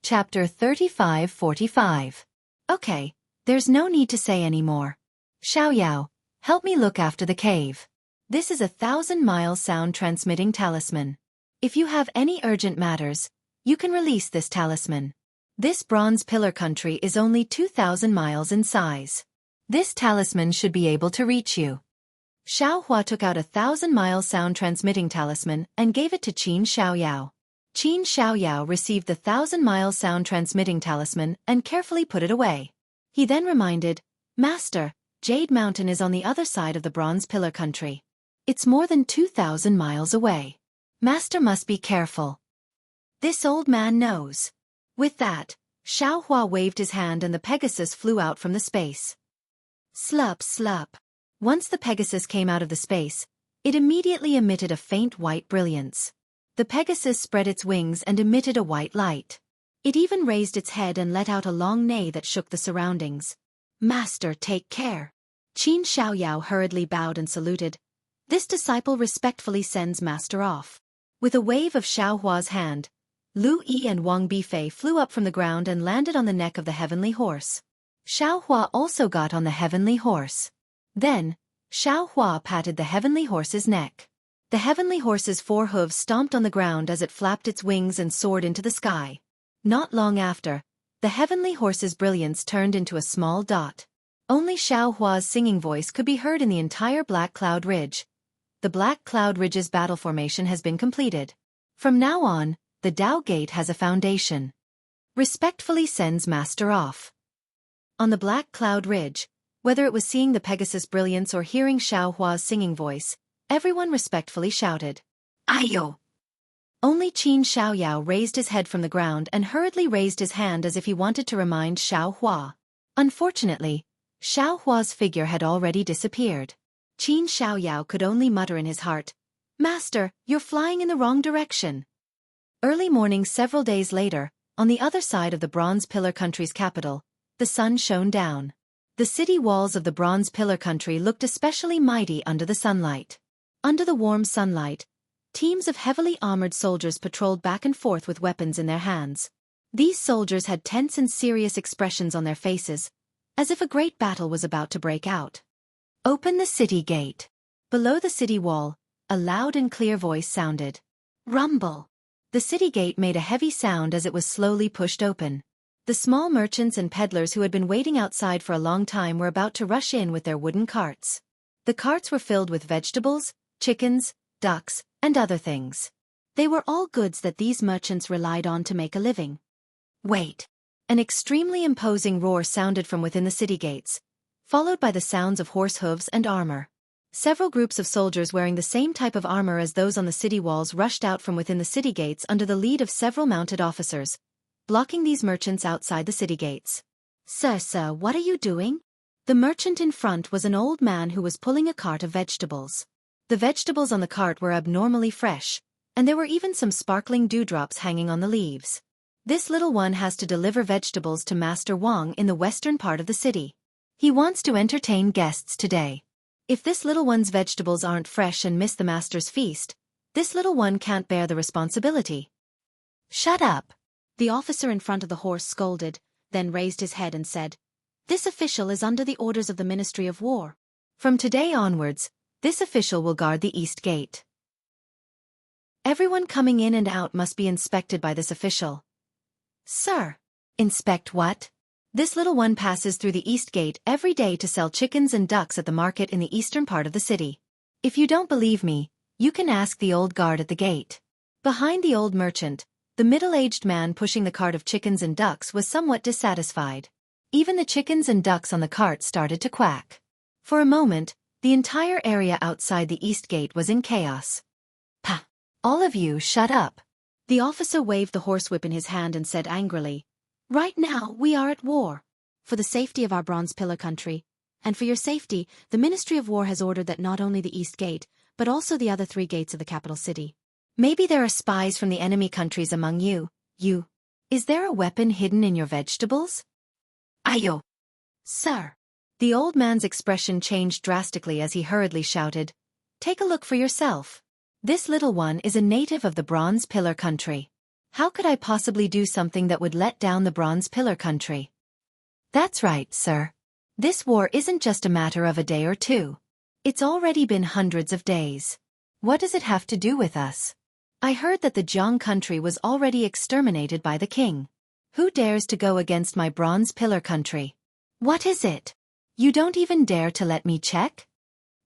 Chapter 35-45. Okay, there's no need to say any more. Xiaoyao, help me look after the cave. This is a 1,000-mile sound-transmitting talisman. If you have any urgent matters, you can release this talisman. This bronze pillar country is only 2,000 miles in size. This talisman should be able to reach you. Xiaohua took out a 1,000-mile sound-transmitting talisman and gave it to Qin Xiaoyao. Qin Xiaoyao received the 1,000-mile sound-transmitting talisman and carefully put it away. He then reminded, Master, Jade Mountain is on the other side of the bronze pillar country. It's more than 2,000 miles away. Master must be careful. This old man knows. With that, Xiaohua waved his hand and the Pegasus flew out from the space. Slup slup. Once the Pegasus came out of the space, it immediately emitted a faint white brilliance. The Pegasus spread its wings and emitted a white light. It even raised its head and let out a long neigh that shook the surroundings. Master, take care. Qin Xiaoyao hurriedly bowed and saluted. This disciple respectfully sends Master off. With a wave of Xiaohua's hand, Lu Yi and Wang Bifei flew up from the ground and landed on the neck of the heavenly horse. Xiaohua also got on the heavenly horse. Then, Xiaohua patted the heavenly horse's neck. The heavenly horse's 4 hooves stomped on the ground as it flapped its wings and soared into the sky. Not long after, the heavenly horse's brilliance turned into a small dot. Only Xiaohua's singing voice could be heard in the entire Black Cloud Ridge. The Black Cloud Ridge's battle formation has been completed. From now on, the Dao Gate has a foundation. Respectfully sends Master off. On the Black Cloud Ridge, whether it was seeing the Pegasus brilliance or hearing Xiaohua's singing voice, everyone respectfully shouted, Ayo! Only Qin Xiaoyao raised his head from the ground and hurriedly raised his hand as if he wanted to remind Xiaohua. Unfortunately, Xiaohua's figure had already disappeared. Qin Xiaoyao could only mutter in his heart, Master, you're flying in the wrong direction. Early morning several days later, on the other side of the Bronze Pillar Country's capital, the sun shone down. The city walls of the Bronze Pillar Country looked especially mighty under the sunlight. Under the warm sunlight, teams of heavily armored soldiers patrolled back and forth with weapons in their hands. These soldiers had tense and serious expressions on their faces, as if a great battle was about to break out. Open the city gate. Below the city wall, a loud and clear voice sounded. Rumble. The city gate made a heavy sound as it was slowly pushed open. The small merchants and peddlers who had been waiting outside for a long time were about to rush in with their wooden carts. The carts were filled with vegetables, chickens, ducks, and other things. They were all goods that these merchants relied on to make a living. Wait! An extremely imposing roar sounded from within the city gates, followed by the sounds of horse hooves and armor. Several groups of soldiers wearing the same type of armor as those on the city walls rushed out from within the city gates under the lead of several mounted officers, blocking these merchants outside the city gates. Sir, what are you doing? The merchant in front was an old man who was pulling a cart of vegetables. The vegetables on the cart were abnormally fresh, and there were even some sparkling dewdrops hanging on the leaves. This little one has to deliver vegetables to Master Wang in the western part of the city. He wants to entertain guests today. If this little one's vegetables aren't fresh and miss the master's feast, this little one can't bear the responsibility. Shut up! The officer in front of the horse scolded, then raised his head and said, This official is under the orders of the Ministry of War. From today onwards, this official will guard the East Gate. Everyone coming in and out must be inspected by this official. Sir, inspect what? This little one passes through the East Gate every day to sell chickens and ducks at the market in the eastern part of the city. If you don't believe me, you can ask the old guard at the gate. Behind the old merchant, the middle-aged man pushing the cart of chickens and ducks was somewhat dissatisfied. Even the chickens and ducks on the cart started to quack. For a moment, the entire area outside the East Gate was in chaos. Pah! All of you shut up. The officer waved the horsewhip in his hand and said angrily, Right now we are at war. For the safety of our Bronze Pillar Country, and for your safety, the Ministry of War has ordered that not only the East Gate, but also the other 3 gates of the capital city. Maybe there are spies from the enemy countries among you. Is there a weapon hidden in your vegetables? Ayo! Sir! The old man's expression changed drastically as he hurriedly shouted, Take a look for yourself. This little one is a native of the Bronze Pillar Country. How could I possibly do something that would let down the Bronze Pillar country? That's right, sir. This war isn't just a matter of a day or two. It's already been hundreds of days. What does it have to do with us? I heard that the Jiang country was already exterminated by the king. Who dares to go against my Bronze Pillar country? What is it? You don't even dare to let me check?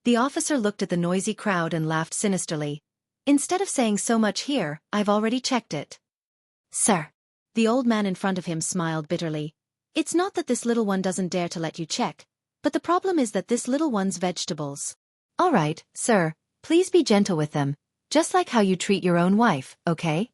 The officer looked at the noisy crowd and laughed sinisterly. Instead of saying so much here, I've already checked it. Sir. The old man in front of him smiled bitterly. It's not that this little one doesn't dare to let you check, but the problem is that this little one's vegetables. All right, sir, please be gentle with them, just like how you treat your own wife, okay?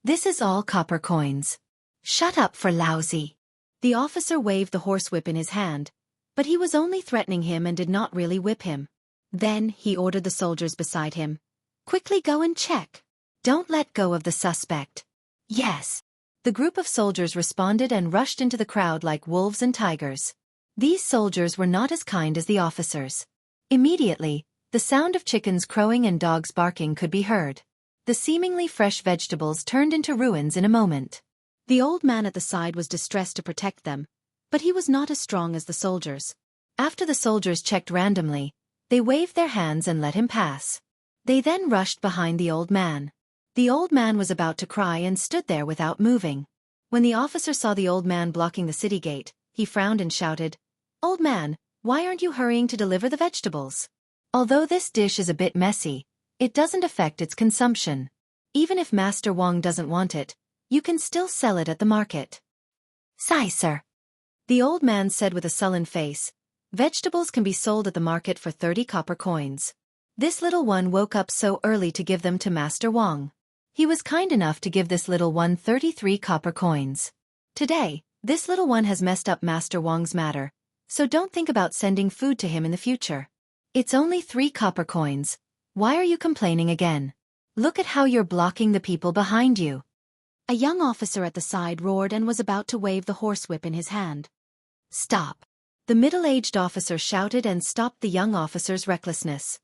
This is all copper coins. Shut up for lousy. The officer waved the horsewhip in his hand, but he was only threatening him and did not really whip him. Then he ordered the soldiers beside him. Quickly go and check. Don't let go of the suspect. Yes. The group of soldiers responded and rushed into the crowd like wolves and tigers. These soldiers were not as kind as the officers. Immediately, the sound of chickens crowing and dogs barking could be heard. The seemingly fresh vegetables turned into ruins in a moment. The old man at the side was distressed to protect them, but he was not as strong as the soldiers. After the soldiers checked randomly, they waved their hands and let him pass. They then rushed behind the old man. The old man was about to cry and stood there without moving. When the officer saw the old man blocking the city gate, he frowned and shouted, "Old man, why aren't you hurrying to deliver the vegetables? Although this dish is a bit messy, it doesn't affect its consumption. Even if Master Wang doesn't want it, you can still sell it at the market." "Sigh, sir," the old man said with a sullen face. "Vegetables can be sold at the market for 30 copper coins. This little one woke up so early to give them to Master Wang. He was kind enough to give this little one 33 copper coins. Today, this little one has messed up Master Wang's matter, so don't think about sending food to him in the future. It's only 3 copper coins. Why are you complaining again? Look at how you're blocking the people behind you." A young officer at the side roared and was about to wave the horsewhip in his hand. "Stop." The middle-aged officer shouted and stopped the young officer's recklessness.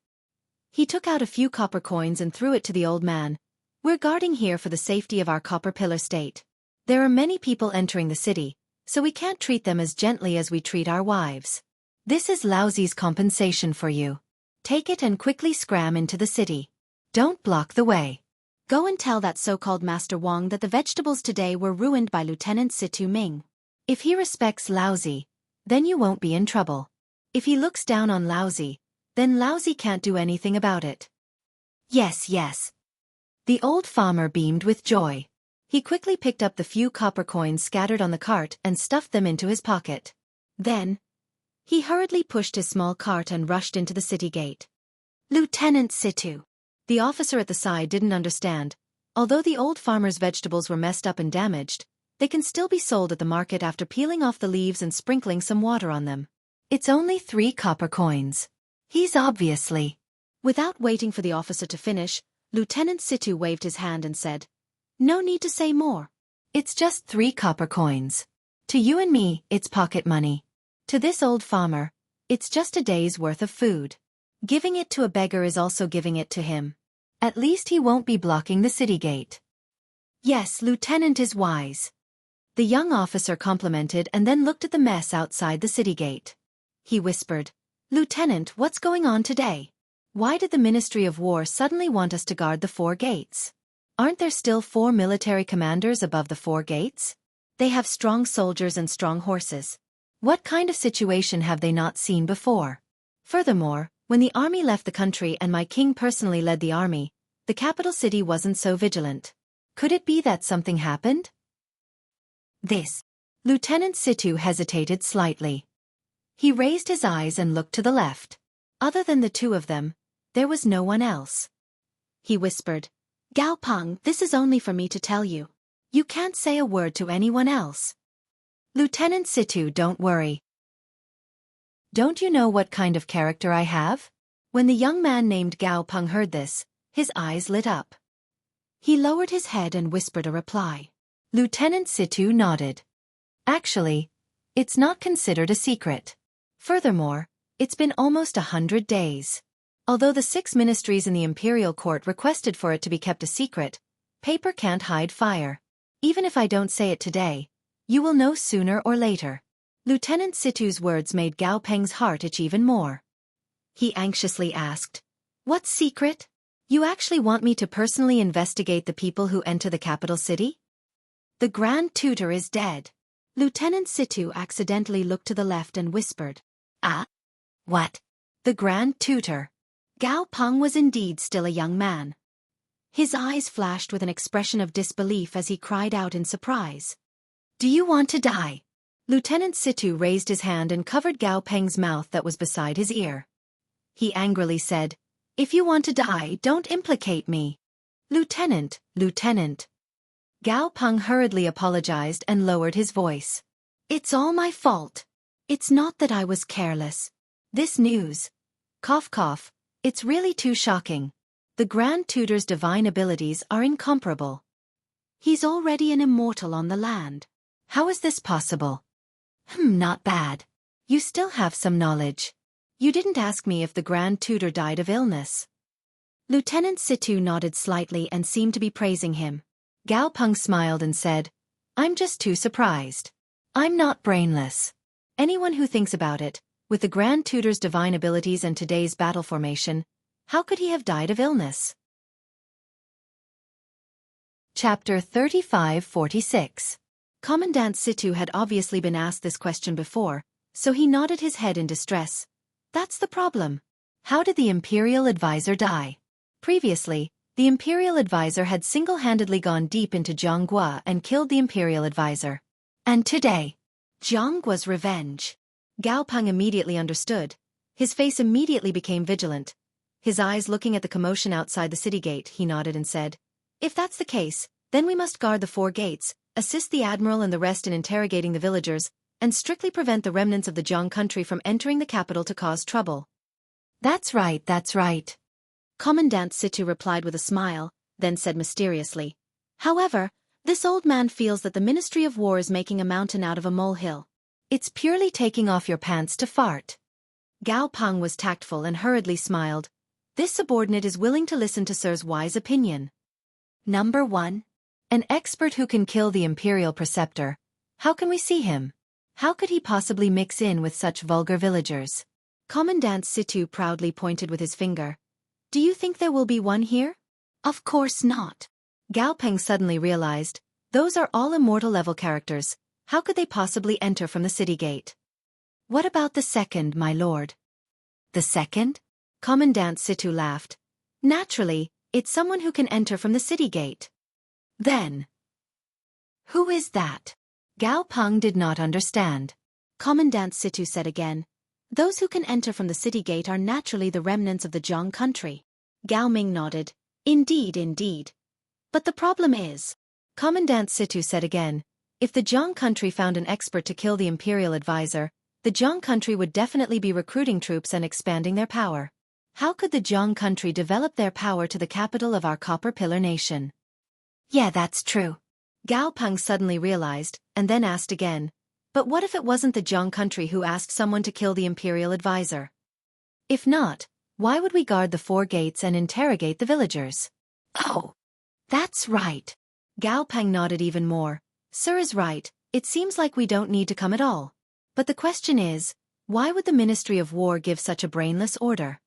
He took out a few copper coins and threw it to the old man. "We're guarding here for the safety of our copper pillar state. There are many people entering the city, so we can't treat them as gently as we treat our wives. This is Lauzi's compensation for you. Take it and quickly scram into the city. Don't block the way. Go and tell that so-called Master Wang that the vegetables today were ruined by Lieutenant Situ Ming. If he respects Lauzi, then you won't be in trouble. If he looks down on Lauzi, then Lauzi can't do anything about it." "Yes, yes." The old farmer beamed with joy. He quickly picked up the few copper coins scattered on the cart and stuffed them into his pocket. Then, he hurriedly pushed his small cart and rushed into the city gate. "Lieutenant Situ." The officer at the side didn't understand. Although the old farmer's vegetables were messed up and damaged, they can still be sold at the market after peeling off the leaves and sprinkling some water on them. It's only 3 copper coins. He's obviously... Without waiting for the officer to finish, Lieutenant Situ waved his hand and said, "No need to say more. It's just 3 copper coins. To you and me, it's pocket money. To this old farmer, it's just a day's worth of food. Giving it to a beggar is also giving it to him. At least he won't be blocking the city gate." "Yes, Lieutenant is wise." The young officer complimented and then looked at the mess outside the city gate. He whispered, "Lieutenant, what's going on today? Why did the Ministry of War suddenly want us to guard the 4 gates? Aren't there still 4 military commanders above the 4 gates? They have strong soldiers and strong horses. What kind of situation have they not seen before? Furthermore, when the army left the country and my king personally led the army, the capital city wasn't so vigilant. Could it be that something happened?" "This." Lieutenant Situ hesitated slightly. He raised his eyes and looked to the left. Other than the 2 of them, there was no one else. He whispered, "Gao Peng, this is only for me to tell you. You can't say a word to anyone else." "Lieutenant Situ, don't worry. Don't you know what kind of character I have?" When the young man named Gao Peng heard this, his eyes lit up. He lowered his head and whispered a reply. Lieutenant Situ nodded. "Actually, it's not considered a secret. Furthermore, it's been almost 100 days. Although the 6 ministries in the imperial court requested for it to be kept a secret, Paper can't hide fire. Even if I don't say it today, you will know sooner or later. Lieutenant Situ's words made Gao Peng's heart itch even more. He anxiously asked, "What secret? You actually want me to personally investigate the people who enter the capital city?" The Grand Tutor is dead. Lieutenant Situ accidentally looked to the left and whispered, "Ah? What?" The Grand Tutor. Gao Peng was indeed still a young man. His eyes flashed with an expression of disbelief as he cried out in surprise. "Do you want to die?" Lieutenant Situ raised his hand and covered Gao Peng's mouth that was beside his ear. He angrily said, "If you want to die, don't implicate me." "Lieutenant, Lieutenant." Gao Peng hurriedly apologized and lowered his voice. "It's all my fault. It's not that I was careless. This news, cough cough, it's really too shocking. The Grand Tutor's divine abilities are incomparable. He's already an immortal on the land. How is this possible?" Not bad. You still have some knowledge. You didn't ask me if the Grand Tutor died of illness." Lieutenant Situ nodded slightly and seemed to be praising him. Gao Peng smiled and said, "I'm just too surprised. I'm not brainless. Anyone who thinks about it, with the Grand Tutor's divine abilities and today's battle formation, how could he have died of illness?" Chapter 3546. Commandant Situ had obviously been asked this question before, so he nodded his head in distress. "That's the problem. How did the Imperial Advisor die?" Previously, the Imperial Advisor had single-handedly gone deep into Jianghu and killed the Imperial Advisor. And today, Jianghu's revenge. Gao Peng immediately understood. His face immediately became vigilant. His eyes looking at the commotion outside the city gate, he nodded and said, "If that's the case, then we must guard the 4 gates, assist the Admiral and the rest in interrogating the villagers, and strictly prevent the remnants of the Jiang country from entering the capital to cause trouble." That's right. Commandant Situ replied with a smile, then said mysteriously, "However, this old man feels that the Ministry of War is making a mountain out of a molehill. It's purely taking off your pants to fart." Gao Peng was tactful and hurriedly smiled. "This subordinate is willing to listen to Sir's wise opinion. Number 1. An expert who can kill the Imperial Preceptor. How can we see him? How could he possibly mix in with such vulgar villagers?" Commandant Situ proudly pointed with his finger. "Do you think there will be one here?" "Of course not." Gao Peng suddenly realized, those are all immortal-level characters. How could they possibly enter from the city gate? "What about the second, my lord?" "The second?" Commandant Situ laughed. "Naturally, it's someone who can enter from the city gate." "Then, who is that?" Gao Peng did not understand. Commandant Situ said again, "Those who can enter from the city gate are naturally the remnants of the Jiang country." Gao Ming nodded. Indeed. "But the problem is," Commandant Situ said again, "if the Jiang country found an expert to kill the Imperial Advisor, the Jiang country would definitely be recruiting troops and expanding their power. How could the Jiang country develop their power to the capital of our Copper Pillar nation?" "Yeah, that's true." Gao Peng suddenly realized, and then asked again, "But what if it wasn't the Jiang country who asked someone to kill the Imperial Advisor? If not, why would we guard the 4 gates and interrogate the villagers?" "Oh, that's right." Gao Peng nodded even more. "Sir is right, it seems like we don't need to come at all. But the question is, why would the Ministry of War give such a brainless order?"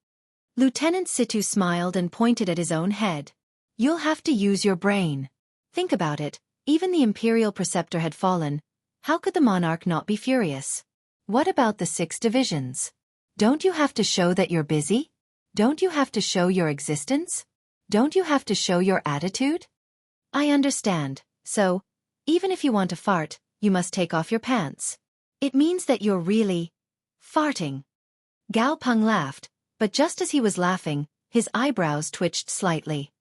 Lieutenant Situ smiled and pointed at his own head. "You'll have to use your brain. Think about it, even the Imperial Preceptor had fallen. How could the monarch not be furious? What about the 6 divisions? Don't you have to show that you're busy? Don't you have to show your existence? Don't you have to show your attitude?" "I understand. So, even if you want to fart, you must take off your pants. It means that you're really farting." Gao Peng laughed, but just as he was laughing, his eyebrows twitched slightly.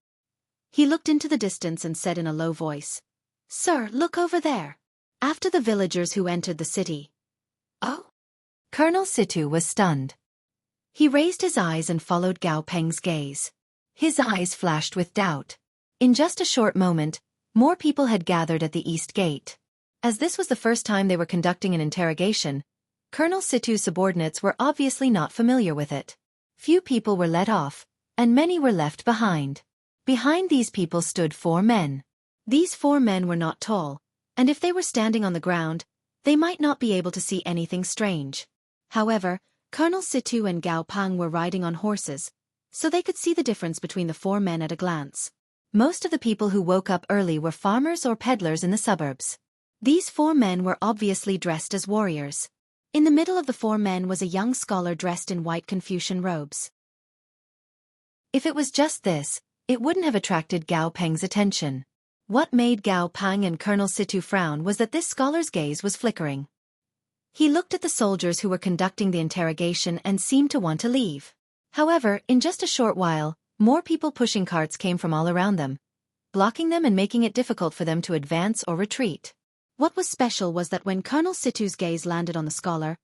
He looked into the distance and said in a low voice, "Sir, look over there. After the villagers who entered the city." "Oh?" Colonel Situ was stunned. He raised his eyes and followed Gao Peng's gaze. His eyes flashed with doubt. In just a short moment, more people had gathered at the East Gate. As this was the first time they were conducting an interrogation, Colonel Situ's subordinates were obviously not familiar with it. Few people were let off, and many were left behind. Behind these people stood 4 men. These 4 men were not tall, and if they were standing on the ground, they might not be able to see anything strange. However, Colonel Situ and Gao Peng were riding on horses, so they could see the difference between the 4 men at a glance. Most of the people who woke up early were farmers or peddlers in the suburbs. These 4 men were obviously dressed as warriors. In the middle of the 4 men was a young scholar dressed in white Confucian robes. If it was just this, it wouldn't have attracted Gao Peng's attention. What made Gao Peng and Colonel Situ frown was that this scholar's gaze was flickering. He looked at the soldiers who were conducting the interrogation and seemed to want to leave. However, in just a short while, more people pushing carts came from all around them, blocking them and making it difficult for them to advance or retreat. What was special was that when Colonel Situ's gaze landed on the scholar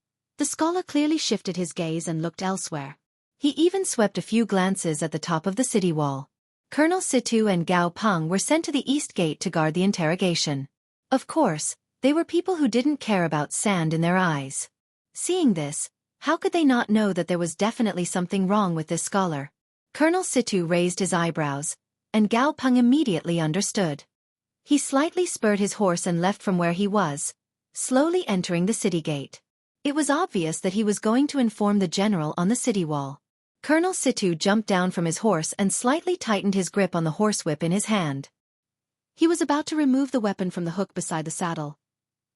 clearly shifted his gaze and looked elsewhere. He even swept a few glances at the top of the city wall. Colonel Situ and Gao Peng were sent to the east gate to guard the interrogation. Of course, they were people who didn't care about sand in their eyes. Seeing this, how could they not know that there was definitely something wrong with this scholar? Colonel Situ raised his eyebrows, and Gao Peng immediately understood. He slightly spurred his horse and left from where he was, slowly entering the city gate. It was obvious that he was going to inform the general on the city wall. Colonel Situ jumped down from his horse and slightly tightened his grip on the horsewhip in his hand. He was about to remove the weapon from the hook beside the saddle.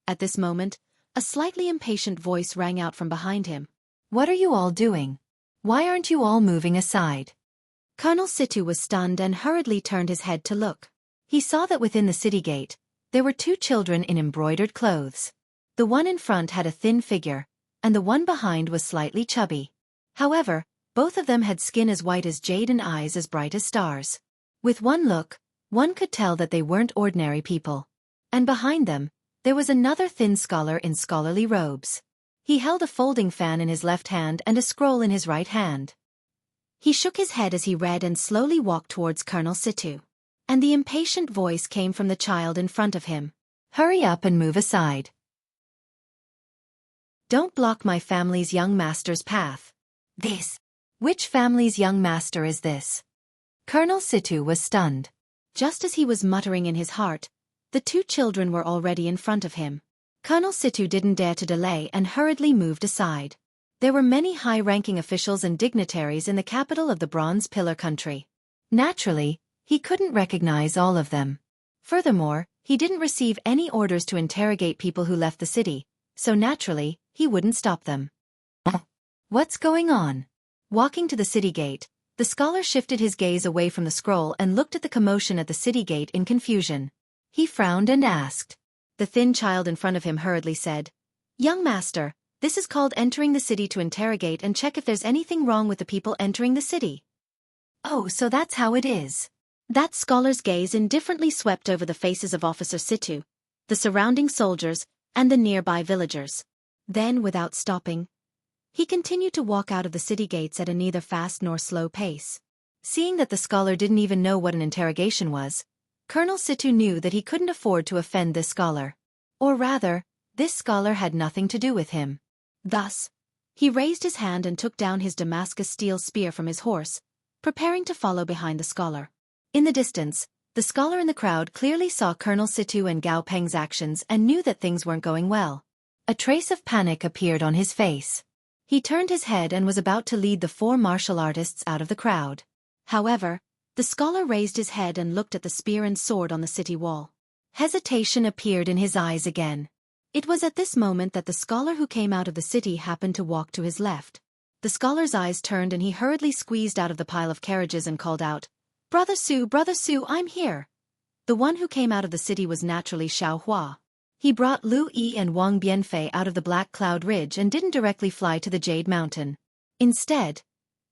At this moment, a slightly impatient voice rang out from behind him. "What are you all doing? Why aren't you all moving aside?" Colonel Situ was stunned and hurriedly turned his head to look. He saw that within the city gate, there were 2 children in embroidered clothes. The one in front had a thin figure, and the one behind was slightly chubby. However, both of them had skin as white as jade and eyes as bright as stars. With one look, one could tell that they weren't ordinary people. And behind them, there was another thin scholar in scholarly robes. He held a folding fan in his left hand and a scroll in his right hand. He shook his head as he read and slowly walked towards Colonel Situ. And the impatient voice came from the child in front of him. "Hurry up and move aside. Don't block my family's young master's path." "This? Which family's young master is this?" Colonel Situ was stunned. Just as he was muttering in his heart, the 2 children were already in front of him. Colonel Situ didn't dare to delay and hurriedly moved aside. There were many high-ranking officials and dignitaries in the capital of the Bronze Pillar country. Naturally, he couldn't recognize all of them. Furthermore, he didn't receive any orders to interrogate people who left the city, so naturally, he wouldn't stop them. What's going on? Walking to the city gate, the scholar shifted his gaze away from the scroll and looked at the commotion at the city gate in confusion. He frowned and asked. The thin child in front of him hurriedly said, "Young master, this is called entering the city to interrogate and check if there's anything wrong with the people entering the city." "Oh, so that's how it is." That scholar's gaze indifferently swept over the faces of Officer Situ, the surrounding soldiers, and the nearby villagers. Then, without stopping, he continued to walk out of the city gates at a neither fast nor slow pace. Seeing that the scholar didn't even know what an interrogation was, Colonel Situ knew that he couldn't afford to offend this scholar. Or rather, this scholar had nothing to do with him. Thus, he raised his hand and took down his Damascus steel spear from his horse, preparing to follow behind the scholar. In the distance, the scholar in the crowd clearly saw Colonel Situ and Gao Peng's actions and knew that things weren't going well. A trace of panic appeared on his face. He turned his head and was about to lead the 4 martial artists out of the crowd. However, the scholar raised his head and looked at the spear and sword on the city wall. Hesitation appeared in his eyes again. It was at this moment that the scholar who came out of the city happened to walk to his left. The scholar's eyes turned and he hurriedly squeezed out of the pile of carriages and called out, Brother Su, I'm here." The one who came out of the city was naturally Xiao Hua. He brought Lu Yi and Wang Bianfei out of the Black Cloud Ridge and didn't directly fly to the Jade Mountain. Instead,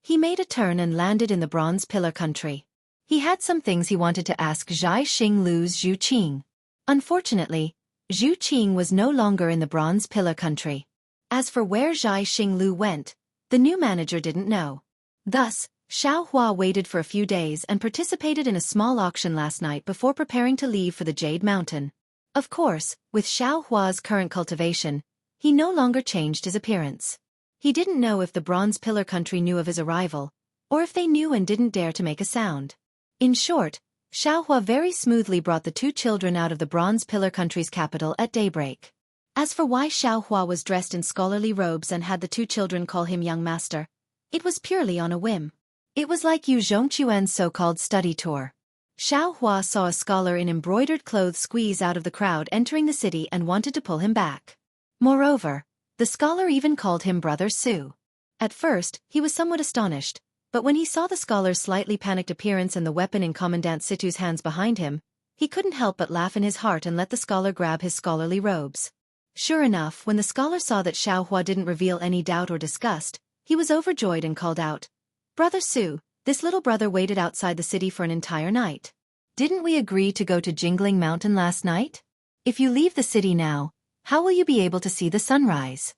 he made a turn and landed in the Bronze Pillar country. He had some things he wanted to ask Zhai Xinglu's Zhu Qing. Unfortunately, Zhu Qing was no longer in the Bronze Pillar country. As for where Zhai Xinglu went, the new manager didn't know. Thus, Xiao Hua waited for a few days and participated in a small auction last night before preparing to leave for the Jade Mountain. Of course, with Xiao Hua's current cultivation, he no longer changed his appearance. He didn't know if the Bronze Pillar country knew of his arrival, or if they knew and didn't dare to make a sound. In short, Xiaohua very smoothly brought the two children out of the Bronze Pillar country's capital at daybreak. As for why Xiaohua was dressed in scholarly robes and had the two children call him young master, it was purely on a whim. It was like Yu Zhongquan's so-called study tour. Xiaohua saw a scholar in embroidered clothes squeeze out of the crowd entering the city and wanted to pull him back. Moreover, the scholar even called him Brother Su. At first, he was somewhat astonished, but when he saw the scholar's slightly panicked appearance and the weapon in Commandant Situ's hands behind him, he couldn't help but laugh in his heart and let the scholar grab his scholarly robes. Sure enough, when the scholar saw that Xiaohua didn't reveal any doubt or disgust, he was overjoyed and called out, "Brother Su, this little brother waited outside the city for an entire night. Didn't we agree to go to Jingling Mountain last night? If you leave the city now, how will you be able to see the sunrise?"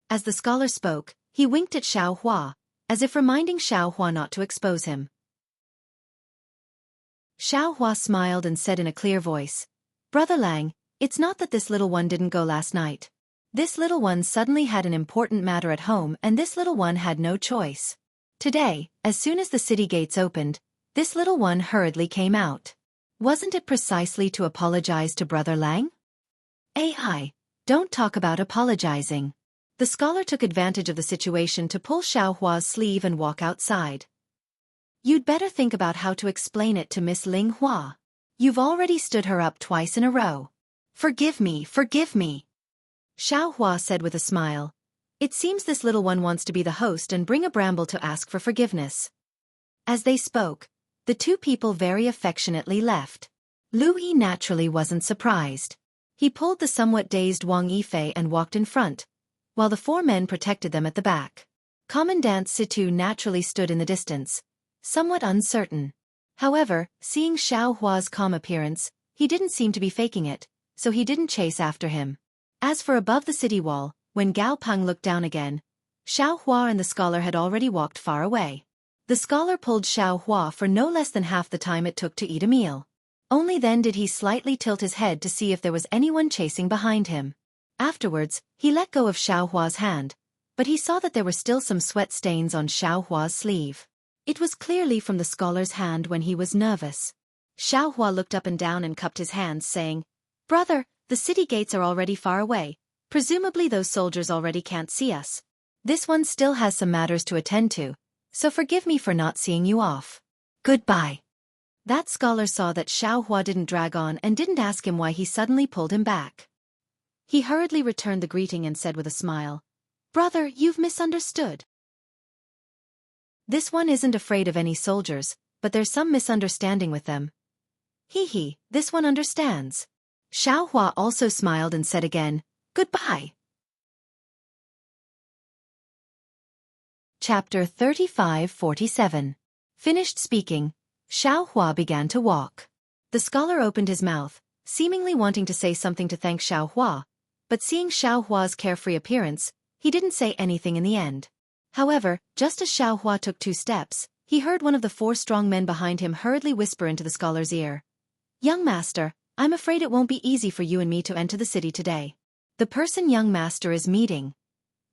As the scholar spoke, he winked at Xiaohua, as if reminding Xiaohua not to expose him. Xiaohua smiled and said in a clear voice, "Brother Lang, it's not that this little one didn't go last night. This little one suddenly had an important matter at home and this little one had no choice. Today, as soon as the city gates opened, this little one hurriedly came out. Wasn't it precisely to apologize to Brother Lang?" "Ai, don't talk about apologizing." The scholar took advantage of the situation to pull Xiaohua's sleeve and walk outside. "You'd better think about how to explain it to Miss Ling Hua. You've already stood her up twice in a row." Forgive me, Xiaohua said with a smile. "It seems this little one wants to be the host and bring a bramble to ask for forgiveness." As they spoke, the two people very affectionately left. Lu Yi naturally wasn't surprised. He pulled the somewhat dazed Wang Yifei and walked in front, while the four men protected them at the back. Commandant Situ naturally stood in the distance, somewhat uncertain. However, seeing Xiaohua's calm appearance, he didn't seem to be faking it, so he didn't chase after him. As for above the city wall, when Gao Peng looked down again, Xiaohua and the scholar had already walked far away. The scholar pulled Xiaohua for no less than half the time it took to eat a meal. Only then did he slightly tilt his head to see if there was anyone chasing behind him. Afterwards, he let go of Xiaohua's hand, but he saw that there were still some sweat stains on Xiaohua's sleeve. It was clearly from the scholar's hand when he was nervous. Xiaohua looked up and down and cupped his hands, saying, "Brother, the city gates are already far away. Presumably those soldiers already can't see us. This one still has some matters to attend to, so forgive me for not seeing you off. Goodbye." That scholar saw that Xiaohua didn't drag on and didn't ask him why he suddenly pulled him back. He hurriedly returned the greeting and said with a smile, "Brother, you've misunderstood. This one isn't afraid of any soldiers, but there's some misunderstanding with them. He, this one understands." Xiaohua also smiled and said again, "Goodbye." Chapter 35-47. Finished speaking, Xiaohua began to walk. The scholar opened his mouth, seemingly wanting to say something to thank Xiaohua, but seeing Xiaohua's carefree appearance, he didn't say anything in the end. However, just as Xiaohua took 2 steps, he heard one of the 4 strong men behind him hurriedly whisper into the scholar's ear, "Young master, I'm afraid it won't be easy for you and me to enter the city today. The person young master is meeting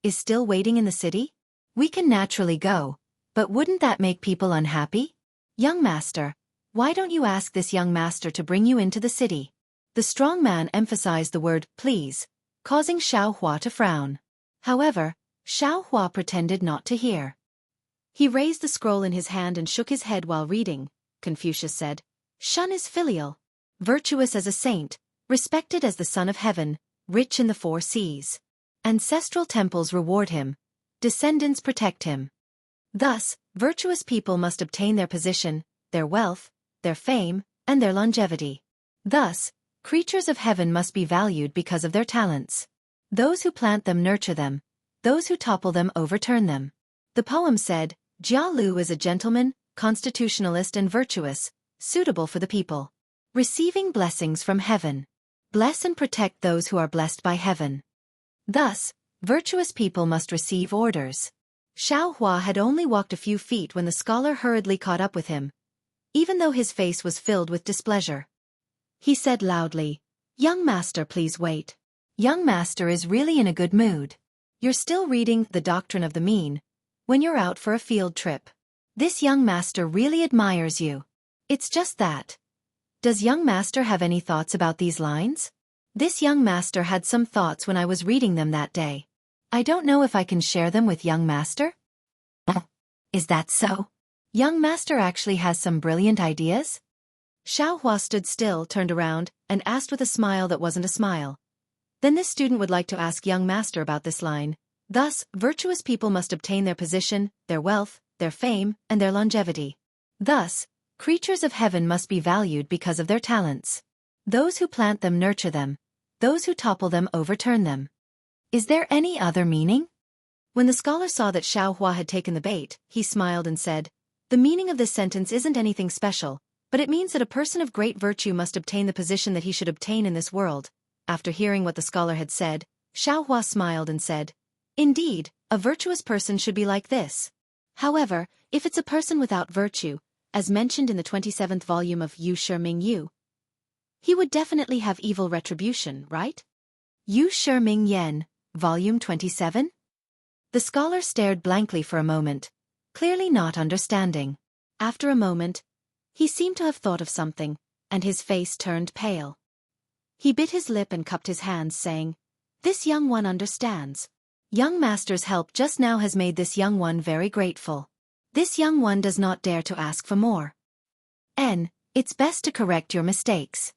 is still waiting in the city? We can naturally go, but wouldn't that make people unhappy? Young master, why don't you ask this young master to bring you into the city?" The strong man emphasized the word please, causing Xiaohua to frown. However, Xiaohua pretended not to hear. He raised the scroll in his hand and shook his head while reading. Confucius said, "Shun is filial. Virtuous as a saint, respected as the son of heaven, rich in the 4 seas. Ancestral temples reward him, descendants protect him." Thus, virtuous people must obtain their position, their wealth, their fame, and their longevity. Thus, creatures of heaven must be valued because of their talents. Those who plant them nurture them, those who topple them overturn them. The poem said, Jia Lu is a gentleman, constitutionalist and virtuous, suitable for the people. Receiving blessings from heaven. Bless and protect those who are blessed by heaven. Thus, virtuous people must receive orders. Xiaohua had only walked a few feet when the scholar hurriedly caught up with him, even though his face was filled with displeasure. He said loudly, "Young master, please wait. Young master is really in a good mood. You're still reading The Doctrine of the Mean when you're out for a field trip. This young master really admires you. It's just that, Does young master have any thoughts about these lines? This young master had some thoughts when I was reading them that day. I don't know if I can share them with young master. Is that so? Young master actually has some brilliant ideas? Xiaohua stood still, turned around, and asked with a smile that wasn't a smile. Then this student would like to ask young master about this line. Thus, virtuous people must obtain their position, their wealth, their fame, and their longevity. Thus, creatures of heaven must be valued because of their talents. Those who plant them nurture them. Those who topple them overturn them. Is there any other meaning? When the scholar saw that Xiaohua had taken the bait, he smiled and said, "The meaning of this sentence isn't anything special, but it means that a person of great virtue must obtain the position that he should obtain in this world." After hearing what the scholar had said, Xiaohua smiled and said, "Indeed, a virtuous person should be like this. However, if it's a person without virtue, as mentioned in the 27th volume of Yu Shi Ming Yu, he would definitely have evil retribution, right?" Yu Shi Ming Yan, Volume 27? The scholar stared blankly for a moment, clearly not understanding. After a moment, he seemed to have thought of something, and his face turned pale. He bit his lip and cupped his hands, saying, "This young one understands. Young master's help just now has made this young one very grateful. This young one does not dare to ask for more. It's best to correct your mistakes."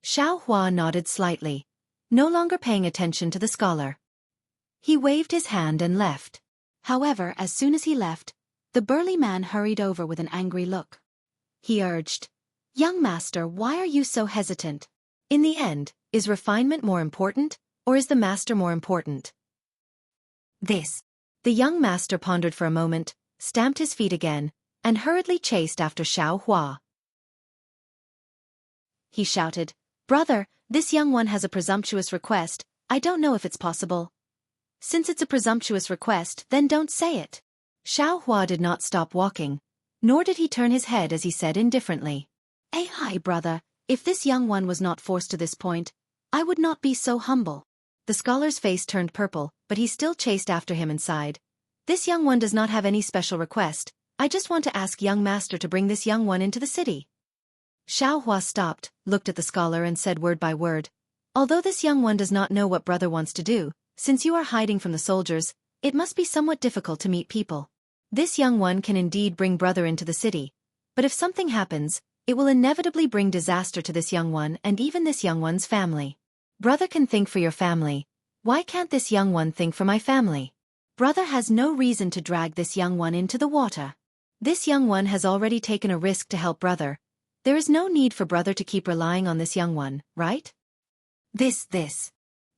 Xiaohua nodded slightly, no longer paying attention to the scholar. He waved his hand and left. However, as soon as he left, the burly man hurried over with an angry look. He urged, "Young master, why are you so hesitant? In the end, is refinement more important, or is the master more important?" The young master pondered for a moment, stamped his feet again, and hurriedly chased after Xiaohua. He shouted, "Brother, this young one has a presumptuous request. I don't know if it's possible." "Since it's a presumptuous request, then don't say it." Xiaohua did not stop walking, nor did he turn his head as he said indifferently, Hi, brother, if this young one was not forced to this point, I would not be so humble." The scholar's face turned purple, but he still chased after him and sighed, "This young one does not have any special request. I just want to ask young master to bring this young one into the city." Xiaohua stopped, looked at the scholar and said word by word, "Although this young one does not know what brother wants to do, since you are hiding from the soldiers, it must be somewhat difficult to meet people. This young one can indeed bring brother into the city, but if something happens, it will inevitably bring disaster to this young one and even this young one's family. Brother can think for your family. Why can't this young one think for my family? Brother has no reason to drag this young one into the water. This young one has already taken a risk to help brother. There is no need for brother to keep relying on this young one, right?" This.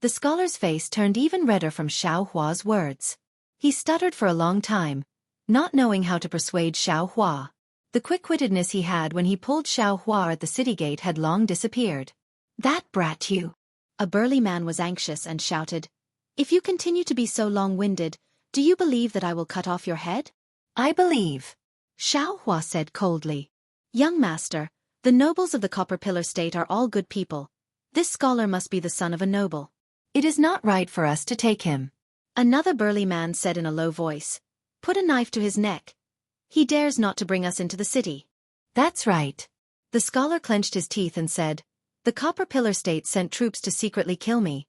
The scholar's face turned even redder from Xiaohua's words. He stuttered for a long time, not knowing how to persuade Xiaohua. The quick-wittedness he had when he pulled Xiaohua at the city gate had long disappeared. "That brat you!" A burly man was anxious and shouted, "If you continue to be so long-winded, do you believe that I will cut off your head?" "I believe," Xiaohua said coldly. "Young master, the nobles of the Copper Pillar State are all good people. This scholar must be the son of a noble. It is not right for us to take him." Another burly man said in a low voice, "Put a knife to his neck. He dares not to bring us into the city." "That's right." The scholar clenched his teeth and said, "The Copper Pillar State sent troops to secretly kill me.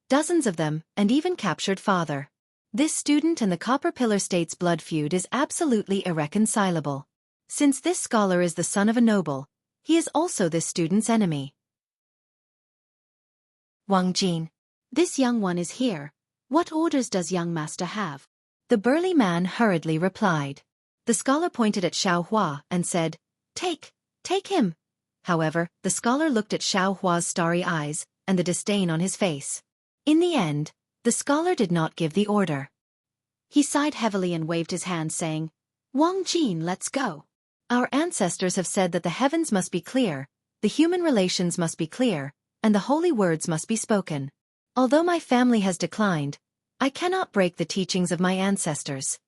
Dozens of them, and even captured father. This student and the Copper Pillar State's blood feud is absolutely irreconcilable. Since this scholar is the son of a noble, he is also this student's enemy." "Wang Jin, this young one is here. What orders does young master have?" The burly man hurriedly replied. The scholar pointed at Xiaohua and said, Take him." However, the scholar looked at Xiaohua's starry eyes and the disdain on his face. In the end, the scholar did not give the order. He sighed heavily and waved his hand, saying, "Wang Jin, let's go. Our ancestors have said that the heavens must be clear, the human relations must be clear, and the holy words must be spoken. Although my family has declined, I cannot break the teachings of my ancestors."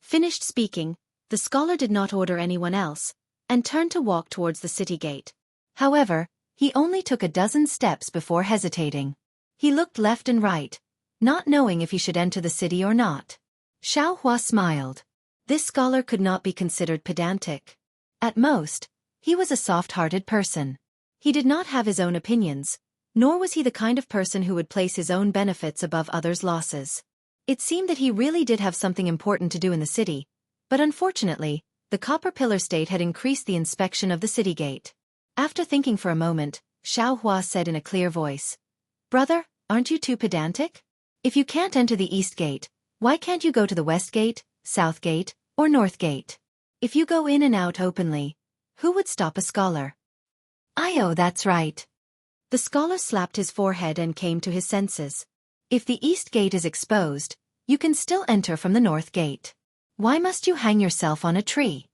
Finished speaking, the scholar did not order anyone else, and turned to walk towards the city gate. However, he only took a dozen steps before hesitating. He looked left and right, not knowing if he should enter the city or not. Xiaohua smiled. This scholar could not be considered pedantic. At most, he was a soft-hearted person. He did not have his own opinions, nor was he the kind of person who would place his own benefits above others' losses. It seemed that he really did have something important to do in the city, but unfortunately, the Copper Pillar State had increased the inspection of the city gate. After thinking for a moment, Xiaohua said in a clear voice, "Brother, aren't you too pedantic? If you can't enter the East Gate, why can't you go to the West Gate, South Gate, or North Gate? If you go in and out openly, who would stop a scholar?" "Oh, that's right." The scholar slapped his forehead and came to his senses. "If the East Gate is exposed, you can still enter from the North Gate. Why must you hang yourself on a tree?"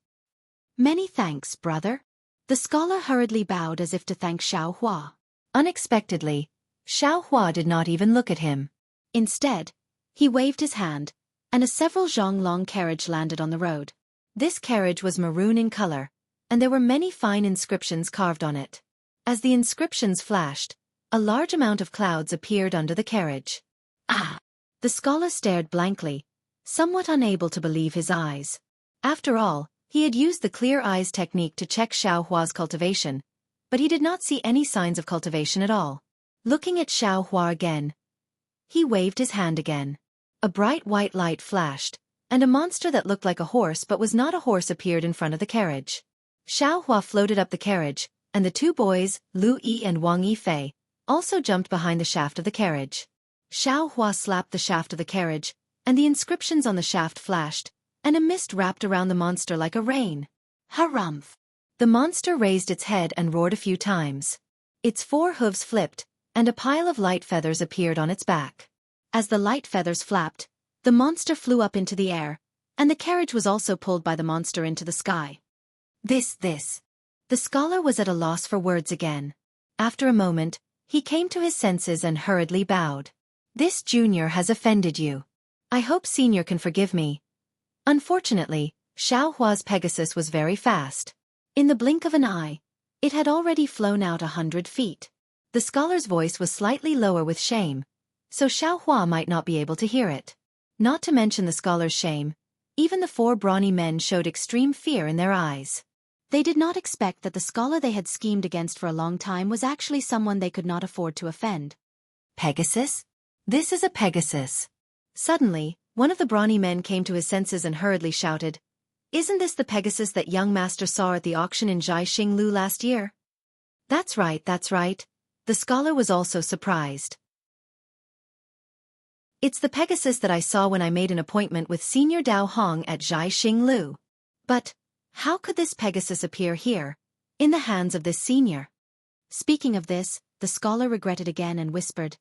"Many thanks, brother." The scholar hurriedly bowed as if to thank Xiaohua. Unexpectedly, Xiaohua did not even look at him. Instead, he waved his hand, and a several zhonglong carriage landed on the road. This carriage was maroon in color, and there were many fine inscriptions carved on it. As the inscriptions flashed, a large amount of clouds appeared under the carriage. "Ah!" The scholar stared blankly, somewhat unable to believe his eyes. After all, he had used the clear eyes technique to check Xiaohua's cultivation, but he did not see any signs of cultivation at all. Looking at Xiaohua again, he waved his hand again. A bright white light flashed, and a monster that looked like a horse but was not a horse appeared in front of the carriage. Xiaohua floated up the carriage, and the two boys, Lu Yi and Wang Yifei, also jumped behind the shaft of the carriage. Xiaohua slapped the shaft of the carriage, and the inscriptions on the shaft flashed, and a mist wrapped around the monster like a rain. Harumph! The monster raised its head and roared a few times. Its four hooves flipped, and a pile of light feathers appeared on its back. As the light feathers flapped, the monster flew up into the air, and the carriage was also pulled by the monster into the sky. This. The scholar was at a loss for words again. After a moment, he came to his senses and hurriedly bowed. "This junior has offended you. I hope senior can forgive me." Unfortunately, Xiaohua's Pegasus was very fast. In the blink of an eye, it had already flown out 100 feet. The scholar's voice was slightly lower with shame, so Xiaohua might not be able to hear it. Not to mention the scholar's shame, even the four brawny men showed extreme fear in their eyes. They did not expect that the scholar they had schemed against for a long time was actually someone they could not afford to offend. "Pegasus? This is a Pegasus." Suddenly, one of the brawny men came to his senses and hurriedly shouted, "Isn't this the Pegasus that young master saw at the auction in Jianghu last year?" That's right. The scholar was also surprised. "It's the Pegasus that I saw when I made an appointment with Senior Dao Hong at Jianghu. But how could this Pegasus appear here, in the hands of this senior?" Speaking of this, the scholar regretted again and whispered,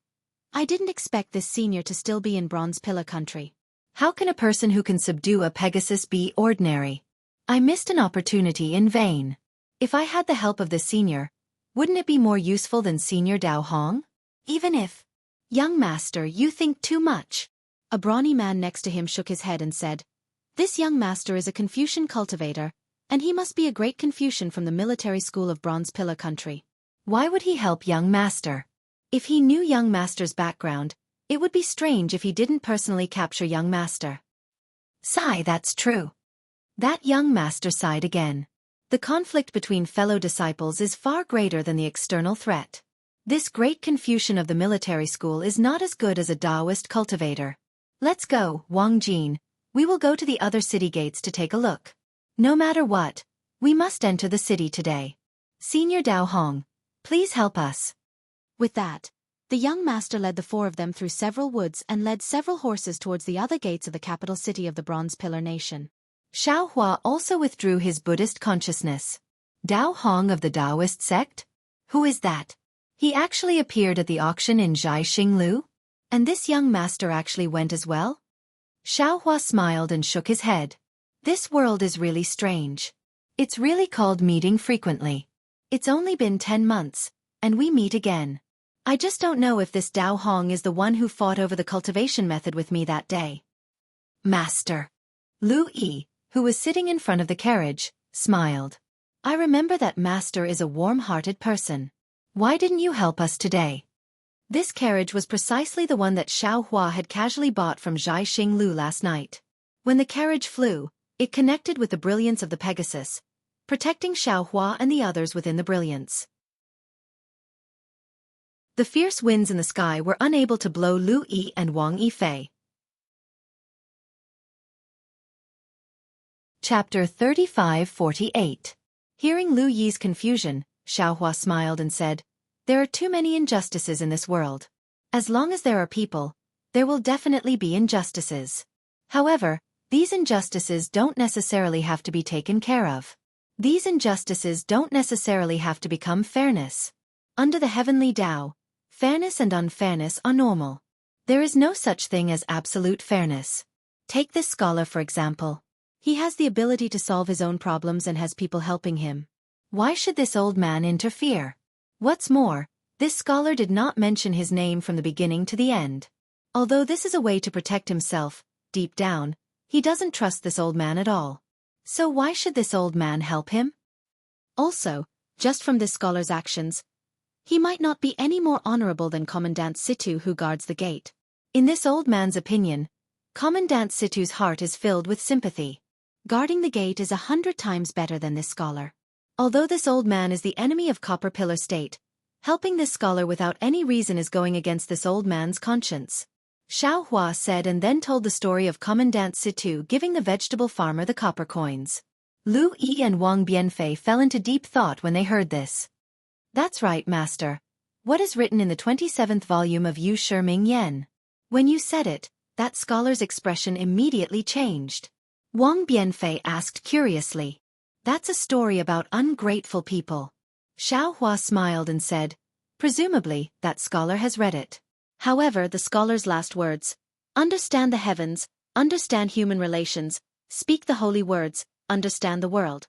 "I didn't expect this senior to still be in Bronze Pillar country. How can a person who can subdue a Pegasus be ordinary? I missed an opportunity in vain. If I had the help of this senior, wouldn't it be more useful than Senior Dao Hong? Even if..." "Young master, you think too much." A brawny man next to him shook his head and said, "This young master is a Confucian cultivator, and he must be a great Confucian from the military school of Bronze Pillar country. Why would he help young master? If he knew young master's background, it would be strange if he didn't personally capture young master." "Sigh, that's true." That young master sighed again. The conflict between fellow disciples is far greater than the external threat. This great Confucian of the military school is not as good as a Taoist cultivator. "Let's go, Wang Jin. We will go to the other city gates to take a look. No matter what, we must enter the city today. Senior Dao Hong, please help us." With that, the young master led the four of them through several woods and led several horses towards the other gates of the capital city of the Bronze Pillar Nation. Xiaohua also withdrew his Buddhist consciousness. Dao Hong of the Taoist sect? Who is that? He actually appeared at the auction in Jianghu? And this young master actually went as well? Xiaohua smiled and shook his head. This world is really strange. It's really called meeting frequently. It's only been 10 months, and we meet again. I just don't know if this Dao Hong is the one who fought over the cultivation method with me that day. Master. Lu Yi, who was sitting in front of the carriage, smiled. I remember that master is a warm-hearted person. Why didn't you help us today? This carriage was precisely the one that Xiaohua had casually bought from Jianghu last night. When the carriage flew, it connected with the brilliance of the Pegasus, protecting Xiaohua and the others within the brilliance. The fierce winds in the sky were unable to blow Lu Yi and Wang Yifei. Chapter 35-48. Hearing Lu Yi's confusion, Xiaohua smiled and said, "There are too many injustices in this world. As long as there are people, there will definitely be injustices. However, these injustices don't necessarily have to be taken care of. These injustices don't necessarily have to become fairness. Under the heavenly Tao, fairness and unfairness are normal. There is no such thing as absolute fairness. Take this scholar for example. He has the ability to solve his own problems and has people helping him. Why should this old man interfere? What's more, this scholar did not mention his name from the beginning to the end. Although this is a way to protect himself, deep down, he doesn't trust this old man at all. So why should this old man help him? Also, just from this scholar's actions, he might not be any more honorable than Commandant Situ who guards the gate. In this old man's opinion, Commandant Situ's heart is filled with sympathy. Guarding the gate is 100 times better than this scholar. Although this old man is the enemy of Copper Pillar State, helping this scholar without any reason is going against this old man's conscience. Xiaohua said and then told the story of Commandant Situ giving the vegetable farmer the copper coins. Lu Yi and Wang Bianfei fell into deep thought when they heard this. That's right, master. What is written in the 27th volume of Yu Shi Ming Yan? When you said it, that scholar's expression immediately changed. Wang Bianfei asked curiously. That's a story about ungrateful people. Xiaohua smiled and said, presumably, that scholar has read it. However, the scholar's last words, understand the heavens, understand human relations, speak the holy words, understand the world.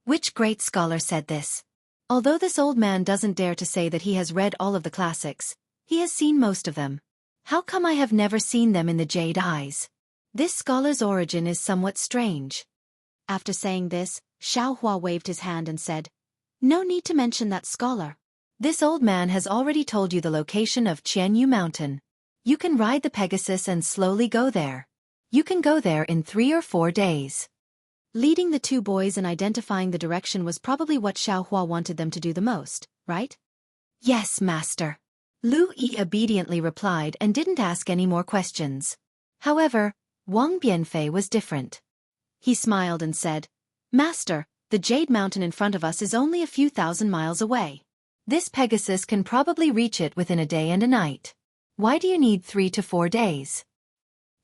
Which great scholar said this? Although this old man doesn't dare to say that he has read all of the classics, he has seen most of them. How come I have never seen them in the Jade Eyes? This scholar's origin is somewhat strange. After saying this, Xiaohua waved his hand and said, no need to mention that scholar. This old man has already told you the location of Jianghu Mountain. You can ride the Pegasus and slowly go there. You can go there in 3 or 4 days. Leading the two boys and identifying the direction was probably what Xiaohua wanted them to do the most, right? Yes, master. Lu Yi obediently replied and didn't ask any more questions. However, Wang Bianfei was different. He smiled and said, Master, the Jade Mountain in front of us is only a few thousand miles away. This Pegasus can probably reach it within a day and a night. Why do you need 3 to 4 days?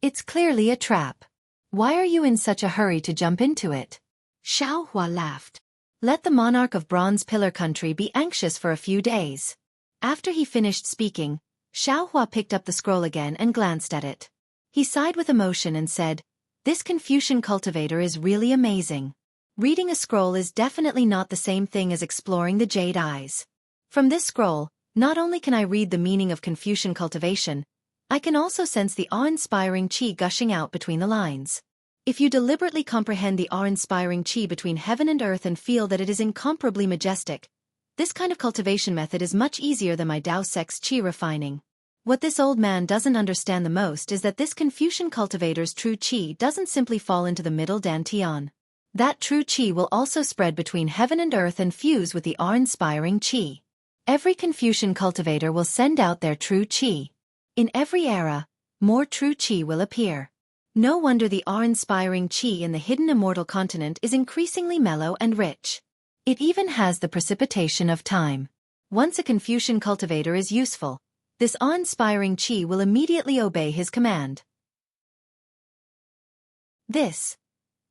It's clearly a trap. Why are you in such a hurry to jump into it? Xiaohua laughed. Let the monarch of Bronze Pillar Country be anxious for a few days. After he finished speaking, Xiaohua picked up the scroll again and glanced at it. He sighed with emotion and said, this Confucian cultivator is really amazing. Reading a scroll is definitely not the same thing as exploring the Jade Eyes. From this scroll, not only can I read the meaning of Confucian cultivation, I can also sense the awe-inspiring qi gushing out between the lines. If you deliberately comprehend the awe-inspiring qi between heaven and earth and feel that it is incomparably majestic, this kind of cultivation method is much easier than my Dao Sex qi refining. What this old man doesn't understand the most is that this Confucian cultivator's true qi doesn't simply fall into the middle dantian. That true qi will also spread between heaven and earth and fuse with the awe-inspiring qi. Every Confucian cultivator will send out their true qi. In every era, more true qi will appear. No wonder the awe-inspiring qi in the hidden immortal continent is increasingly mellow and rich. It even has the precipitation of time. Once a Confucian cultivator is useful, this awe-inspiring qi will immediately obey his command.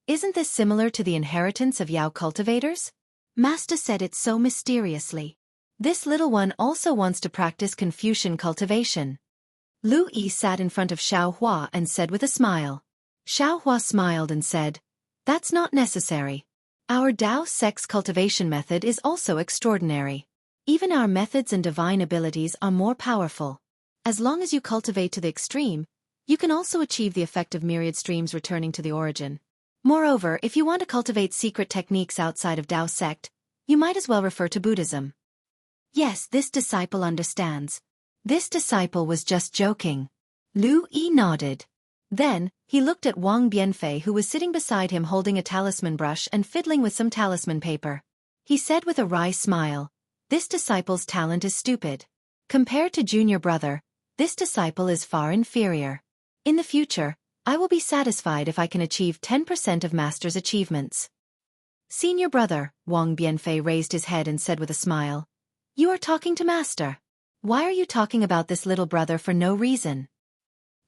Isn't this similar to the inheritance of Yao cultivators? Master said it so mysteriously. This little one also wants to practice Confucian cultivation. Lu Yi sat in front of Xiaohua and said with a smile. Xiaohua smiled and said, that's not necessary. Our Dao Sex cultivation method is also extraordinary. Even our methods and divine abilities are more powerful. As long as you cultivate to the extreme, you can also achieve the effect of myriad streams returning to the origin. Moreover, if you want to cultivate secret techniques outside of Dao sect, you might as well refer to Buddhism. Yes, this disciple understands. This disciple was just joking. Lu Yi nodded. Then, he looked at Wang Bianfei who was sitting beside him holding a talisman brush and fiddling with some talisman paper. He said with a wry smile, this disciple's talent is stupid. Compared to junior brother, this disciple is far inferior. In the future, I will be satisfied if I can achieve 10% of master's achievements. Senior brother, Wang Bianfei raised his head and said with a smile, "You are talking to master. Why are you talking about this little brother for no reason?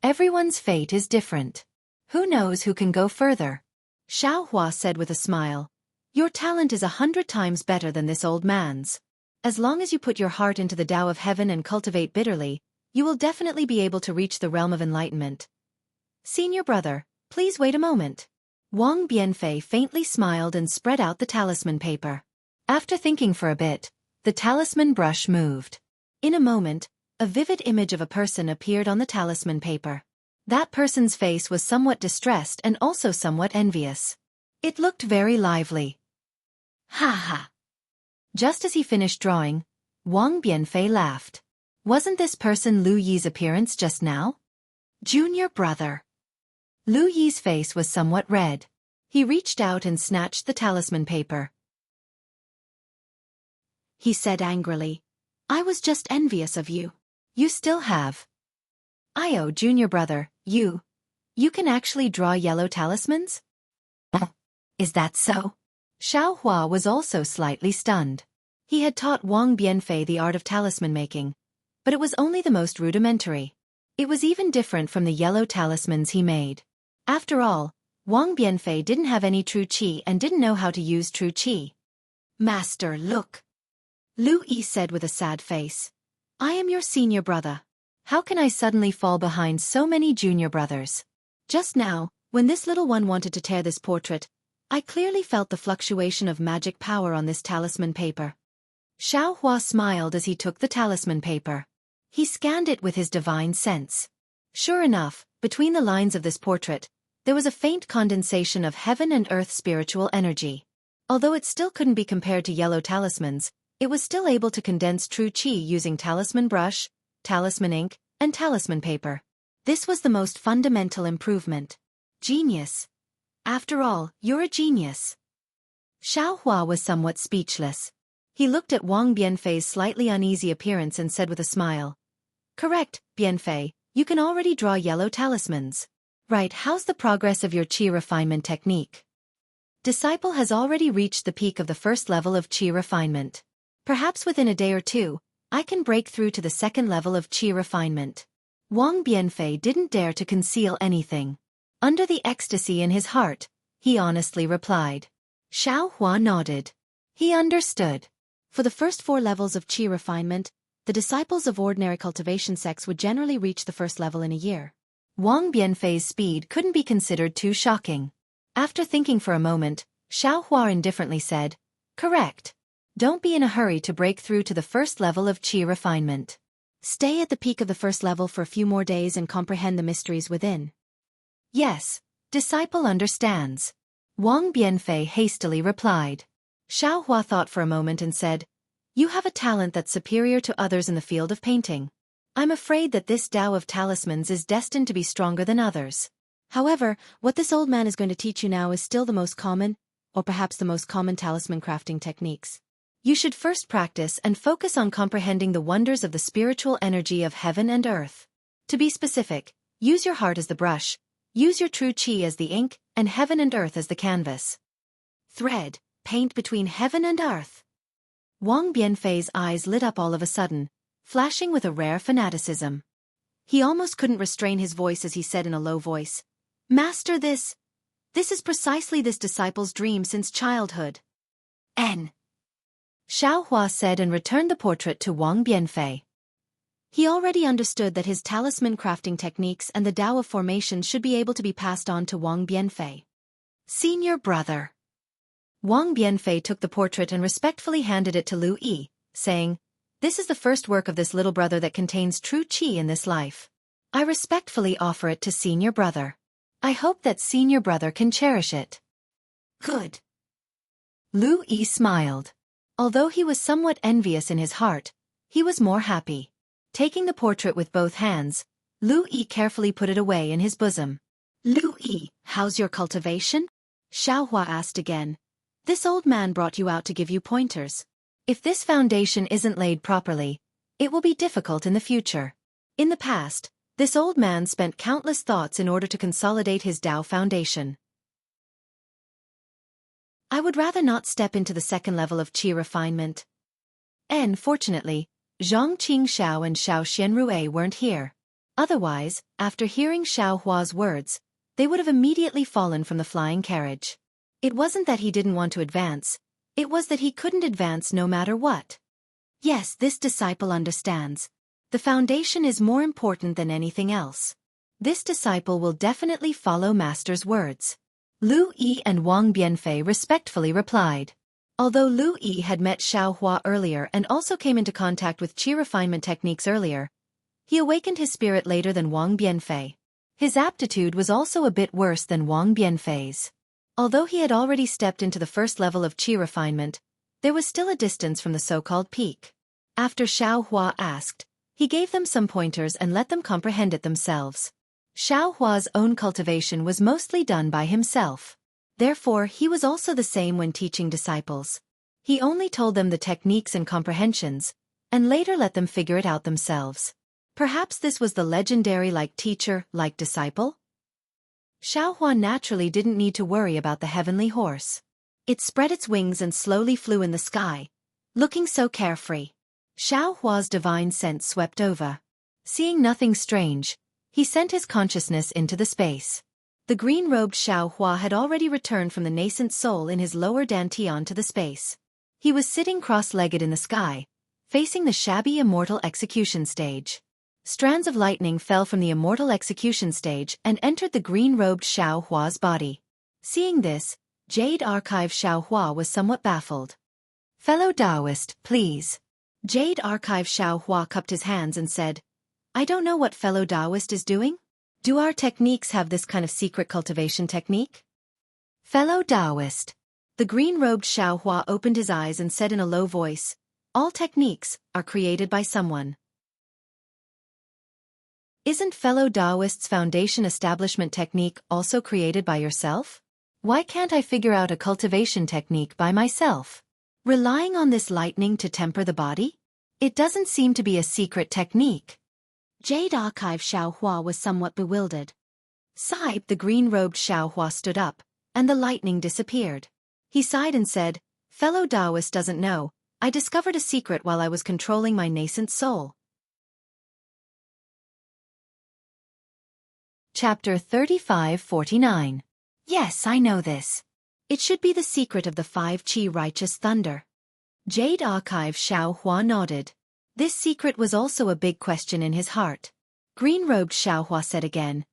Everyone's fate is different. Who knows who can go further?" Xiao Hua said with a smile, "Your talent is 100 times better than this old man's. As long as you put your heart into the Tao of heaven and cultivate bitterly, you will definitely be able to reach the realm of enlightenment. Senior brother, please wait a moment." Wang Bianfei faintly smiled and spread out the talisman paper. After thinking for a bit, the talisman brush moved. In a moment, a vivid image of a person appeared on the talisman paper. That person's face was somewhat distressed and also somewhat envious. It looked very lively. Ha ha! Just as he finished drawing, Wang Bianfei laughed. Wasn't this person Lu Yi's appearance just now? Junior brother. Lu Yi's face was somewhat red. He reached out and snatched the talisman paper. He said angrily, "I was just envious of you. You still have. Io, junior brother, you can actually draw yellow talismans?" Is that so? Xiao Hua was also slightly stunned. He had taught Wang Bianfei the art of talisman making, but it was only the most rudimentary. It was even different from the yellow talismans he made. After all, Wang Bianfei didn't have any true qi and didn't know how to use true qi. "Master, look," Lu Yi said with a sad face. "I am your senior brother. How can I suddenly fall behind so many junior brothers? Just now, when this little one wanted to tear this portrait, I clearly felt the fluctuation of magic power on this talisman paper." Xiao Hua smiled as he took the talisman paper. He scanned it with his divine sense. Sure enough, between the lines of this portrait, there was a faint condensation of heaven and earth spiritual energy. Although it still couldn't be compared to yellow talismans, it was still able to condense true qi using talisman brush, talisman ink, and talisman paper. This was the most fundamental improvement. Genius. After all, you're a genius. Xiao Hua was somewhat speechless. He looked at Wang Bianfei's slightly uneasy appearance and said with a smile, "Correct, Bianfei, you can already draw yellow talismans. Right, how's the progress of your qi refinement technique?" Disciple has already reached the peak of the first level of qi refinement. Perhaps within a day or two, I can break through to the second level of qi refinement. Wang Bianfei didn't dare to conceal anything. Under the ecstasy in his heart, he honestly replied. Xiao Hua nodded. He understood. For the first 4 levels of qi refinement, the disciples of ordinary cultivation sects would generally reach the first level in a year. Wang Bianfei's speed couldn't be considered too shocking. After thinking for a moment, Xiao Hua indifferently said, "Correct. Don't be in a hurry to break through to the first level of qi refinement. Stay at the peak of the first level for a few more days and comprehend the mysteries within." "Yes, disciple understands," Wang Bianfei hastily replied. Xiao Hua thought for a moment and said, "You have a talent that's superior to others in the field of painting. I'm afraid that this Tao of talismans is destined to be stronger than others. However, what this old man is going to teach you now is still the most common, or perhaps the most common talisman crafting techniques. You should first practice and focus on comprehending the wonders of the spiritual energy of heaven and earth. To be specific, use your heart as the brush, use your true qi as the ink, and heaven and earth as the canvas. Thread, paint between heaven and earth." Wang Bianfei's eyes lit up all of a sudden, flashing with a rare fanaticism. He almost couldn't restrain his voice as he said in a low voice, "Master, this is precisely this disciple's dream since childhood." N. Xiao Hua said and returned the portrait to Wang Bianfei. He already understood that his talisman crafting techniques and the Tao of formation should be able to be passed on to Wang Bianfei. "Senior brother." Wang Bianfei took the portrait and respectfully handed it to Lu Yi, saying, "This is the first work of this little brother that contains true qi in this life. I respectfully offer it to senior brother. I hope that senior brother can cherish it." "Good." Lu Yi smiled. Although he was somewhat envious in his heart, he was more happy. Taking the portrait with both hands, Lu Yi carefully put it away in his bosom. "Lu Yi, how's your cultivation?" Xiao Hua asked again. "This old man brought you out to give you pointers. If this foundation isn't laid properly, It will be difficult in the future. In the past, this old man spent countless thoughts in order to consolidate his Dao foundation. I would rather not step into the second level of qi refinement. Fortunately, Zhang Qingxiao and Xiao Xianrue weren't here. Otherwise, after hearing Xiao Hua's words, they would have immediately fallen from the flying carriage. It wasn't that he didn't want to advance, it was that he couldn't advance no matter what. Yes, this disciple understands. The foundation is more important than anything else. This disciple will definitely follow Master's words. Lu Yi and Wang Bianfei respectfully replied. Although Lu Yi had met Xiao Hua earlier and also came into contact with qi refinement techniques earlier, he awakened his spirit later than Wang Bianfei. His aptitude was also a bit worse than Wang Bianfei's. Although he had already stepped into the first level of qi refinement, there was still a distance from the so-called peak. After Xiao Hua asked, he gave them some pointers and let them comprehend it themselves. Xiao Hua's own cultivation was mostly done by himself. Therefore, he was also the same when teaching disciples. He only told them the techniques and comprehensions, and later let them figure it out themselves. Perhaps this was the legendary like teacher, like disciple? Xiao Hua naturally didn't need to worry about the heavenly horse. It spread its wings and slowly flew in the sky, looking so carefree. Xiao Hua's divine sense swept over. Seeing nothing strange, he sent his consciousness into the space. The green-robed Xiao Hua had already returned from the nascent soul in his lower dantian to the space. He was sitting cross-legged in the sky, facing the shabby immortal execution stage. Strands of lightning fell from the immortal execution stage and entered the green-robed Xiao Hua's body. Seeing this, Jade Archive Xiao Hua was somewhat baffled. "Fellow Taoist, please." Jade Archive Xiao Hua cupped his hands and said, "I don't know what fellow Taoist is doing? Do our techniques have this kind of secret cultivation technique?" "Fellow Taoist." The green-robed Xiao Hua opened his eyes and said in a low voice, "All techniques are created by someone. Isn't fellow Taoist's foundation establishment technique also created by yourself? Why can't I figure out a cultivation technique by myself? Relying on this lightning to temper the body? It doesn't seem to be a secret technique." Jade Archive Xiao Hua was somewhat bewildered. Sahib, the green-robed Xiao Hua stood up, and the lightning disappeared. He sighed and said, "Fellow Taoist doesn't know, I discovered a secret while I was controlling my nascent soul." Chapter 3549. Yes, I know this. It should be the secret of the 5 Qi righteous thunder. Jade Archive Xiao Hua nodded. This secret was also a big question in his heart. Green-robed Xiao Hua said again,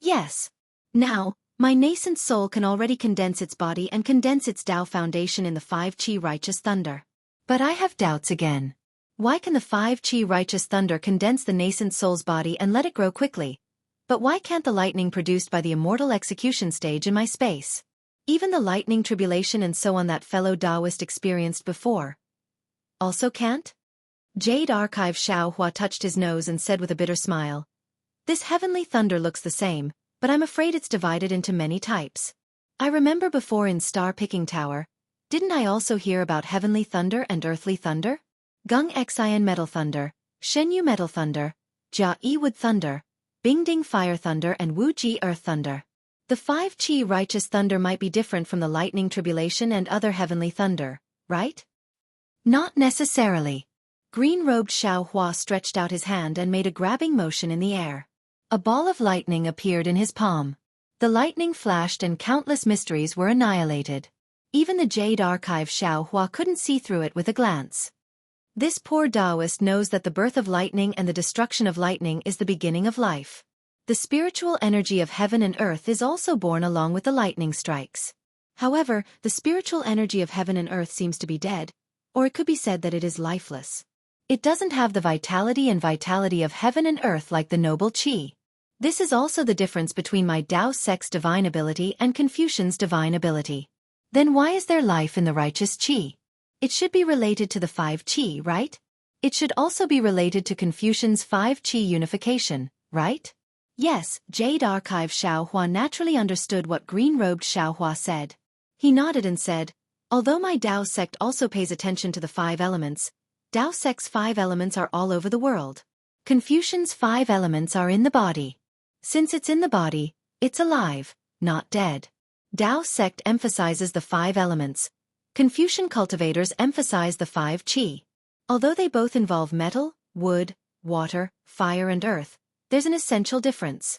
"Yes. Now, my nascent soul can already condense its body and condense its Tao foundation in the 5 Qi righteous thunder. But I have doubts again. Why can the 5 Qi righteous thunder condense the nascent soul's body and let it grow quickly? But why can't the lightning produced by the immortal execution stage in my space? Even the lightning tribulation and so on that fellow Taoist experienced before also can't?" Jade Archive Xiao Hua touched his nose and said with a bitter smile, "This heavenly thunder looks the same, but I'm afraid it's divided into many types. I remember before in Star Picking Tower, didn't I also hear about heavenly thunder and earthly thunder? Gung Xian metal thunder, Shenyu metal thunder, Jia Yi wood thunder, Bingding fire thunder and Wu Ji earth thunder. The 5 Qi righteous thunder might be different from the lightning tribulation and other heavenly thunder, right?" "Not necessarily." Green-robed Xiao Hua stretched out his hand and made a grabbing motion in the air. A ball of lightning appeared in his palm. The lightning flashed and countless mysteries were annihilated. Even the Jade Archive Xiao Hua couldn't see through it with a glance. This poor Taoist knows that the birth of lightning and the destruction of lightning is the beginning of life. The spiritual energy of heaven and earth is also born along with the lightning strikes. However, the spiritual energy of heaven and earth seems to be dead, or it could be said that it is lifeless. It doesn't have the vitality of heaven and earth like the noble Qi. This is also the difference between my Tao sect's divine ability and Confucian's divine ability. Then why is there life in the righteous Qi? It should be related to the 5 Qi, right? It should also be related to Confucian's 5 Qi unification, right? Yes, Jade Archive Xiao Hua naturally understood what green-robed Xiao Hua said. He nodded and said, "Although my Tao sect also pays attention to the 5 elements, Tao Sect's 5 elements are all over the world. Confucian's 5 elements are in the body. Since it's in the body, it's alive, not dead. Tao Sect emphasizes the 5 elements. Confucian cultivators emphasize the 5 qi. Although they both involve metal, wood, water, fire and earth, there's an essential difference.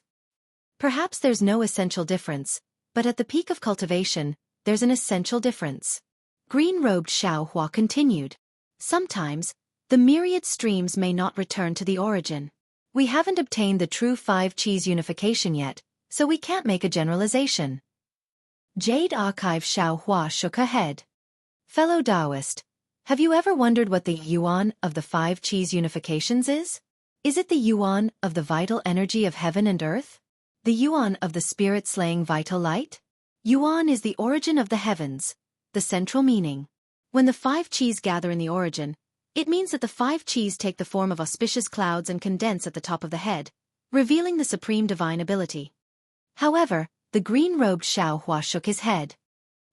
Perhaps there's no essential difference, but at the peak of cultivation, there's an essential difference. Green-robed Xiaohua continued. Sometimes, the myriad streams may not return to the origin. We haven't obtained the true 5 qis unification yet, so we can't make a generalization. Jade Archive Xiaohua shook her head. Fellow Taoist, have you ever wondered what the yuan of the 5 qis unifications is? Is it the yuan of the vital energy of heaven and earth? The yuan of the spirit-slaying vital light? Yuan is the origin of the heavens, the central meaning. When the 5 qis gather in the origin, it means that the 5 qis take the form of auspicious clouds and condense at the top of the head, revealing the supreme divine ability. However, the green-robed Xiaohua shook his head.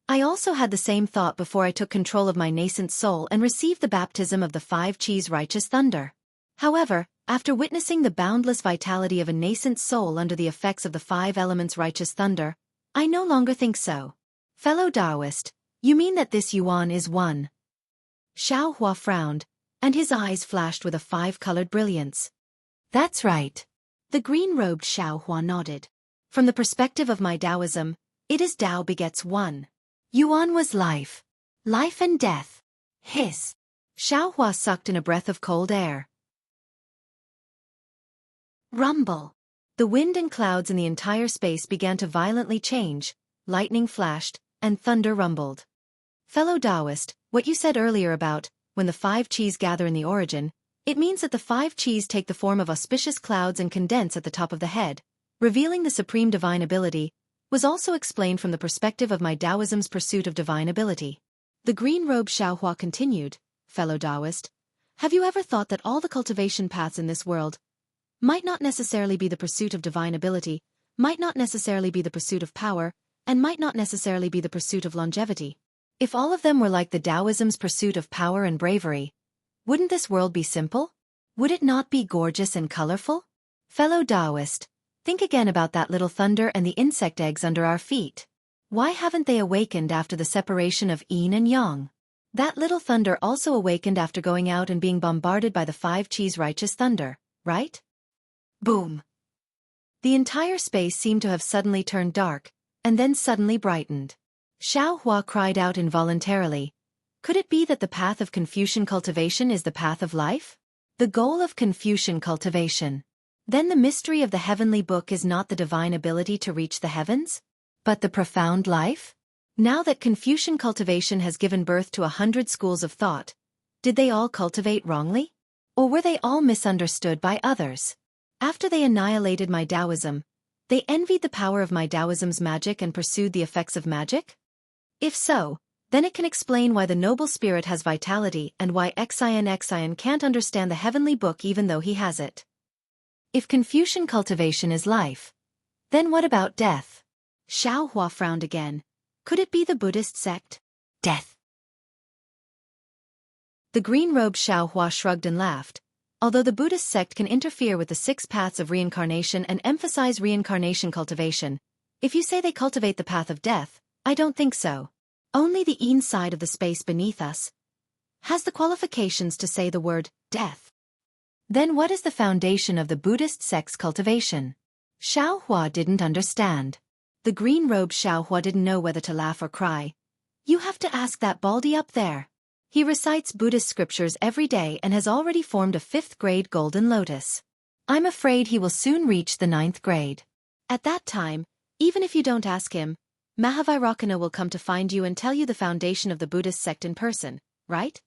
I also had the same thought before I took control of my nascent soul and received the baptism of the 5 qis righteous thunder. However, after witnessing the boundless vitality of a nascent soul under the effects of the 5 elements righteous thunder, I no longer think so. Fellow Taoist, you mean that this yuan is one? Xiaohua frowned, and his eyes flashed with a 5-colored brilliance. That's right. The green-robed Xiaohua nodded. From the perspective of my Taoism, it is Tao begets one. Yuan was life. Life and death. Hiss. Xiaohua sucked in a breath of cold air. Rumble. The wind and clouds in the entire space began to violently change, lightning flashed, and thunder rumbled. Fellow Taoist, what you said earlier about, when the 5 qis gather in the origin, it means that the 5 qis take the form of auspicious clouds and condense at the top of the head, revealing the supreme divine ability, was also explained from the perspective of my Taoism's pursuit of divine ability. The green-robed Xiaohua continued, Fellow Taoist, have you ever thought that all the cultivation paths in this world might not necessarily be the pursuit of divine ability, might not necessarily be the pursuit of power, and might not necessarily be the pursuit of longevity? If all of them were like the Taoism's pursuit of power and bravery, wouldn't this world be simple? Would it not be gorgeous and colorful? Fellow Taoist, think again about that little thunder and the insect eggs under our feet. Why haven't they awakened after the separation of yin and yang? That little thunder also awakened after going out and being bombarded by the 5 qis righteous thunder, right? Boom. The entire space seemed to have suddenly turned dark, and then suddenly brightened. Xiaohua cried out involuntarily. Could it be that the path of Confucian cultivation is the path of life? The goal of Confucian cultivation. Then the mystery of the heavenly book is not the divine ability to reach the heavens, but the profound life? Now that Confucian cultivation has given birth to 100 schools of thought, did they all cultivate wrongly? Or were they all misunderstood by others? After they annihilated my Taoism, they envied the power of my Taoism's magic and pursued the effects of magic? If so, then it can explain why the noble spirit has vitality and why Xian can't understand the heavenly book even though he has it. If Confucian cultivation is life, then what about death? Xiaohua frowned again. Could it be the Buddhist sect? Death. The green-robed Xiaohua shrugged and laughed. Although the Buddhist sect can interfere with the 6 paths of reincarnation and emphasize reincarnation cultivation, if you say they cultivate the path of death, I don't think so. Only the yin side of the space beneath us has the qualifications to say the word death. Then what is the foundation of the Buddhist sect's cultivation? Xiaohua didn't understand. The green-robed Xiaohua didn't know whether to laugh or cry. You have to ask that baldy up there. He recites Buddhist scriptures every day and has already formed a 5th grade golden lotus. I'm afraid he will soon reach the 9th grade. At that time, even if you don't ask him, Mahavairakana will come to find you and tell you the foundation of the Buddhist sect in person, right?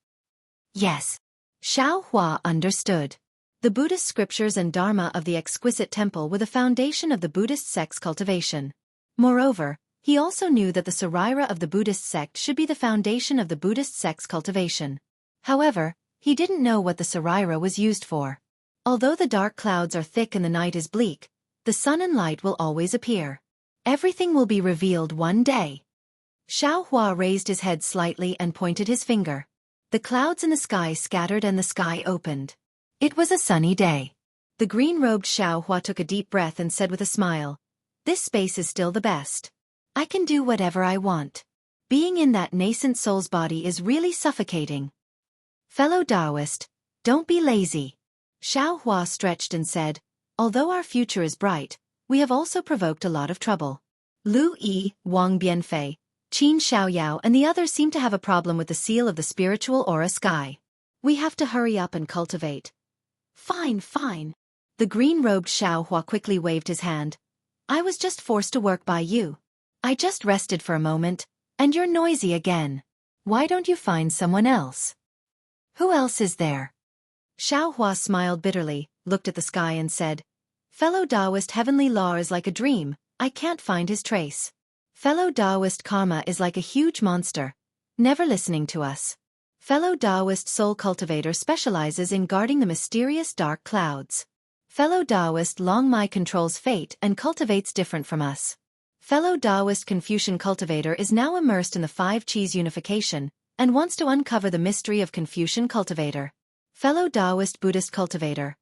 Yes. Xiaohua understood. The Buddhist scriptures and dharma of the exquisite temple were the foundation of the Buddhist sect's cultivation. Moreover, he also knew that the Sarira of the Buddhist sect should be the foundation of the Buddhist sect's cultivation. However, he didn't know what the Sarira was used for. Although the dark clouds are thick and the night is bleak, the sun and light will always appear. Everything will be revealed one day. Xiaohua raised his head slightly and pointed his finger. The clouds in the sky scattered and the sky opened. It was a sunny day. The green-robed Xiaohua took a deep breath and said with a smile, "This space is still the best. I can do whatever I want. Being in that nascent soul's body is really suffocating." "Fellow Taoist, don't be lazy." Xiaohua stretched and said, "Although our future is bright, we have also provoked a lot of trouble. Lu Yi, Wang Bianfei, Qin Xiaoyao and the others seem to have a problem with the seal of the spiritual aura sky. We have to hurry up and cultivate." "Fine, fine." The green-robed Xiaohua quickly waved his hand. "I was just forced to work by you. I just rested for a moment, and you're noisy again. Why don't you find someone else?" "Who else is there?" Xiaohua smiled bitterly, looked at the sky and said, "Fellow Taoist, heavenly law is like a dream, I can't find his trace. Fellow Taoist, karma is like a huge monster, never listening to us. Fellow Taoist, soul cultivator specializes in guarding the mysterious dark clouds. Fellow Taoist, Long Mai controls fate and cultivates different from us. Fellow Taoist, Confucian cultivator is now immersed in the five Qis unification and wants to uncover the mystery of Confucian cultivator. Fellow Taoist, Buddhist cultivator.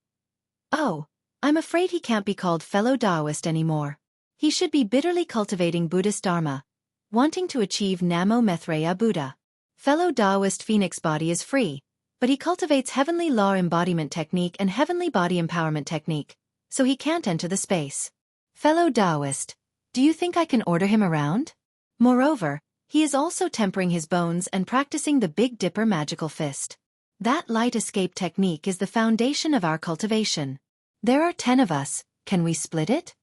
Oh, I'm afraid he can't be called fellow Taoist anymore. He should be bitterly cultivating Buddhist Dharma, wanting to achieve Namo Maitreya Buddha. Fellow Taoist, Phoenix body is free, but he cultivates heavenly law embodiment technique and heavenly body empowerment technique, so he can't enter the space. Fellow Taoist, do you think I can order him around? Moreover, he is also tempering his bones and practicing the Big Dipper magical fist. That light escape technique is the foundation of our cultivation. There are 10 of us, can we split it?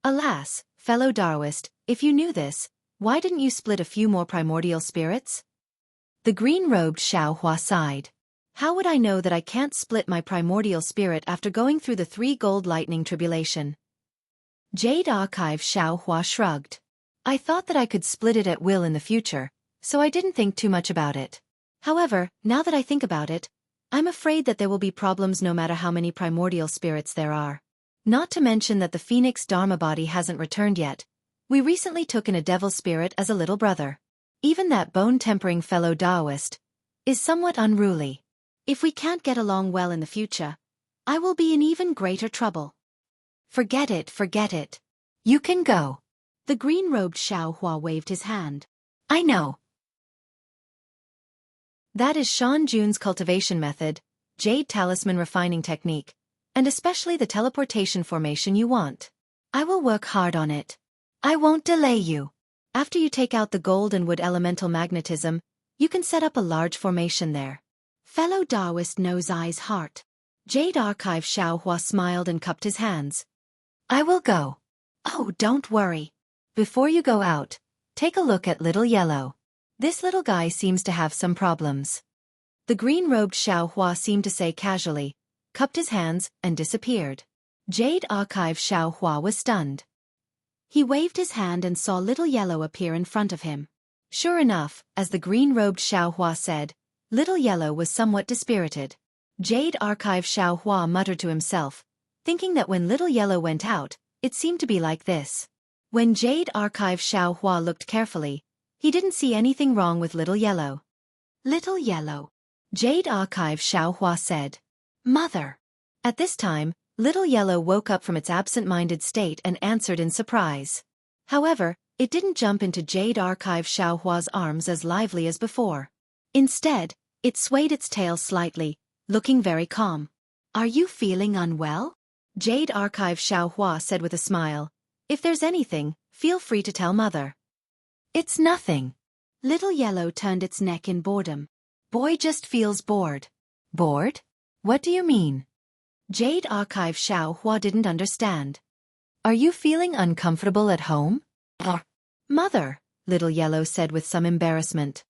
Alas, fellow Taoist, if you knew this, why didn't you split a few more primordial spirits?" The green-robed Xiaohua sighed. "How would I know that I can't split my primordial spirit after going through the 3 gold lightning tribulation?" Jade Archive Xiaohua shrugged. "I thought that I could split it at will in the future, so I didn't think too much about it. However, now that I think about it, I'm afraid that there will be problems no matter how many primordial spirits there are. Not to mention that the Phoenix Dharma body hasn't returned yet. We recently took in a devil spirit as a little brother. Even that bone-tempering fellow Taoist is somewhat unruly. If we can't get along well in the future, I will be in even greater trouble." Forget it, forget it. You can go." The green-robed Xiaohua waved his hand. "I know. That is Shan Jun's cultivation method, Jade Talisman refining technique, and especially the teleportation formation you want. I will work hard on it. I won't delay you. After you take out the gold and wood elemental magnetism, you can set up a large formation there." Fellow Taoist Nose Eyes Heart. Jade Archive Xiaohua smiled and cupped his hands. "I will go." "Oh, don't worry. Before you go out, take a look at Little Yellow. This little guy seems to have some problems." The green-robed Xiaohua seemed to say casually, cupped his hands, and disappeared. Jade Archive Xiaohua was stunned. He waved his hand and saw Little Yellow appear in front of him. Sure enough, as the green-robed Xiaohua said, Little Yellow was somewhat dispirited. Jade Archive Xiaohua muttered to himself, thinking that when Little Yellow went out, it seemed to be like this. When Jade Archive Xiaohua looked carefully, he didn't see anything wrong with Little Yellow. "Little Yellow," Jade Archive Xiaohua said. "Mother." At this time, Little Yellow woke up from its absent-minded state and answered in surprise. However, it didn't jump into Jade Archive Xiaohua's arms as lively as before. Instead, it swayed its tail slightly, looking very calm. "Are you feeling unwell?" Jade Archive Xiaohua said with a smile. "If there's anything, feel free to tell Mother." "It's nothing." Little Yellow turned its neck in boredom. "Boy just feels bored." "Bored? What do you mean?" Jade Archive Xiaohua didn't understand. "Are you feeling uncomfortable at home?" "Mother," Little Yellow said with some embarrassment.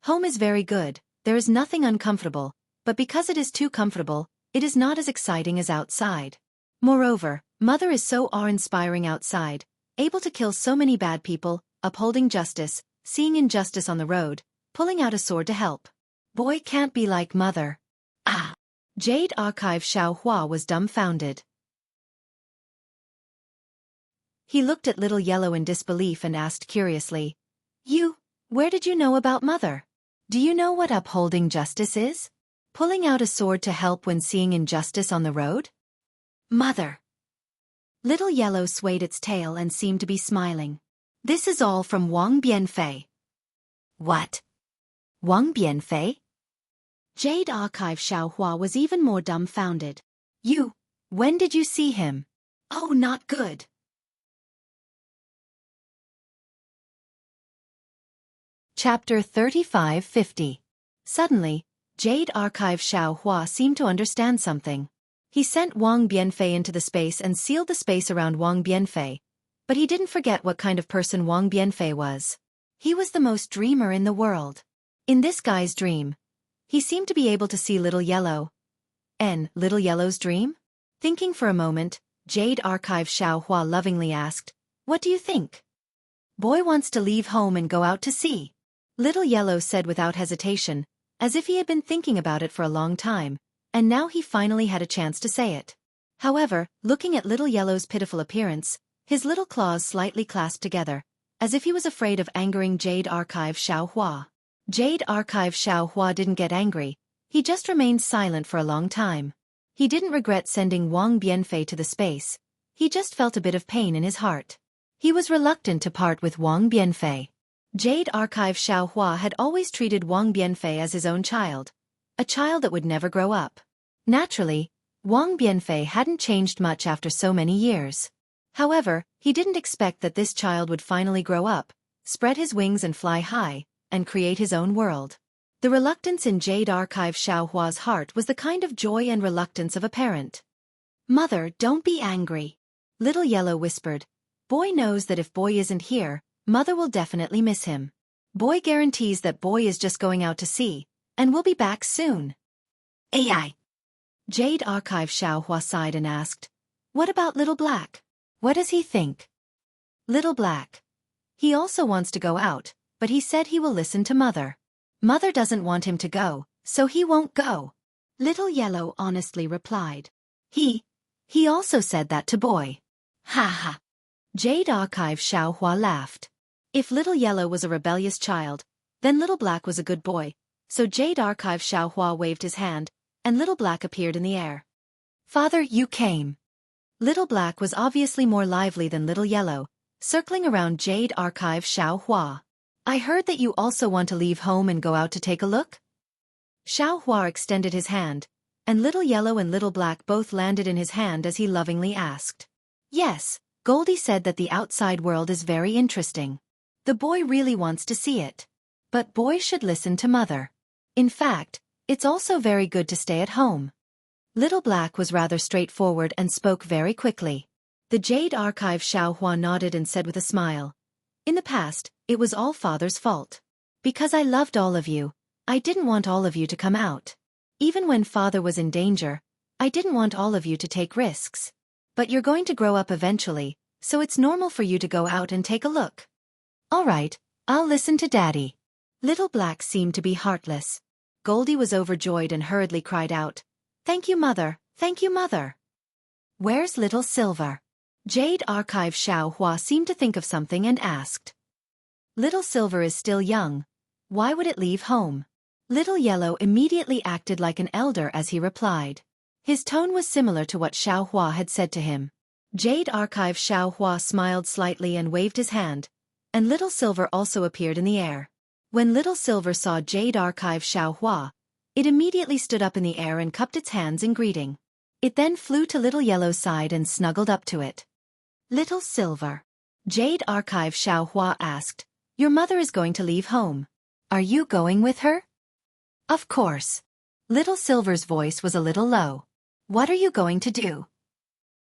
"Home is very good, there is nothing uncomfortable, but because it is too comfortable, it is not as exciting as outside. Moreover, Mother is so awe-inspiring outside, able to kill so many bad people, upholding justice, seeing injustice on the road, pulling out a sword to help. Boy can't be like Mother." "Ah!" Jade Archive Xiaohua was dumbfounded. He looked at Little Yellow in disbelief and asked curiously, "Where did you know about Mother?" Do you know what upholding justice is? Pulling out a sword to help when seeing injustice on the road? Mother. Little Yellow swayed its tail and seemed to be smiling. This is all from Wang Bianfei. What? Wang Bianfei? Jade Archive Xiaohua was even more dumbfounded. When did you see him? Oh, not good. Chapter 3550. Suddenly, Jade Archive Xiaohua seemed to understand something. He sent Wang Bianfei into the space and sealed the space around Wang Bianfei, but he didn't forget what kind of person Wang Bianfei was. He was the most dreamer in the world. In this guy's dream, he seemed to be able to see Little Yellow. Little Yellow's dream? Thinking for a moment, Jade Archive Xiaohua lovingly asked, "What do you think?" "Boy wants to leave home and go out to sea," Little Yellow said without hesitation, as if he had been thinking about it for a long time, and now he finally had a chance to say it. However, looking at Little Yellow's pitiful appearance, his little claws slightly clasped together, as if he was afraid of angering Jade Archive Xiaohua. Jade Archive Xiaohua didn't get angry, he just remained silent for a long time. He didn't regret sending Wang Bianfei to the space, he just felt a bit of pain in his heart. He was reluctant to part with Wang Bianfei. Jade Archive Xiaohua had always treated Wang Bianfei as his own child, a child that would never grow up. Naturally, Wang Bianfei hadn't changed much after so many years. However, he didn't expect that this child would finally grow up, spread his wings and fly high, and create his own world. The reluctance in Jade Archive Xiaohua's heart was the kind of joy and reluctance of a parent. "Mother, don't be angry," Little Yellow whispered. "Boy knows that if Boy isn't here, Mother will definitely miss him. Boy guarantees that Boy is just going out to sea, and will be back soon." AI. Jade Archive Xiaohua sighed and asked, "What about Little Black? What does he think?" "Little Black. He also wants to go out, but he said he will listen to Mother. Mother doesn't want him to go, so he won't go," Little Yellow honestly replied. He also said that to Boy." Ha ha. Jade Archive Xiaohua laughed. If Little Yellow was a rebellious child, then Little Black was a good boy, so Jade Archive Xiaohua waved his hand, and Little Black appeared in the air. "Father, you came." Little Black was obviously more lively than Little Yellow, circling around Jade Archive Xiaohua. "I heard that you also want to leave home and go out to take a look?" Xiaohua extended his hand, and Little Yellow and Little Black both landed in his hand as he lovingly asked. "Yes, Goldie said that the outside world is very interesting. The boy really wants to see it. But Boy should listen to Mother. In fact, it's also very good to stay at home." Little Black was rather straightforward and spoke very quickly. The Jade Archive Xiaohua nodded and said with a smile, "In the past, it was all Father's fault. Because I loved all of you, I didn't want all of you to come out. Even when Father was in danger, I didn't want all of you to take risks. But you're going to grow up eventually, so it's normal for you to go out and take a look." "All right, I'll listen to Daddy." Little Black seemed to be heartless. Goldie was overjoyed and hurriedly cried out, "Thank you, Mother, thank you, Mother." "Where's Little Silver?" Jade Archive Xiaohua seemed to think of something and asked. "Little Silver is still young. Why would it leave home?" Little Yellow immediately acted like an elder as he replied. His tone was similar to what Xiaohua had said to him. Jade Archive Xiaohua smiled slightly and waved his hand, and Little Silver also appeared in the air. When Little Silver saw Jade Archive Xiaohua, it immediately stood up in the air and cupped its hands in greeting. It then flew to Little Yellow's side and snuggled up to it. "Little Silver," Jade Archive Xiaohua asked, "your mother is going to leave home. Are you going with her?" "Of course." Little Silver's voice was a little low. "What are you going to do?"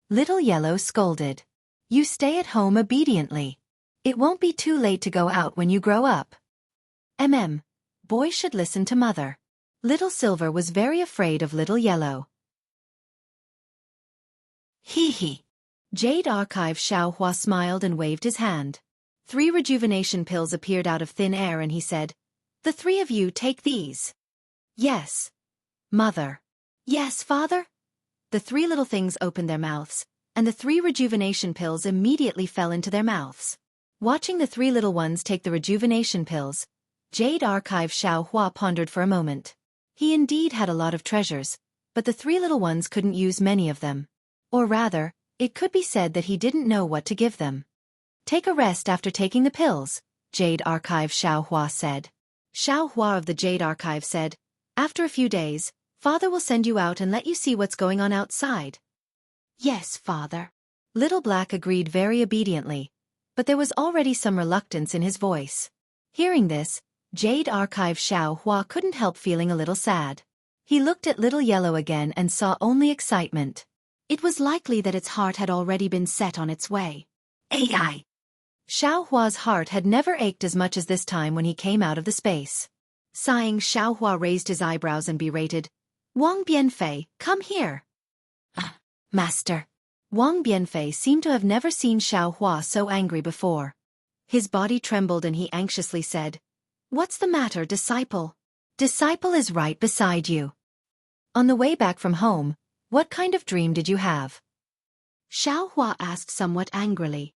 Little Yellow scolded. "You stay at home obediently. It won't be too late to go out when you grow up." Boy should listen to Mother. Little Silver was very afraid of Little Yellow. Hee. Jade Archive Xiaohua smiled and waved his hand. 3 rejuvenation pills appeared out of thin air and he said, "The 3 of you take these." "Yes, Mother." "Yes, Father." The 3 little things opened their mouths, and the 3 rejuvenation pills immediately fell into their mouths. Watching the 3 little ones take the rejuvenation pills, Jade Archive Xiao Hua pondered for a moment. He indeed had a lot of treasures, but the three little ones couldn't use many of them. Or rather, it could be said that he didn't know what to give them. Take a rest after taking the pills, Jade Archive Xiao Hua said. Xiao Hua of the Jade Archive said, after a few days, Father will send you out and let you see what's going on outside. Yes, Father. Little Black agreed very obediently, but there was already some reluctance in his voice. Hearing this, Jade Archive Xiao Hua couldn't help feeling a little sad. He looked at Little Yellow again and saw only excitement. It was likely that its heart had already been set on its way. AI. Xiao Hua's heart had never ached as much as this time when he came out of the space. Sighing, Xiao Hua raised his eyebrows and berated, Wang Bianfei, come here. Master. Wang Bianfei seemed to have never seen Xiao Hua so angry before. His body trembled and he anxiously said, What's the matter, disciple? Disciple is right beside you. On the way back from home, what kind of dream did you have? Xiao Hua asked somewhat angrily.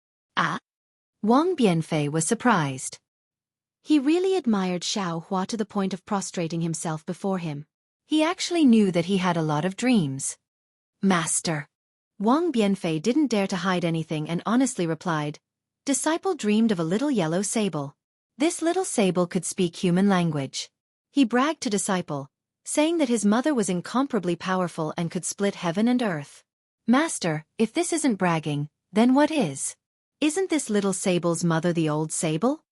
Wang Bianfei was surprised. He really admired Xiao Hua to the point of prostrating himself before him. He actually knew that he had a lot of dreams. Master. Wang Bianfei didn't dare to hide anything and honestly replied, Disciple dreamed of a little yellow sable. This little sable could speak human language. He bragged to Disciple, saying that his mother was incomparably powerful and could split heaven and earth. Master, if this isn't bragging, then what is? Isn't this little sable's mother the old sable?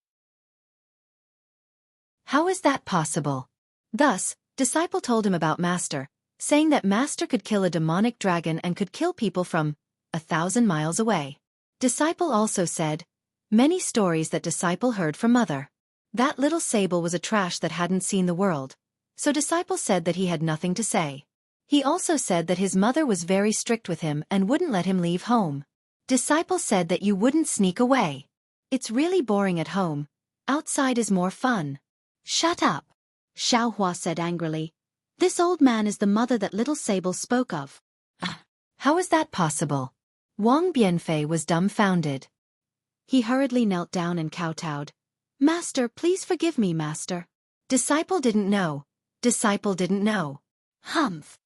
How is that possible? Thus, Disciple told him about Master, saying that Master could kill a demonic dragon and could kill people from 1,000 miles away. Disciple also said, many stories that Disciple heard from Mother. That little sable was a trash that hadn't seen the world, so Disciple said that he had nothing to say. He also said that his mother was very strict with him and wouldn't let him leave home. Disciple said that you wouldn't sneak away. It's really boring at home. Outside is more fun. Shut up. Xiao Hua said angrily. This old man is the mother that little sable spoke of. How is that possible? Wang Bianfei was dumbfounded. He hurriedly knelt down and kowtowed. Master, please forgive me, Master. Disciple didn't know. Disciple didn't know. Humph.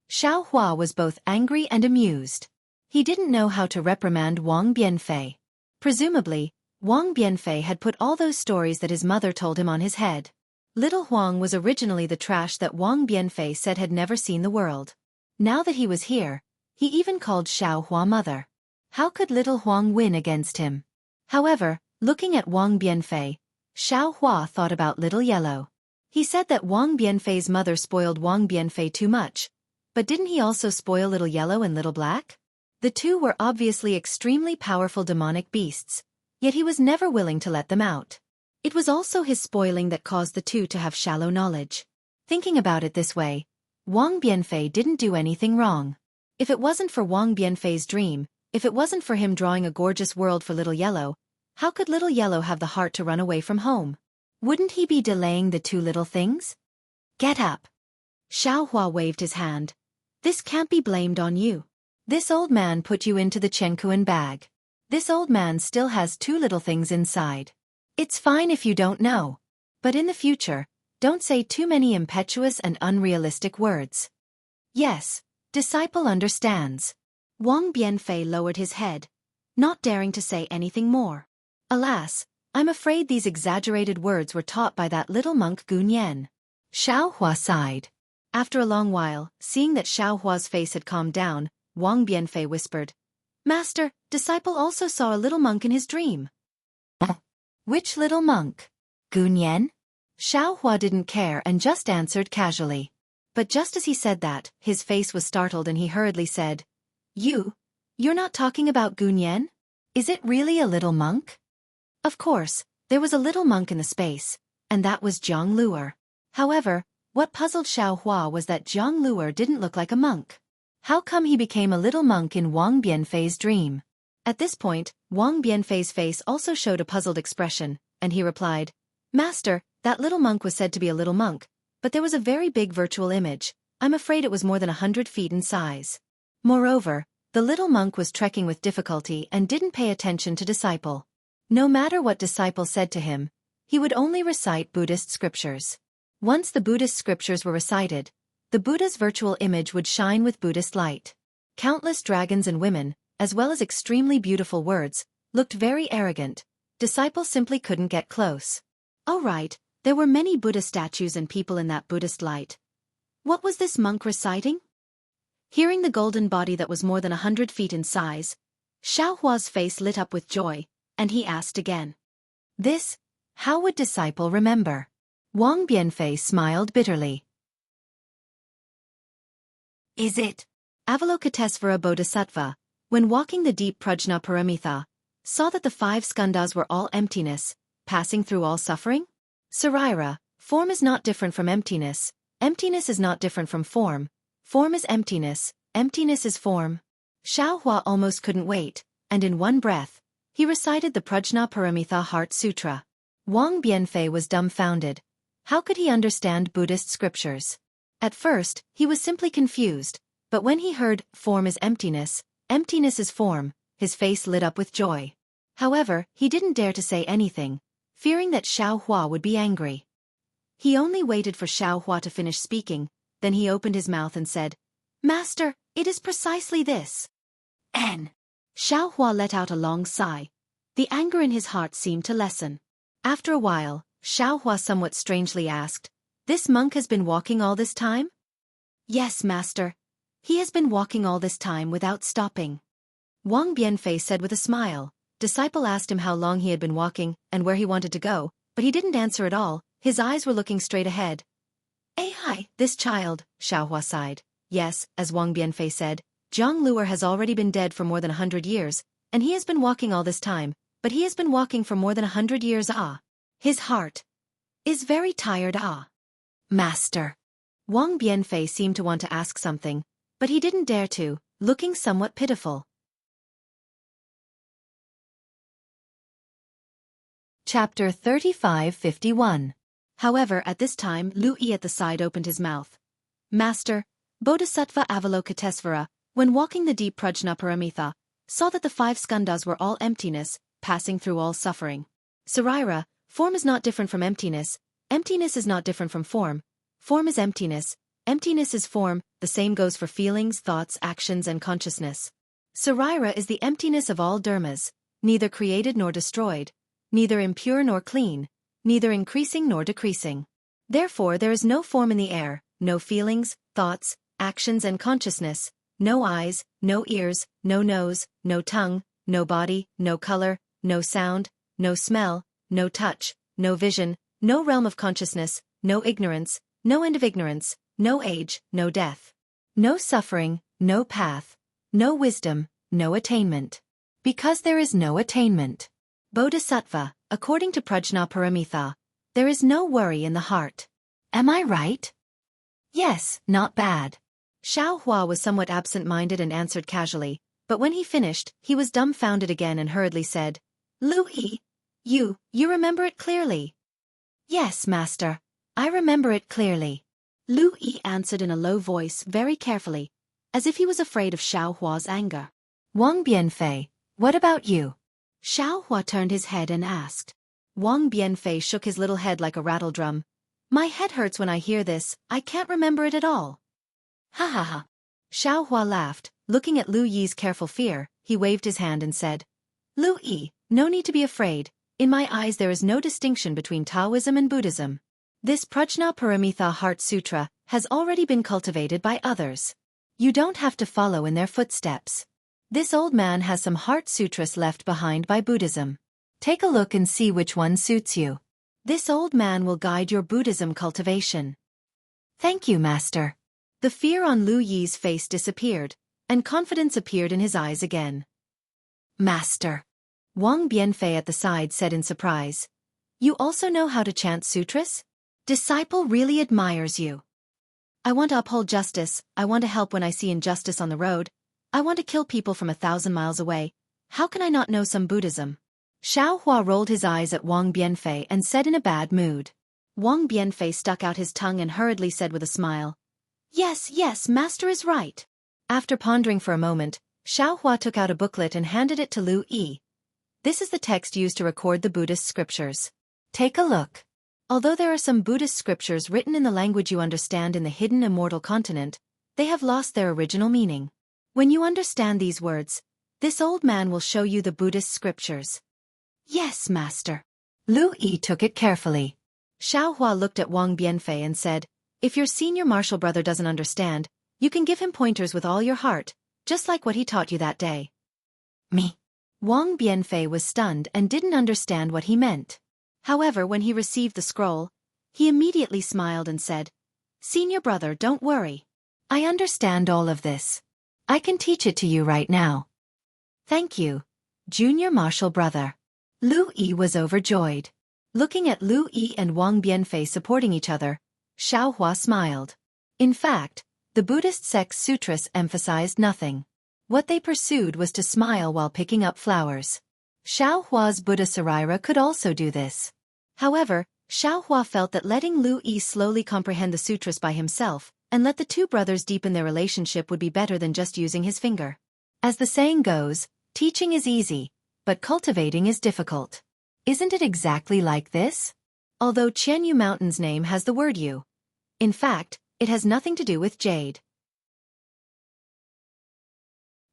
Xiao Hua was both angry and amused. He didn't know how to reprimand Wang Bianfei. Presumably, Wang Bianfei had put all those stories that his mother told him on his head. Little Huang was originally the trash that Wang Bianfei said had never seen the world. Now that he was here, he even called Xiao Hua mother. How could little Huang win against him? However, looking at Wang Bianfei, Xiao Hua thought about Little Yellow. He said that Wang Bianfei's mother spoiled Wang Bianfei too much, but didn't he also spoil Little Yellow and Little Black? The two were obviously extremely powerful demonic beasts, yet he was never willing to let them out. It was also his spoiling that caused the two to have shallow knowledge. Thinking about it this way, Wang Bianfei didn't do anything wrong. If it wasn't for Wang Bianfei's dream, if it wasn't for him drawing a gorgeous world for Little Yellow, how could Little Yellow have the heart to run away from home? Wouldn't he be delaying the two little things? Get up. Xiao Hua waved his hand. This can't be blamed on you. This old man put you into the Jianghu bag. This old man still has two little things inside. It's fine if you don't know. But in the future, don't say too many impetuous and unrealistic words. Yes, disciple understands. Wang Bianfei lowered his head, not daring to say anything more. Alas, I'm afraid these exaggerated words were taught by that little monk Gunyan. Xiao Hua sighed. After a long while, seeing that Xiao Hua's face had calmed down, Wang Bianfei whispered, Master, disciple also saw a little monk in his dream. Which little monk? Gunyan? Xiao Hua didn't care and just answered casually. But just as he said that, his face was startled and he hurriedly said, You're not talking about Gunyan? Is it really a little monk? Of course, there was a little monk in the space, and that was Jianghu. However, what puzzled Xiao Hua was that Jianghu didn't look like a monk. How come he became a little monk in Wang Bianfei's dream? At this point, Wang Bianfei's face also showed a puzzled expression, and he replied, Master, that little monk was said to be a little monk, but there was a very big virtual image. I'm afraid it was more than 100 feet in size. Moreover, the little monk was trekking with difficulty and didn't pay attention to disciple. No matter what disciple said to him, he would only recite Buddhist scriptures. Once the Buddhist scriptures were recited, the Buddha's virtual image would shine with Buddhist light. Countless dragons and women, as well as extremely beautiful words, looked very arrogant. Disciples simply couldn't get close. Oh right, there were many Buddha statues and people in that Buddhist light. What was this monk reciting? Hearing the golden body that was more than 100 feet in size, Xiaohua's face lit up with joy, and he asked again. This, how would disciple remember? Wang Bianfei smiled bitterly. Is it? Avalokitesvara Bodhisattva, when walking the deep Prajna Paramitha, saw that the 5 skandhas were all emptiness, passing through all suffering? Sarira, form is not different from emptiness, emptiness is not different from form is emptiness is form. Xiaohua almost couldn't wait, and in one breath, he recited the Prajna Paramitha Heart Sutra. Wang Bianfei was dumbfounded. How could he understand Buddhist scriptures? At first, he was simply confused, but when he heard, form is emptiness is form, his face lit up with joy. However, he didn't dare to say anything, fearing that Xiaohua would be angry. He only waited for Xiaohua to finish speaking, then he opened his mouth and said, Master, it is precisely this. Xiaohua let out a long sigh. The anger in his heart seemed to lessen. After a while, Xiaohua somewhat strangely asked, This monk has been walking all this time? Yes, master. He has been walking all this time without stopping. Wang Bianfei said with a smile. Disciple asked him how long he had been walking and where he wanted to go, but he didn't answer at all, his eyes were looking straight ahead. Hi, this child, Xiaohua sighed. Yes, as Wang Bianfei said, Jianghu has already been dead for more than 100 years, and he has been walking all this time, but he has been walking for more than 100 years. His heart is very tired. Master. Wang Bianfei seemed to want to ask something, but he didn't dare to, looking somewhat pitiful. Chapter 3551. However, at this time, Lu Yi at the side opened his mouth. Master, Bodhisattva Avalokitesvara, when walking the deep Prajna Paramitha, saw that the 5 skandhas were all emptiness, passing through all suffering. Sarira, form is not different from emptiness is not different from form is emptiness is form, the same goes for feelings, thoughts, actions and consciousness. Sarira is the emptiness of all dharmas, neither created nor destroyed, neither impure nor clean, neither increasing nor decreasing. Therefore there is no form in the air, no feelings, thoughts, actions and consciousness, no eyes, no ears, no nose, no tongue, no body, no color, no sound, no smell, no touch, no vision, no realm of consciousness, no ignorance, no end of ignorance, no age, no death, no suffering, no path, no wisdom, no attainment. Because there is no attainment. Bodhisattva, according to Prajna Paramitha, there is no worry in the heart. Am I right? Yes, not bad. Xiaohua was somewhat absent-minded and answered casually, but when he finished, he was dumbfounded again and hurriedly said, Lu Yi, you remember it clearly? Yes, master, I remember it clearly. Lu Yi answered in a low voice very carefully, as if he was afraid of Xiaohua's anger. Wang Bianfei, what about you? Xiaohua turned his head and asked. Wang Bianfei shook his little head like a rattledrum. My head hurts when I hear this, I can't remember it at all. Ha ha ha. Xiaohua laughed, looking at Lu Yi's careful fear, he waved his hand and said, Lu Yi, no need to be afraid, in my eyes there is no distinction between Taoism and Buddhism. This Prajna Paramitha Heart Sutra has already been cultivated by others. You don't have to follow in their footsteps. This old man has some heart sutras left behind by Buddhism. Take a look and see which one suits you. This old man will guide your Buddhism cultivation. Thank you, master. The fear on Lu Yi's face disappeared, and confidence appeared in his eyes again. Master. Wang Bianfei at the side said in surprise. You also know how to chant sutras? Disciple really admires you. I want to uphold justice, I want to help when I see injustice on the road, I want to kill people from 1,000 miles away. How can I not know some Buddhism? Xiaohua rolled his eyes at Wang Bianfei and said in a bad mood. Wang Bianfei stuck out his tongue and hurriedly said with a smile, Yes, master is right. After pondering for a moment, Xiaohua took out a booklet and handed it to Lu Yi. This is the text used to record the Buddhist scriptures. Take a look. Although there are some Buddhist scriptures written in the language you understand in the hidden Immortal continent, they have lost their original meaning. When you understand these words, this old man will show you the Buddhist scriptures. Yes, master. Lu Yi took it carefully. Xiaohua looked at Wang Bianfei and said, if your senior martial brother doesn't understand, you can give him pointers with all your heart, just like what he taught you that day. Me. Wang Bianfei was stunned and didn't understand what he meant. However, when he received the scroll, he immediately smiled and said, Senior brother, don't worry. I understand all of this. I can teach it to you right now. Thank you, junior martial brother. Lu Yi was overjoyed. Looking at Lu Yi and Wang Bianfei supporting each other, Xiaohua smiled. In fact, the Buddhist sect's sutras emphasized nothing. What they pursued was to smile while picking up flowers. Xiaohua's Buddha Sarira could also do this. However, Xiaohua felt that letting Lu Yi slowly comprehend the sutras by himself and let the two brothers deepen their relationship would be better than just using his finger. As the saying goes, teaching is easy, but cultivating is difficult. Isn't it exactly like this? Although Qianyu Mountain's name has the word Yu. In fact, it has nothing to do with jade.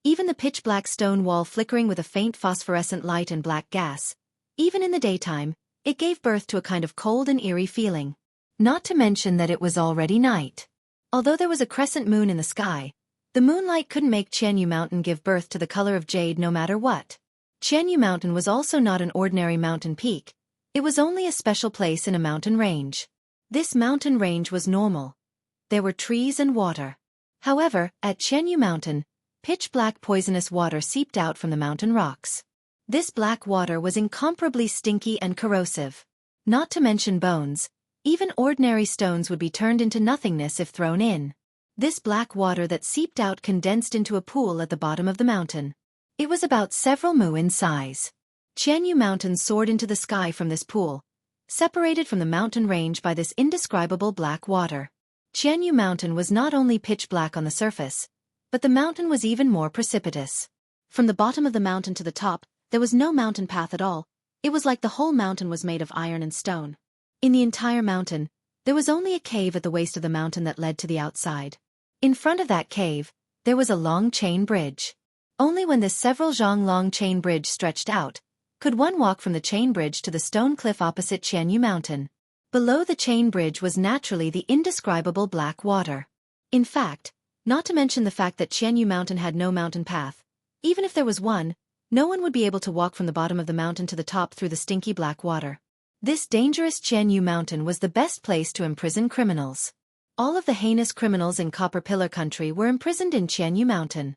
Even the pitch-black stone wall flickering with a faint phosphorescent light and black gas, even in the daytime, it gave birth to a kind of cold and eerie feeling. Not to mention that it was already night. Although there was a crescent moon in the sky, the moonlight couldn't make Qianyu Mountain give birth to the color of jade no matter what. Qianyu Mountain was also not an ordinary mountain peak. It was only a special place in a mountain range. This mountain range was normal. There were trees and water. However, at Qianyu Mountain, pitch-black poisonous water seeped out from the mountain rocks. This black water was incomparably stinky and corrosive. Not to mention bones, even ordinary stones would be turned into nothingness if thrown in. This black water that seeped out condensed into a pool at the bottom of the mountain. It was about several mu in size. Qianyu Mountain soared into the sky from this pool, separated from the mountain range by this indescribable black water. Qianyu Mountain was not only pitch black on the surface, but the mountain was even more precipitous. From the bottom of the mountain to the top, there was no mountain path at all. It was like the whole mountain was made of iron and stone. In the entire mountain, there was only a cave at the waist of the mountain that led to the outside. In front of that cave, there was a long chain bridge. Only when this several zhang long chain bridge stretched out, could one walk from the chain bridge to the stone cliff opposite Qianyu Mountain. Below the chain bridge was naturally the indescribable black water. In fact, not to mention the fact that Qianyu Mountain had no mountain path. Even if there was one, no one would be able to walk from the bottom of the mountain to the top through the stinky black water. This dangerous Qianyu Mountain was the best place to imprison criminals. All of the heinous criminals in Copper Pillar Country were imprisoned in Qianyu Mountain.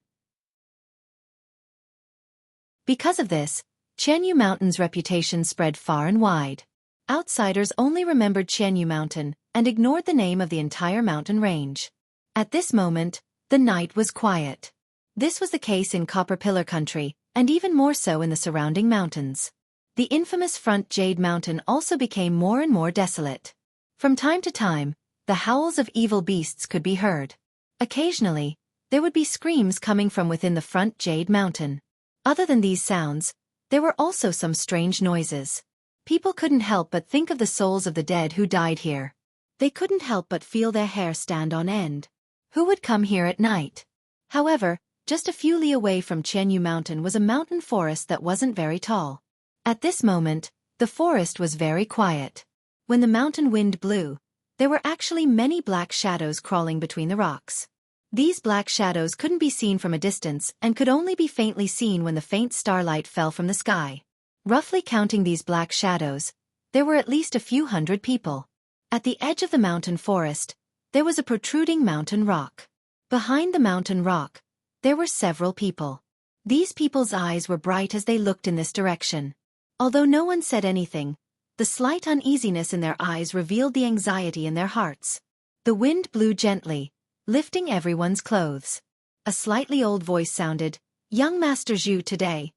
Because of this, Qianyu Mountain's reputation spread far and wide. Outsiders only remembered Qianyu Mountain and ignored the name of the entire mountain range. At this moment, the night was quiet. This was the case in Copper Pillar Country, and even more so in the surrounding mountains. The infamous Front Jade Mountain also became more and more desolate. From time to time, the howls of evil beasts could be heard. Occasionally, there would be screams coming from within the Front Jade Mountain. Other than these sounds, there were also some strange noises. People couldn't help but think of the souls of the dead who died here. They couldn't help but feel their hair stand on end. Who would come here at night? However, just a few li away from Qianyu Mountain was a mountain forest that wasn't very tall. At this moment, the forest was very quiet. When the mountain wind blew, there were actually many black shadows crawling between the rocks. These black shadows couldn't be seen from a distance and could only be faintly seen when the faint starlight fell from the sky. Roughly counting these black shadows, there were at least a few hundred people. At the edge of the mountain forest, there was a protruding mountain rock. Behind the mountain rock, there were several people. These people's eyes were bright as they looked in this direction. Although no one said anything, the slight uneasiness in their eyes revealed the anxiety in their hearts. The wind blew gently, lifting everyone's clothes. A slightly old voice sounded, "Young Master Zhu today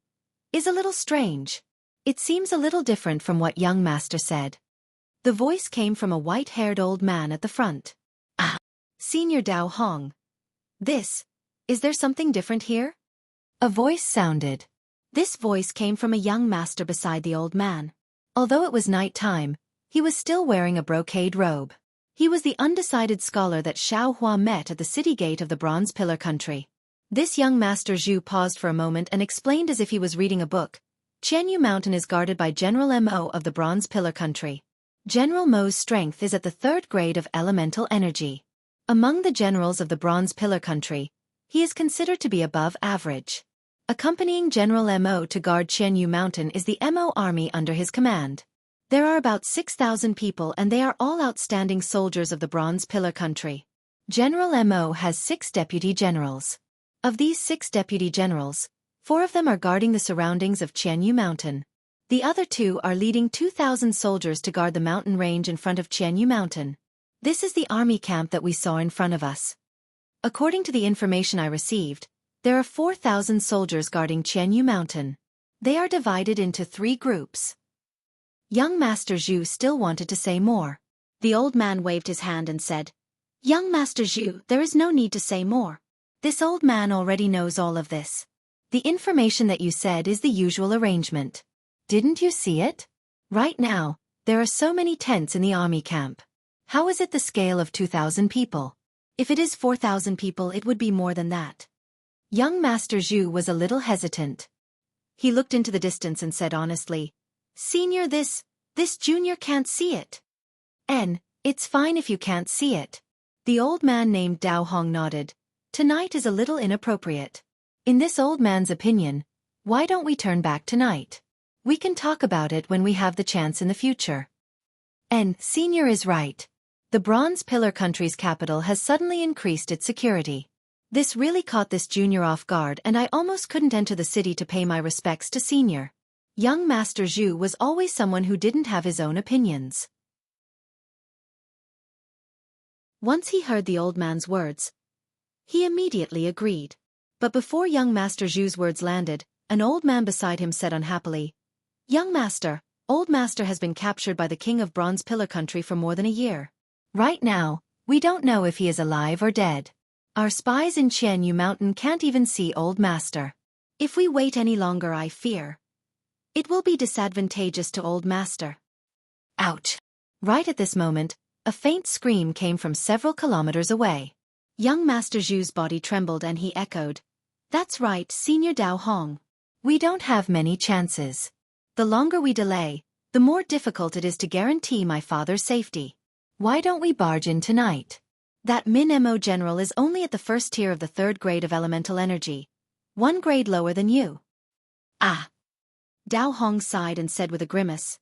is a little strange. It seems a little different from what young master said." The voice came from a white-haired old man at the front. "Ah, Senior Dao Hong. Is there something different here?" A voice sounded. This voice came from a young master beside the old man. Although it was night time, he was still wearing a brocade robe. He was the undecided scholar that Xiaohua met at the city gate of the Bronze Pillar country. This young Master Zhu paused for a moment and explained as if he was reading a book. Jianghu Mountain is guarded by General Mo of the Bronze Pillar country. General Mo's strength is at the 3rd grade of elemental energy. Among the generals of the Bronze Pillar country, he is considered to be above average. Accompanying General Mo to guard Jianghu Mountain is the Mo army under his command. There are about 6,000 people and they are all outstanding soldiers of the Bronze Pillar country. General Mo has 6 deputy generals. Of these 6 deputy generals, 4 of them are guarding the surroundings of Jianghu Mountain. The other 2 are leading 2,000 soldiers to guard the mountain range in front of Jianghu Mountain. This is the army camp that we saw in front of us. According to the information I received, there are 4,000 soldiers guarding Jianghu Mountain. They are divided into 3 groups. Young Master Zhu still wanted to say more. The old man waved his hand and said, "Young Master Zhu, there is no need to say more. This old man already knows all of this. The information that you said is the usual arrangement. Didn't you see it? Right now, there are so many tents in the army camp. How is it the scale of 2,000 people? If it is 4,000 people, it would be more than that." Young Master Zhu was a little hesitant. He looked into the distance and said honestly, "Senior, this junior can't see it." It's fine if you can't see it." The old man named Dao Hong nodded. "Tonight is a little inappropriate. In this old man's opinion, why don't we turn back tonight? We can talk about it when we have the chance in the future." Senior is right. The Bronze Pillar country's capital has suddenly increased its security. This really caught this junior off guard and I almost couldn't enter the city to pay my respects to senior. Young Master Zhu was always someone who didn't have his own opinions. Once he heard the old man's words, he immediately agreed. But before young Master Zhu's words landed, an old man beside him said unhappily, "Young Master, old Master has been captured by the king of Bronze Pillar country for more than a year. Right now, we don't know if he is alive or dead. Our spies in Jianghu Mountain can't even see old Master. If we wait any longer, I fear it will be disadvantageous to old Master." Ouch! Right at this moment, a faint scream came from several kilometers away. Young Master Zhu's body trembled and he echoed, "That's right, Senior Dao Hong. We don't have many chances. The longer we delay, the more difficult it is to guarantee my father's safety. Why don't we barge in tonight? That Min Mo general is only at the 1st tier of the 3rd grade of elemental energy, 1 grade lower than you." "Ah!" Dao Hong sighed and said with a grimace,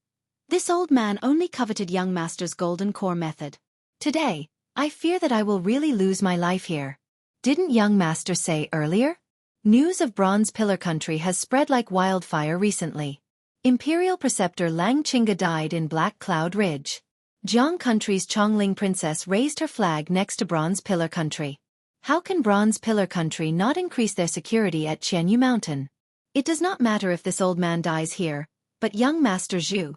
"This old man only coveted young Master's golden core method. Today, I fear that I will really lose my life here. Didn't young Master say earlier? News of Bronze Pillar country has spread like wildfire recently. Imperial Preceptor Lang Qingga died in Black Cloud Ridge. Jianghu country's Chongling princess raised her flag next to Bronze Pillar country. How can Bronze Pillar country not increase their security at Jianghu Mountain? It does not matter if this old man dies here, but young Master Zhu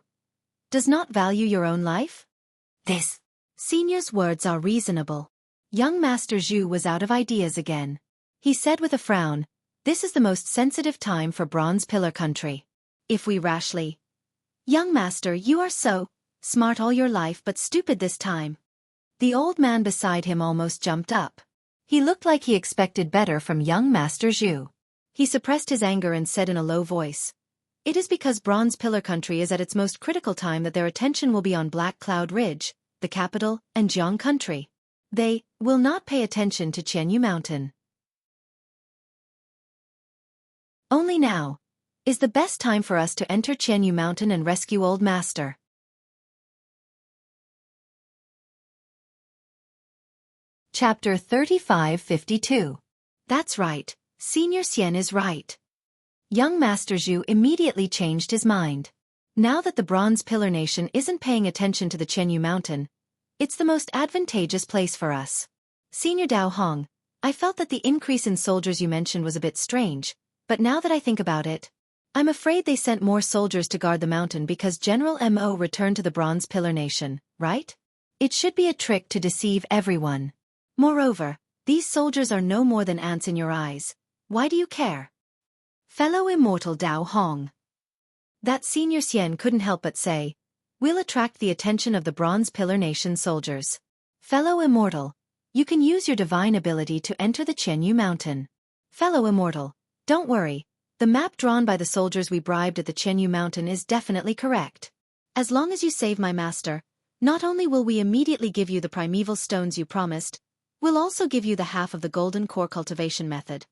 does not value your own life? This senior's words are reasonable." Young Master Zhu was out of ideas again. He said with a frown, "This is the most sensitive time for Bronze Pillar country. If we rashly—" "Young Master, you are so smart all your life but stupid this time." The old man beside him almost jumped up. He looked like he expected better from young Master Zhu. He suppressed his anger and said in a low voice, "It is because Bronze Pillar country is at its most critical time that their attention will be on Black Cloud Ridge, the capital, and Jianghu country. They will not pay attention to Jianghu Mountain. Only now is the best time for us to enter Jianghu Mountain and rescue Old Master." Chapter 3552. That's right, Senior Xian is right. Young Master Zhu immediately changed his mind. Now that the Bronze Pillar Nation isn't paying attention to the Jianghu Mountain, it's the most advantageous place for us. Senior Dao Hong, I felt that the increase in soldiers you mentioned was a bit strange, but now that I think about it, I'm afraid they sent more soldiers to guard the mountain because General Mo returned to the Bronze Pillar Nation, right? It should be a trick to deceive everyone. Moreover, these soldiers are no more than ants in your eyes. Why do you care? Fellow Immortal Dao Hong. That Senior Xian couldn't help but say, "We'll attract the attention of the Bronze Pillar Nation soldiers. Fellow Immortal, you can use your divine ability to enter the Qianyu Mountain." Fellow Immortal, don't worry, the map drawn by the soldiers we bribed at the Qianyu Mountain is definitely correct. As long as you save my master, not only will we immediately give you the primeval stones you promised, we'll also give you the half of the golden core cultivation method.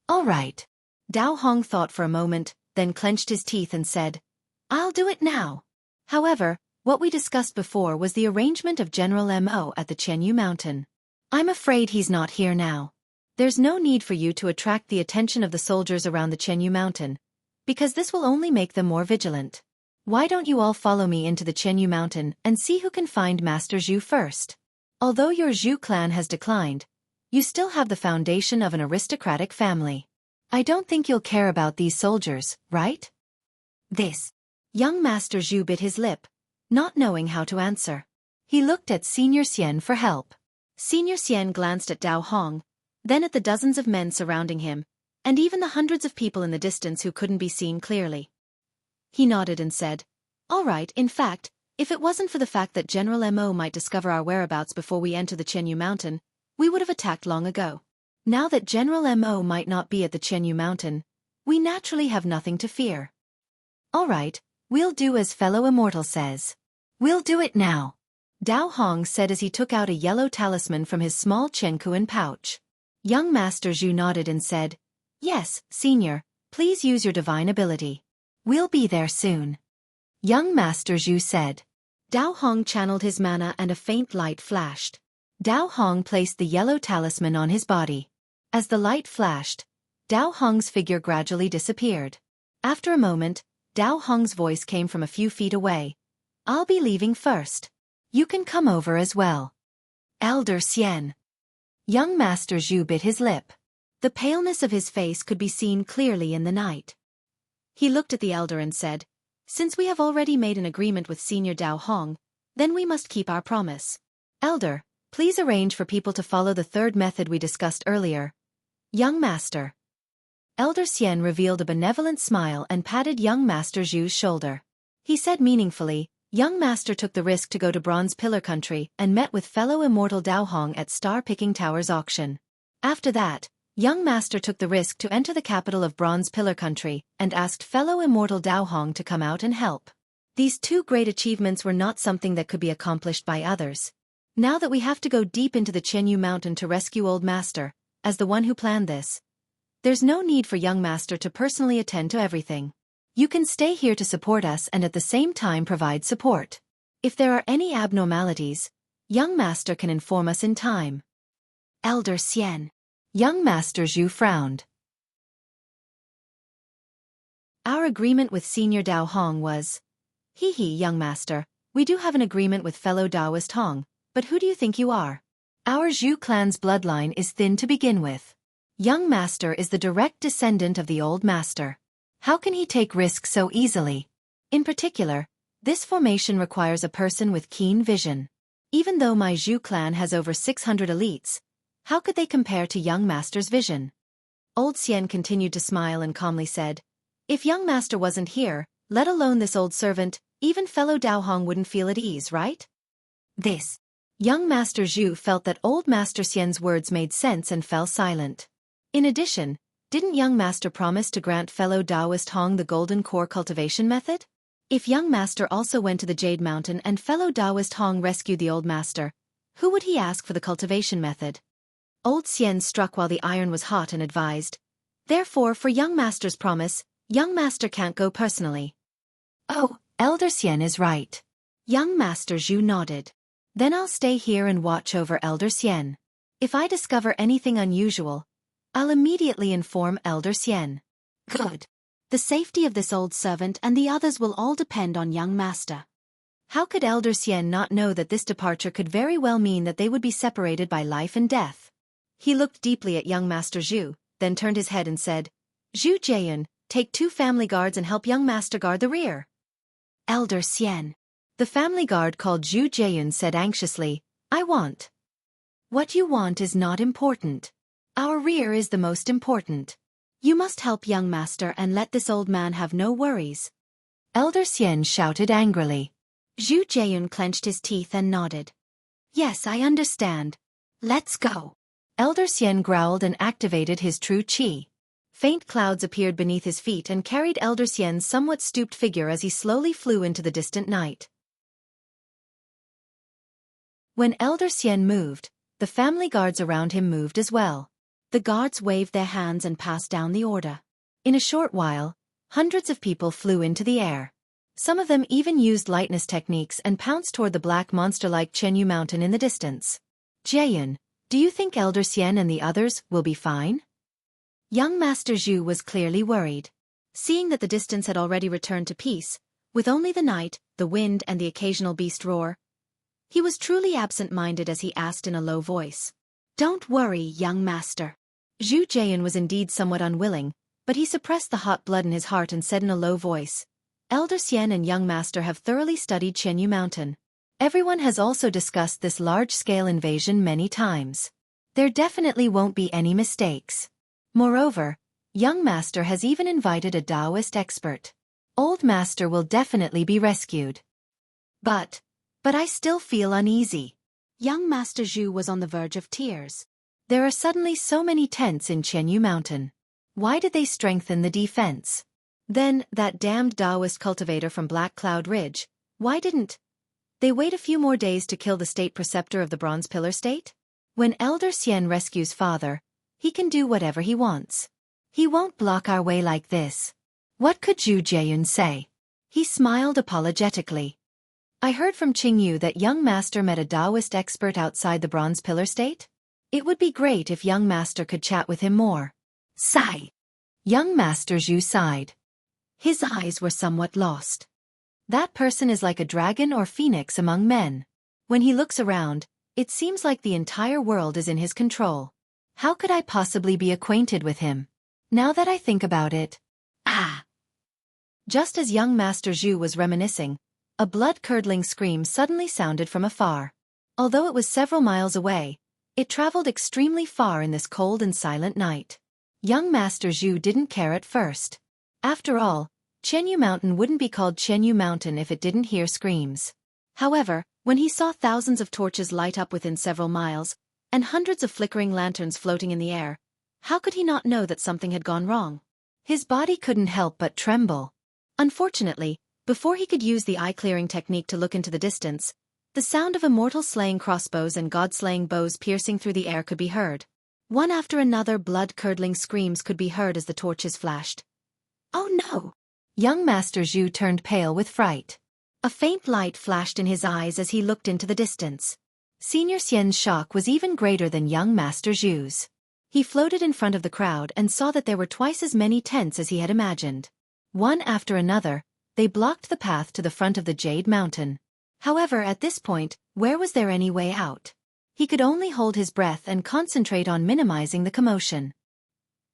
All right. Dao Hong thought for a moment, then clenched his teeth and said, "I'll do it now." However, what we discussed before was the arrangement of General Mo at the Qianyu Mountain. I'm afraid he's not here now. There's no need for you to attract the attention of the soldiers around the Qianyu Mountain, because this will only make them more vigilant. Why don't you all follow me into the Qianyu Mountain and see who can find Master Zhu first? Although your Zhu clan has declined, you still have the foundation of an aristocratic family. I don't think you'll care about these soldiers, right? This. Young Master Zhu bit his lip, not knowing how to answer. He looked at Senior Xian for help. Senior Xian glanced at Dao Hong, then at the dozens of men surrounding him, and even the hundreds of people in the distance who couldn't be seen clearly. He nodded and said, "All right, in fact, if it wasn't for the fact that General Mo might discover our whereabouts before we enter the Qianyu Mountain, we would have attacked long ago. Now that General Mo might not be at the Qianyu Mountain, we naturally have nothing to fear." "All right, we'll do as fellow Immortal says. We'll do it now," Dao Hong said as he took out a yellow talisman from his small Chenkuan pouch. Young Master Zhu nodded and said, "Yes, Senior, please use your divine ability. We'll be there soon." Young Master Zhu said. Dao Hong channeled his mana and a faint light flashed. Dao Hong placed the yellow talisman on his body. As the light flashed, Dao Hong's figure gradually disappeared. After a moment, Dao Hong's voice came from a few feet away. "I'll be leaving first. You can come over as well." Elder Xian. Young Master Zhu bit his lip. The paleness of his face could be seen clearly in the night. He looked at the elder and said, "Since we have already made an agreement with Senior Dao Hong, then we must keep our promise. Elder, please arrange for people to follow the third method we discussed earlier." Young Master. Elder Xian revealed a benevolent smile and patted Young Master Zhu's shoulder. He said meaningfully, "Young Master took the risk to go to Bronze Pillar Country and met with fellow Immortal Dao Hong at Star Picking Tower's auction. After that, Young Master took the risk to enter the capital of Bronze Pillar Country and asked fellow Immortal Dao Hong to come out and help. These two great achievements were not something that could be accomplished by others. Now that we have to go deep into the Qianyu Mountain to rescue Old Master, as the one who planned this, there's no need for Young Master to personally attend to everything. You can stay here to support us and at the same time provide support. If there are any abnormalities, Young Master can inform us in time." Elder Xian. Young Master Zhu frowned. "Our agreement with Senior Dao Hong was..." Young Master, we do have an agreement with fellow Daoist Hong, but who do you think you are? Our Zhu clan's bloodline is thin to begin with. Young Master is the direct descendant of the Old Master. How can he take risks so easily? In particular, this formation requires a person with keen vision. Even though my Zhu clan has over 600 elites, how could they compare to Young Master's vision?" Old Xian continued to smile and calmly said, "If Young Master wasn't here, let alone this old servant, even fellow Dao Hong wouldn't feel at ease, right?" This. Young Master Zhu felt that Old Master Xian's words made sense and fell silent. In addition, didn't Young Master promise to grant fellow Daoist Hong the Golden Core cultivation method? If Young Master also went to the Jade Mountain and fellow Daoist Hong rescued the Old Master, who would he ask for the cultivation method? Old Xian struck while the iron was hot and advised, "Therefore, for Young Master's promise, Young Master can't go personally." "Oh, Elder Xian is right." Young Master Zhu nodded. "Then I'll stay here and watch over Elder Xian. If I discover anything unusual, I'll immediately inform Elder Xian." "Good. The safety of this old servant and the others will all depend on Young Master." How could Elder Xian not know that this departure could very well mean that they would be separated by life and death? He looked deeply at Young Master Zhu, then turned his head and said, "Zhu Jiayun, take 2 family guards and help Young Master guard the rear." Elder Xian. The family guard called Zhu Jiayun said anxiously, "I want." "What you want is not important. Our rear is the most important. You must help Young Master and let this old man have no worries." Elder Xian shouted angrily. Zhu Jiayun clenched his teeth and nodded. Yes, I understand. Let's go. Elder Xian growled and activated his true qi. Faint clouds appeared beneath his feet and carried Elder Xian's somewhat stooped figure as he slowly flew into the distant night. When Elder Xian moved, the family guards around him moved as well. The guards waved their hands and passed down the order. In a short while, hundreds of people flew into the air. Some of them even used lightness techniques and pounced toward the black monster-like Qianyu mountain in the distance. Jiayun, do you think Elder Xian and the others will be fine? Young Master Zhu was clearly worried. Seeing that the distance had already returned to peace, with only the night, the wind and the occasional beast roar, he was truly absent-minded as he asked in a low voice. Don't worry, young master. Zhu Jiayun was indeed somewhat unwilling, but he suppressed the hot blood in his heart and said in a low voice, Elder Xian and young master have thoroughly studied Qianyu Mountain. Everyone has also discussed this large-scale invasion many times. There definitely won't be any mistakes. Moreover, young master has even invited a Taoist expert. Old master will definitely be rescued. But I still feel uneasy. Young Master Zhu was on the verge of tears. There are suddenly so many tents in Qianyu Mountain. Why did they strengthen the defense? Then, that damned Taoist cultivator from Black Cloud Ridge, why didn't they wait a few more days to kill the state preceptor of the Bronze Pillar State? When Elder Xian rescues father, he can do whatever he wants. He won't block our way like this. What could Zhu Jiayun say? He smiled apologetically. I heard from Qingyu that young master met a Taoist expert outside the Bronze Pillar State. It would be great if young master could chat with him more. Sigh. Young Master Zhu sighed. His eyes were somewhat lost. That person is like a dragon or phoenix among men. When he looks around, it seems like the entire world is in his control. How could I possibly be acquainted with him? Now that I think about it. Just as young Master Zhu was reminiscing, a blood-curdling scream suddenly sounded from afar. Although it was several miles away, it traveled extremely far in this cold and silent night. Young Master Zhu didn't care at first. After all, Qianyu Mountain wouldn't be called Qianyu Mountain if it didn't hear screams. However, when he saw thousands of torches light up within several miles, and hundreds of flickering lanterns floating in the air, how could he not know that something had gone wrong? His body couldn't help but tremble. Unfortunately, before he could use the eye-clearing technique to look into the distance, the sound of immortal slaying crossbows and god-slaying bows piercing through the air could be heard. One after another blood-curdling screams could be heard as the torches flashed. Oh no! Young Master Zhu turned pale with fright. A faint light flashed in his eyes as he looked into the distance. Senior Xian's shock was even greater than young Master Zhu's. He floated in front of the crowd and saw that there were twice as many tents as he had imagined. One after another, they blocked the path to the front of the Jade Mountain. However, at this point, where was there any way out? He could only hold his breath and concentrate on minimizing the commotion.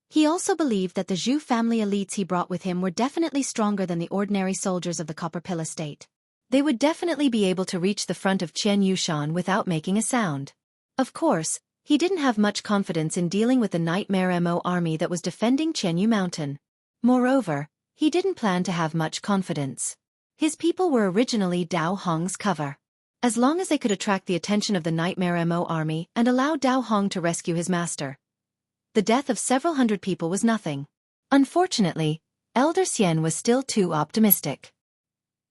He also believed that the Zhu family elites he brought with him were definitely stronger than the ordinary soldiers of the Copper Pillar State. They would definitely be able to reach the front of Qianyushan without making a sound. Of course, he didn't have much confidence in dealing with the Nightmare Mo army that was defending Qianyu Mountain. Moreover, he didn't plan to have much confidence. His people were originally Dao Hong's cover. As long as they could attract the attention of the Nightmare Mo army and allow Dao Hong to rescue his master, the death of several hundred people was nothing. Unfortunately, Elder Xian was still too optimistic.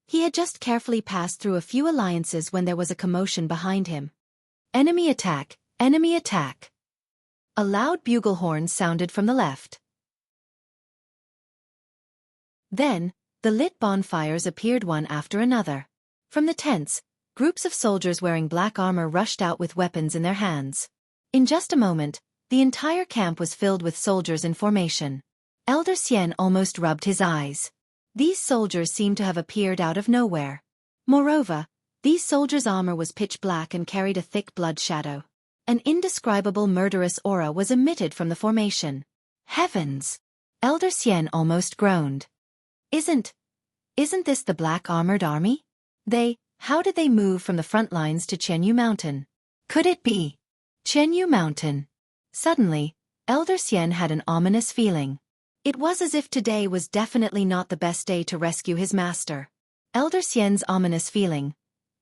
He had just carefully passed through a few alliances when there was a commotion behind him. Enemy attack! Enemy attack! A loud bugle horn sounded from the left. Then, the lit bonfires appeared one after another. From the tents, groups of soldiers wearing black armor rushed out with weapons in their hands. In just a moment, the entire camp was filled with soldiers in formation. Elder Xian almost rubbed his eyes. These soldiers seemed to have appeared out of nowhere. Moreover, these soldiers' armor was pitch black and carried a thick blood shadow. An indescribable murderous aura was emitted from the formation. Heavens! Elder Xian almost groaned. Isn't this the black armored army? How did they move from the front lines to Qianyu Mountain? Could it be Qianyu Mountain? Suddenly, Elder Xian had an ominous feeling. It was as if today was definitely not the best day to rescue his master. Elder Xian's ominous feeling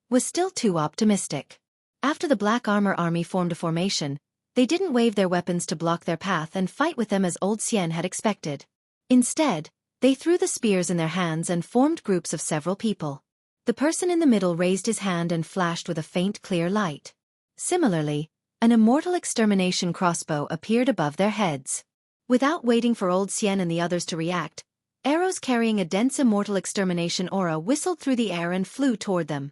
was still too optimistic. After the Black Armor army formed a formation, they didn't wave their weapons to block their path and fight with them as old Xian had expected. Instead, they threw the spears in their hands and formed groups of several people. The person in the middle raised his hand and flashed with a faint clear light. Similarly, an immortal extermination crossbow appeared above their heads. Without waiting for old Xian and the others to react, arrows carrying a dense immortal extermination aura whistled through the air and flew toward them.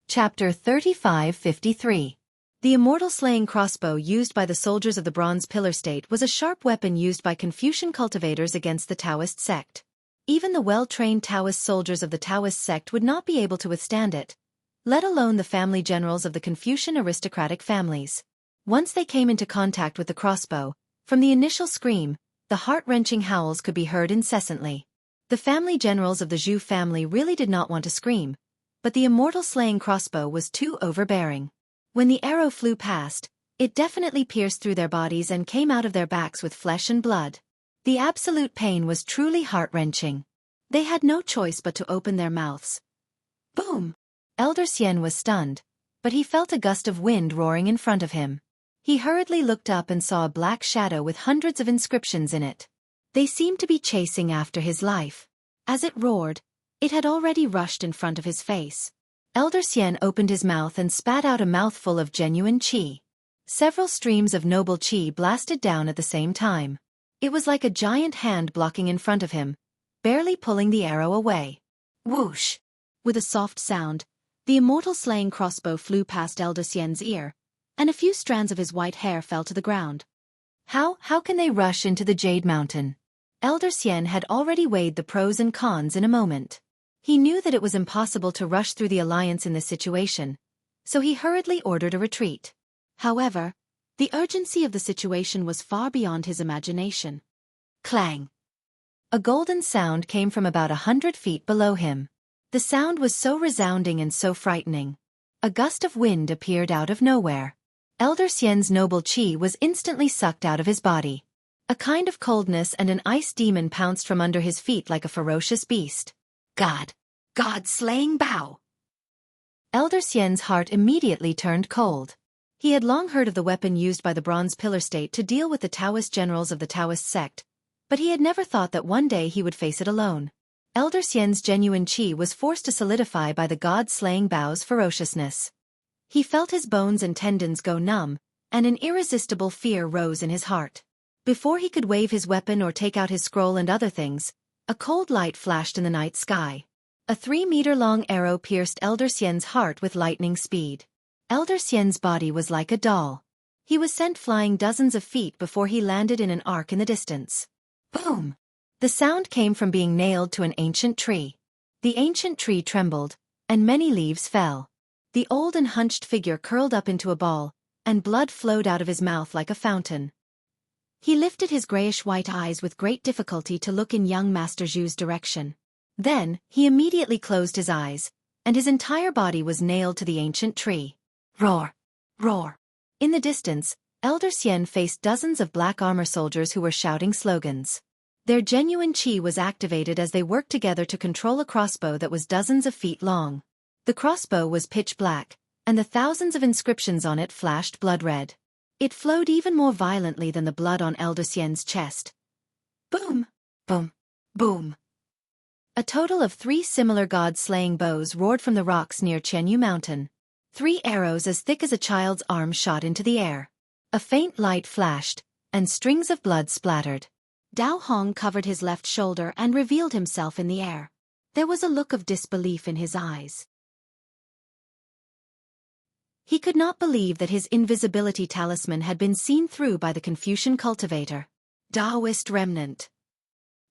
Chapter 3553. The immortal slaying crossbow used by the soldiers of the Bronze Pillar State was a sharp weapon used by Confucian cultivators against the Taoist sect. Even the well-trained Taoist soldiers of the Taoist sect would not be able to withstand it, let alone the family generals of the Confucian aristocratic families. Once they came into contact with the crossbow, from the initial scream, the heart-wrenching howls could be heard incessantly. The family generals of the Zhu family really did not want to scream, but the immortal slaying crossbow was too overbearing. When the arrow flew past, it definitely pierced through their bodies and came out of their backs with flesh and blood. The absolute pain was truly heart-wrenching. They had no choice but to open their mouths. Boom! Elder Xian was stunned, but he felt a gust of wind roaring in front of him. He hurriedly looked up and saw a black shadow with hundreds of inscriptions in it. They seemed to be chasing after his life. As it roared, it had already rushed in front of his face. Elder Xian opened his mouth and spat out a mouthful of genuine qi. Several streams of noble qi blasted down at the same time. It was like a giant hand blocking in front of him, barely pulling the arrow away. Whoosh! With a soft sound, the immortal slaying crossbow flew past Elder Xian's ear, and a few strands of his white hair fell to the ground. How can they rush into the Jade Mountain? Elder Xian had already weighed the pros and cons in a moment. He knew that it was impossible to rush through the alliance in this situation, so he hurriedly ordered a retreat. However, the urgency of the situation was far beyond his imagination. Clang! A golden sound came from about 100 feet below him. The sound was so resounding and so frightening. A gust of wind appeared out of nowhere. Elder Xian's noble qi was instantly sucked out of his body. A kind of coldness and an ice demon pounced from under his feet like a ferocious beast. God-slaying bow! Elder Xian's heart immediately turned cold. He had long heard of the weapon used by the Bronze Pillar State to deal with the Taoist generals of the Taoist sect, but he had never thought that one day he would face it alone. Elder Xian's genuine qi was forced to solidify by the god-slaying bow's ferociousness. He felt his bones and tendons go numb, and an irresistible fear rose in his heart. Before he could wave his weapon or take out his scroll and other things, a cold light flashed in the night sky. A 3-meter-long arrow pierced Elder Xian's heart with lightning speed. Elder Xian's body was like a doll. He was sent flying dozens of feet before he landed in an arc in the distance. Boom! The sound came from being nailed to an ancient tree. The ancient tree trembled, and many leaves fell. The old and hunched figure curled up into a ball, and blood flowed out of his mouth like a fountain. He lifted his grayish-white eyes with great difficulty to look in young Master Zhu's direction. Then, he immediately closed his eyes, and his entire body was nailed to the ancient tree. Roar! Roar! In the distance, Elder Xian faced dozens of black armor soldiers who were shouting slogans. Their genuine qi was activated as they worked together to control a crossbow that was dozens of feet long. The crossbow was pitch black, and the thousands of inscriptions on it flashed blood red. It flowed even more violently than the blood on Elder Xian's chest. Boom! Boom! Boom! A total of 3 similar god-slaying bows roared from the rocks near Qianyu Mountain. 3 arrows as thick as a child's arm shot into the air. A faint light flashed, and strings of blood splattered. Dao Hong covered his left shoulder and revealed himself in the air. There was a look of disbelief in his eyes. He could not believe that his invisibility talisman had been seen through by the Confucian cultivator. Taoist remnant.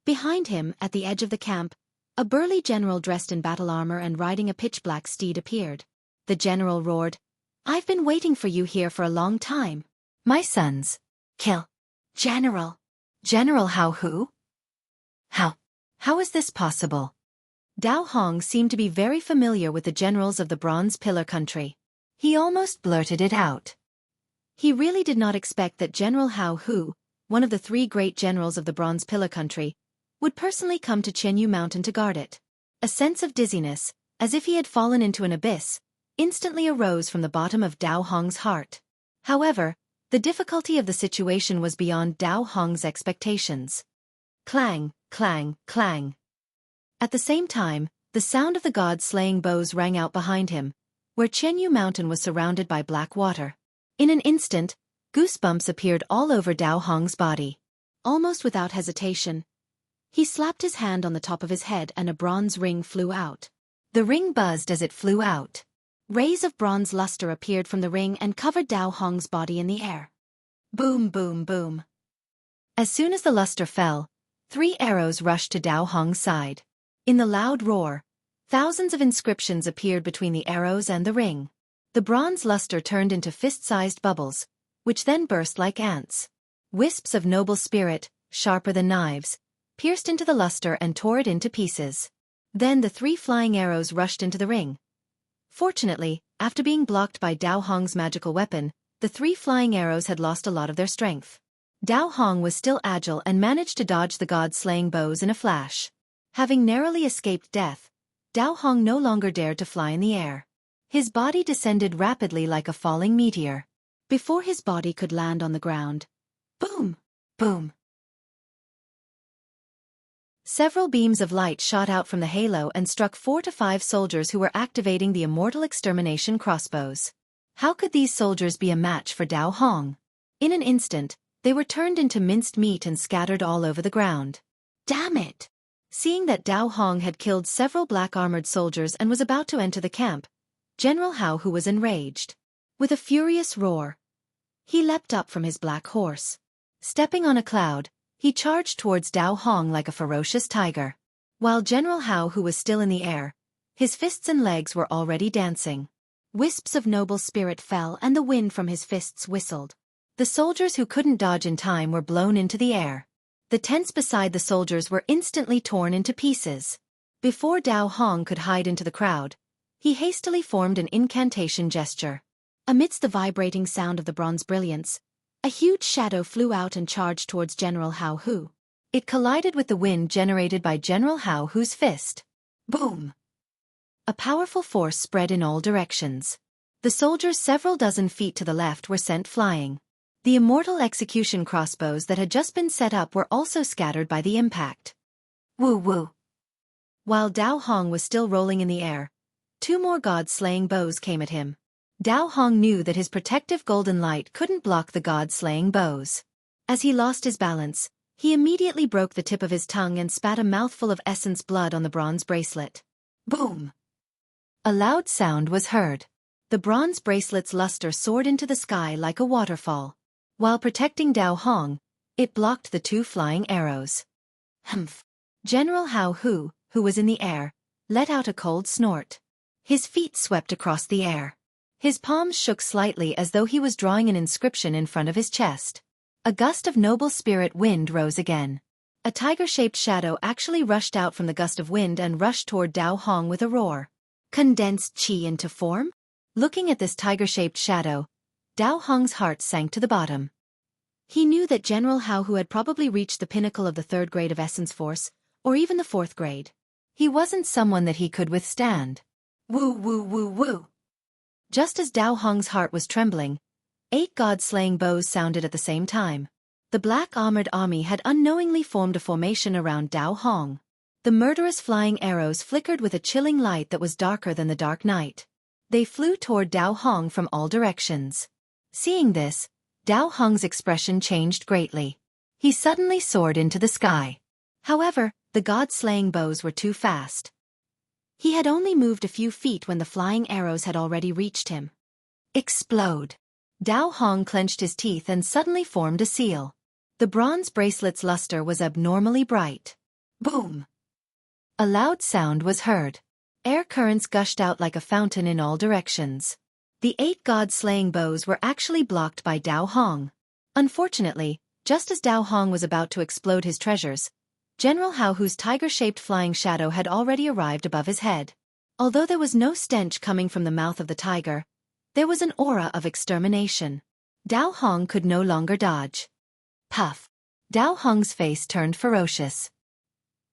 Behind him, at the edge of the camp, a burly general dressed in battle armor and riding a pitch-black steed appeared. The general roared, "I've been waiting for you here for a long time. My sons. Kill. General. General Hao Hu? How is this possible?" Dao Hong seemed to be very familiar with the generals of the Bronze Pillar country. He almost blurted it out. He really did not expect that General Hao Hu, one of the 3 great generals of the Bronze Pillar country, would personally come to Qianyu Mountain to guard it. A sense of dizziness, as if he had fallen into an abyss, instantly arose from the bottom of Dao Hong's heart. However, the difficulty of the situation was beyond Dao Hong's expectations. Clang, clang, clang. At the same time, the sound of the gods slaying bows rang out behind him, where Qianyu Mountain was surrounded by black water. In an instant, goosebumps appeared all over Dao Hong's body. Almost without hesitation, he slapped his hand on the top of his head and a bronze ring flew out. The ring buzzed as it flew out. Rays of bronze luster appeared from the ring and covered Dao Hong's body in the air. Boom, boom, boom. As soon as the luster fell, 3 arrows rushed to Dao Hong's side. In the loud roar, thousands of inscriptions appeared between the arrows and the ring. The bronze luster turned into fist-sized bubbles, which then burst like ants. Wisps of noble spirit, sharper than knives, pierced into the luster and tore it into pieces. Then the 3 flying arrows rushed into the ring. Fortunately, after being blocked by Dao Hong's magical weapon, the 3 flying arrows had lost a lot of their strength. Dao Hong was still agile and managed to dodge the god-slaying bows in a flash. Having narrowly escaped death, Dao Hong no longer dared to fly in the air. His body descended rapidly like a falling meteor. Before his body could land on the ground, boom, boom. Several beams of light shot out from the halo and struck 4 to 5 soldiers who were activating the Immortal extermination crossbows. How could these soldiers be a match for Dao Hong? In an instant, they were turned into minced meat and scattered all over the ground. Damn it! Seeing that Dao Hong had killed several black-armored soldiers and was about to enter the camp, General Hao Hu was enraged. With a furious roar, he leapt up from his black horse. Stepping on a cloud, he charged towards Dao Hong like a ferocious tiger. While General Hao Hu was still in the air, his fists and legs were already dancing. Wisps of noble spirit fell and the wind from his fists whistled. The soldiers who couldn't dodge in time were blown into the air. The tents beside the soldiers were instantly torn into pieces. Before Dao Hong could hide into the crowd, he hastily formed an incantation gesture. Amidst the vibrating sound of the bronze brilliance, a huge shadow flew out and charged towards General Hao Hu. It collided with the wind generated by General Hao Hu's fist. Boom! A powerful force spread in all directions. The soldiers several dozen feet to the left were sent flying. The Immortal execution crossbows that had just been set up were also scattered by the impact. Woo-woo! While Dao Hong was still rolling in the air, 2 more god-slaying bows came at him. Dao Hong knew that his protective golden light couldn't block the god-slaying bows. As he lost his balance, he immediately broke the tip of his tongue and spat a mouthful of essence blood on the bronze bracelet. Boom! A loud sound was heard. The bronze bracelet's luster soared into the sky like a waterfall. While protecting Dao Hong, it blocked the 2 flying arrows. Humph! General Hao Hu, who was in the air, let out a cold snort. His feet swept across the air. His palms shook slightly as though he was drawing an inscription in front of his chest. A gust of noble spirit wind rose again. A tiger-shaped shadow actually rushed out from the gust of wind and rushed toward Dao Hong with a roar. Condensed qi into form? Looking at this tiger-shaped shadow, Dao Hong's heart sank to the bottom. He knew that General Hao Hu had probably reached the pinnacle of the 3rd grade of Essence Force, or even the 4th grade. He wasn't someone that he could withstand. Woo woo woo woo. Just as Dao Hong's heart was trembling, 8 god-slaying bows sounded at the same time. The black armored army had unknowingly formed a formation around Dao Hong. The murderous flying arrows flickered with a chilling light that was darker than the dark night. They flew toward Dao Hong from all directions. Seeing this, Dao Hong's expression changed greatly. He suddenly soared into the sky. However, the god-slaying bows were too fast. He had only moved a few feet when the flying arrows had already reached him. Explode! Dao Hong clenched his teeth and suddenly formed a seal. The bronze bracelet's luster was abnormally bright. Boom! A loud sound was heard. Air currents gushed out like a fountain in all directions. The 8 god-slaying bows were actually blocked by Dao Hong. Unfortunately, just as Dao Hong was about to explode his treasures, General Hao Hu's tiger-shaped flying shadow had already arrived above his head. Although there was no stench coming from the mouth of the tiger, there was an aura of extermination. Dao Hong could no longer dodge. Puff. Dao Hong's face turned ferocious.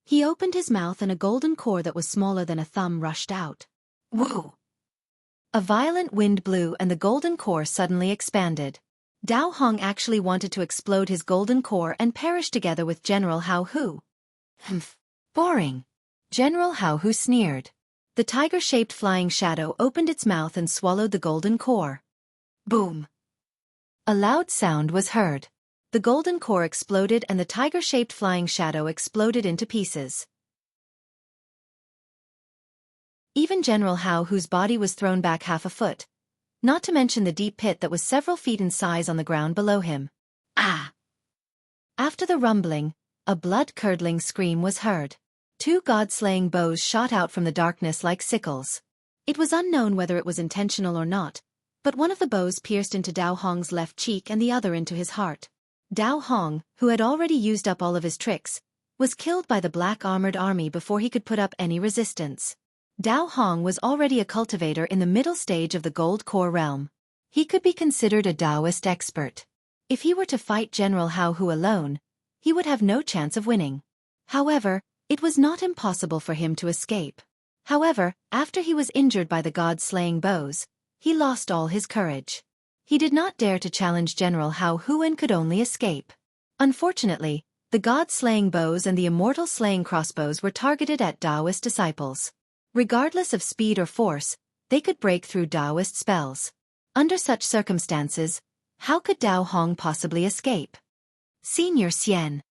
He opened his mouth and a golden core that was smaller than a thumb rushed out. Woo! A violent wind blew and the golden core suddenly expanded. Dao Hong actually wanted to explode his golden core and perish together with General Hao Hu. Humph. Boring. General Hao Hu sneered. The tiger-shaped flying shadow opened its mouth and swallowed the golden core. Boom. A loud sound was heard. The golden core exploded and the tiger-shaped flying shadow exploded into pieces. Even General Hao Hu's body was thrown back half a foot, not to mention the deep pit that was several feet in size on the ground below him. Ah! After the rumbling, a blood-curdling scream was heard. 2 god-slaying bows shot out from the darkness like sickles. It was unknown whether it was intentional or not, but one of the bows pierced into Dao Hong's left cheek and the other into his heart. Dao Hong, who had already used up all of his tricks, was killed by the black armored army before he could put up any resistance. Dao Hong was already a cultivator in the middle stage of the gold core realm. He could be considered a Taoist expert. If he were to fight General Hao Hu alone, he would have no chance of winning. However, it was not impossible for him to escape. However, after he was injured by the god-slaying bows, he lost all his courage. He did not dare to challenge General Hao Hu and could only escape. Unfortunately, the god-slaying bows and the immortal slaying crossbows were targeted at Taoist disciples. Regardless of speed or force, they could break through Taoist spells. Under such circumstances, how could Dao Hong possibly escape? Senior Xian.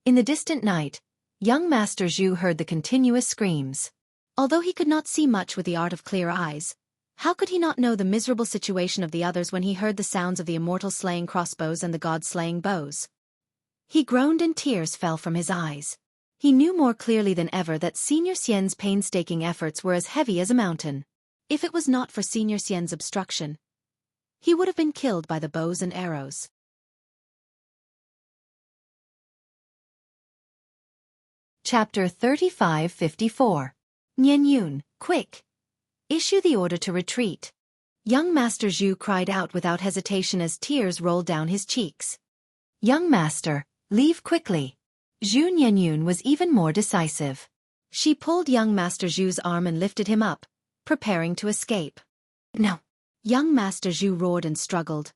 In the distant night, young Master Zhu heard the continuous screams. Although he could not see much with the art of clear eyes, how could he not know the miserable situation of the others when he heard the sounds of the immortal slaying crossbows and the god-slaying bows? He groaned and tears fell from his eyes. He knew more clearly than ever that Senior Xian's painstaking efforts were as heavy as a mountain. If it was not for Senior Xian's obstruction, he would have been killed by the bows and arrows. Chapter 3554. Nian Yun, quick! Issue the order to retreat. Young Master Zhu cried out without hesitation as tears rolled down his cheeks. Young Master, leave quickly. Zhu Nianyun was even more decisive. She pulled young Master Zhu's arm and lifted him up, preparing to escape. No. Young Master Zhu roared and struggled.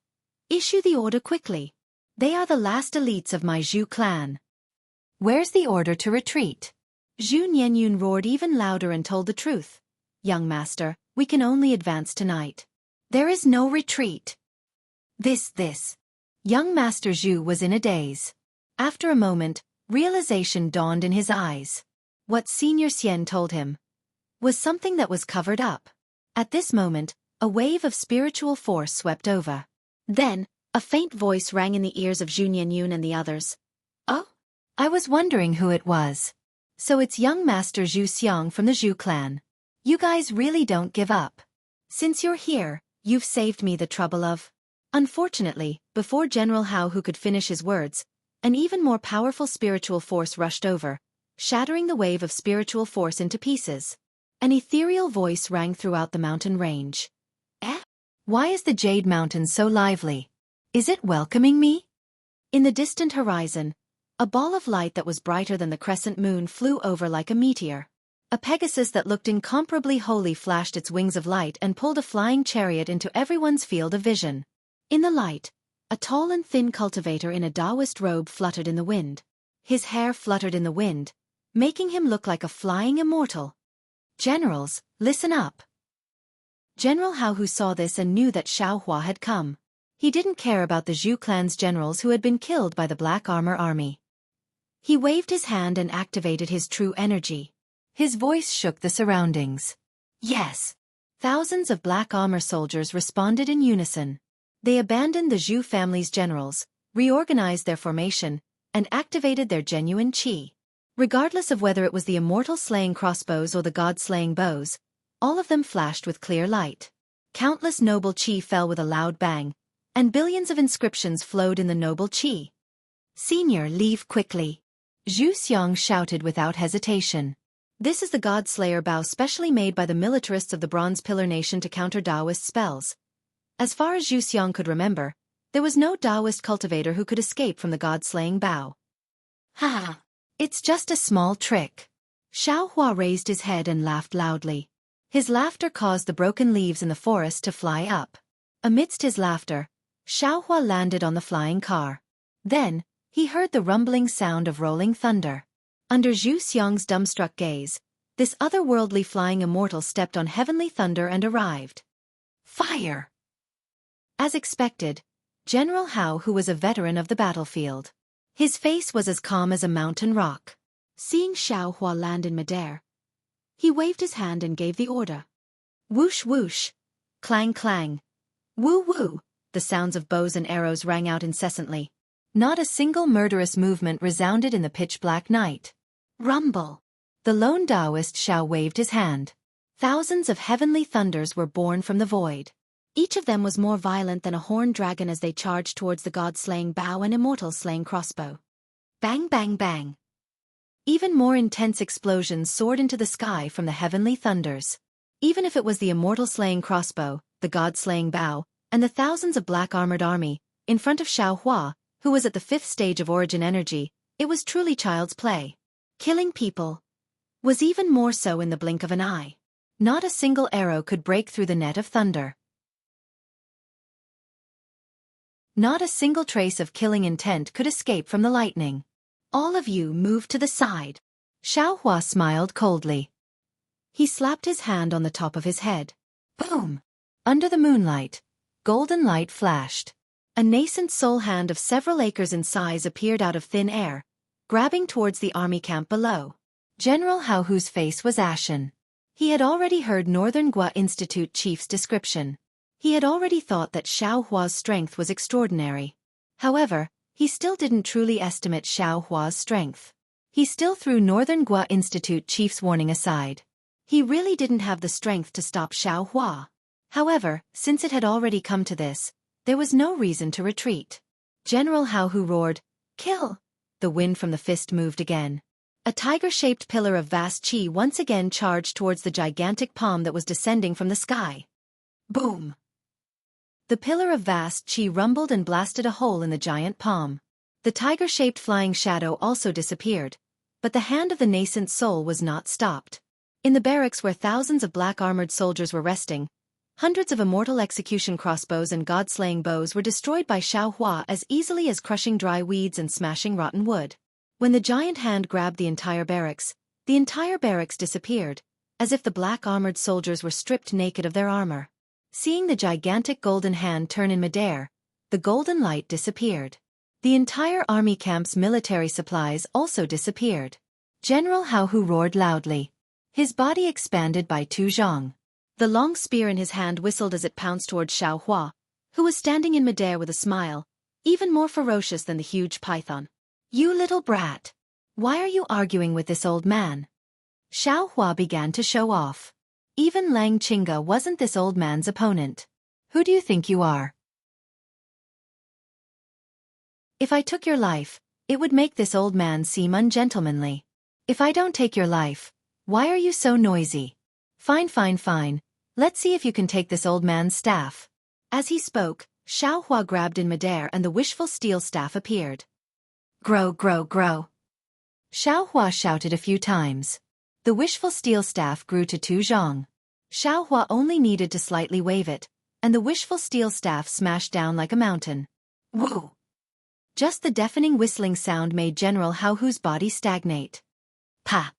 Issue the order quickly. They are the last elites of my Zhu clan. Where's the order to retreat? Zhu Nianyun roared even louder and told the truth. Young Master, we can only advance tonight. There is no retreat. This. Young Master Zhu was in a daze. After a moment, realization dawned in his eyes. What Senior Xian told him was something that was covered up. At this moment, a wave of spiritual force swept over. Then, a faint voice rang in the ears of Zhu Nianyun and the others. Oh? I was wondering who it was. So it's young Master Zhu Xiang from the Zhu clan. You guys really don't give up. Since you're here, you've saved me the trouble of... Unfortunately, before General Hao Hu could finish his words, an even more powerful spiritual force rushed over, shattering the wave of spiritual force into pieces. An ethereal voice rang throughout the mountain range. Eh? Why is the Jade Mountain so lively? Is it welcoming me? In the distant horizon, a ball of light that was brighter than the crescent moon flew over like a meteor. A Pegasus that looked incomparably holy flashed its wings of light and pulled a flying chariot into everyone's field of vision. In the light, a tall and thin cultivator in a Taoist robe fluttered in the wind. His hair fluttered in the wind, making him look like a flying immortal. Generals, listen up. General Hao Hu saw this and knew that Xiaohua had come. He didn't care about the Zhu clan's generals who had been killed by the Black Armor Army. He waved his hand and activated his true energy. His voice shook the surroundings. Yes! Thousands of Black Armor soldiers responded in unison. They abandoned the Zhu family's generals, reorganized their formation, and activated their genuine qi. Regardless of whether it was the immortal slaying crossbows or the god-slaying bows, all of them flashed with clear light. Countless noble qi fell with a loud bang, and billions of inscriptions flowed in the noble qi. Senior, leave quickly. Zhu Xiang shouted without hesitation. This is the God-Slayer bow specially made by the militarists of the Bronze Pillar Nation to counter Taoist spells. As far as Zhu Xiang could remember, There was no Taoist cultivator who could escape from the god-slaying bow. Ha! It's just a small trick. Xiaohua raised his head and laughed loudly. His laughter caused the broken leaves in the forest to fly up. Amidst his laughter, Xiaohua landed on the flying car. Then, he heard the rumbling sound of rolling thunder. Under Zhu Xiang's dumbstruck gaze, this otherworldly flying immortal stepped on heavenly thunder and arrived. Fire! As expected, General Hao, who was a veteran of the battlefield. His face was as calm as a mountain rock. Seeing Xiaohua land in midair, he waved his hand and gave the order. Whoosh whoosh, clang clang, woo woo, the sounds of bows and arrows rang out incessantly. Not a single murderous movement resounded in the pitch-black night. Rumble. The lone Taoist Xiao waved his hand. Thousands of heavenly thunders were born from the void. Each of them was more violent than a horned dragon as they charged towards the god-slaying bow and immortal-slaying crossbow. Bang bang bang. Even more intense explosions soared into the sky from the heavenly thunders. Even if it was the immortal-slaying crossbow, the god-slaying bow, and the thousands of black-armored army, in front of Xiaohua, who was at the 5th stage of origin energy, it was truly child's play. Killing people was even more so in the blink of an eye. Not a single arrow could break through the net of thunder. Not a single trace of killing intent could escape from the lightning. All of you move to the side. Xiaohua smiled coldly. He slapped his hand on the top of his head. Boom! Under the moonlight, golden light flashed. A nascent soul hand of several acres in size appeared out of thin air, grabbing towards the army camp below. General Hao, whose face was ashen. He had already heard Northern Gua Institute chief's description. He had already thought that Xiaohua's strength was extraordinary. However, he still didn't truly estimate Xiaohua's strength. He still threw Northern Gua Institute chief's warning aside. He really didn't have the strength to stop Xiaohua. However, since it had already come to this, there was no reason to retreat. General Hao, who roared, "Kill!" The wind from the fist moved again. A tiger-shaped pillar of vast chi once again charged towards the gigantic palm that was descending from the sky. Boom! The pillar of vast chi rumbled and blasted a hole in the giant palm. The tiger-shaped flying shadow also disappeared, but the hand of the nascent soul was not stopped. In the barracks where thousands of black-armored soldiers were resting, hundreds of immortal execution crossbows and god-slaying bows were destroyed by Xiaohua as easily as crushing dry weeds and smashing rotten wood. When the giant hand grabbed the entire barracks disappeared, as if the black-armored soldiers were stripped naked of their armor. Seeing the gigantic golden hand turn in midair, the golden light disappeared. The entire army camp's military supplies also disappeared. General Hao, who roared loudly. His body expanded by 2 zhang. The long spear in his hand whistled as it pounced toward Xiaohua, who was standing in midair with a smile, even more ferocious than the huge python. "You little brat! Why are you arguing with this old man?" Xiaohua began to show off. Even Lang Qingge wasn't this old man's opponent. "Who do you think you are?" "If I took your life, it would make this old man seem ungentlemanly. If I don't take your life, why are you so noisy? Fine fine fine, let's see if you can take this old man's staff." As he spoke, Xiaohua grabbed in midair and the wishful steel staff appeared. "Grow, grow, grow." Xiaohua shouted a few times. The wishful steel staff grew to 2 zhang. Xiaohua only needed to slightly wave it, and the wishful steel staff smashed down like a mountain. Woo! Just the deafening whistling sound made General Haohu's body stagnate. Pa!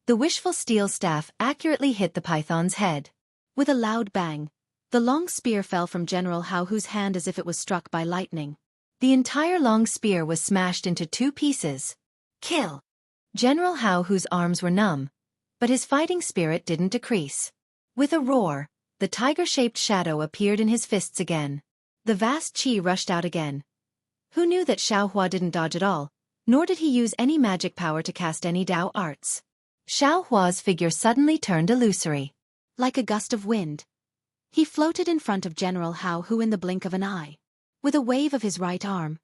The wishful steel staff accurately hit the python's head. With a loud bang, the long spear fell from General Haohu's hand as if it was struck by lightning. The entire long spear was smashed into 2 pieces. Kill! General Hao, whose arms were numb, but his fighting spirit didn't decrease. With a roar, the tiger-shaped shadow appeared in his fists again. The vast chi rushed out again. Who knew that Xiaohua didn't dodge at all, nor did he use any magic power to cast any Dao arts. Xiaohua's figure suddenly turned illusory. Like a gust of wind, he floated in front of General Hao, who in the blink of an eye. With a wave of his right arm,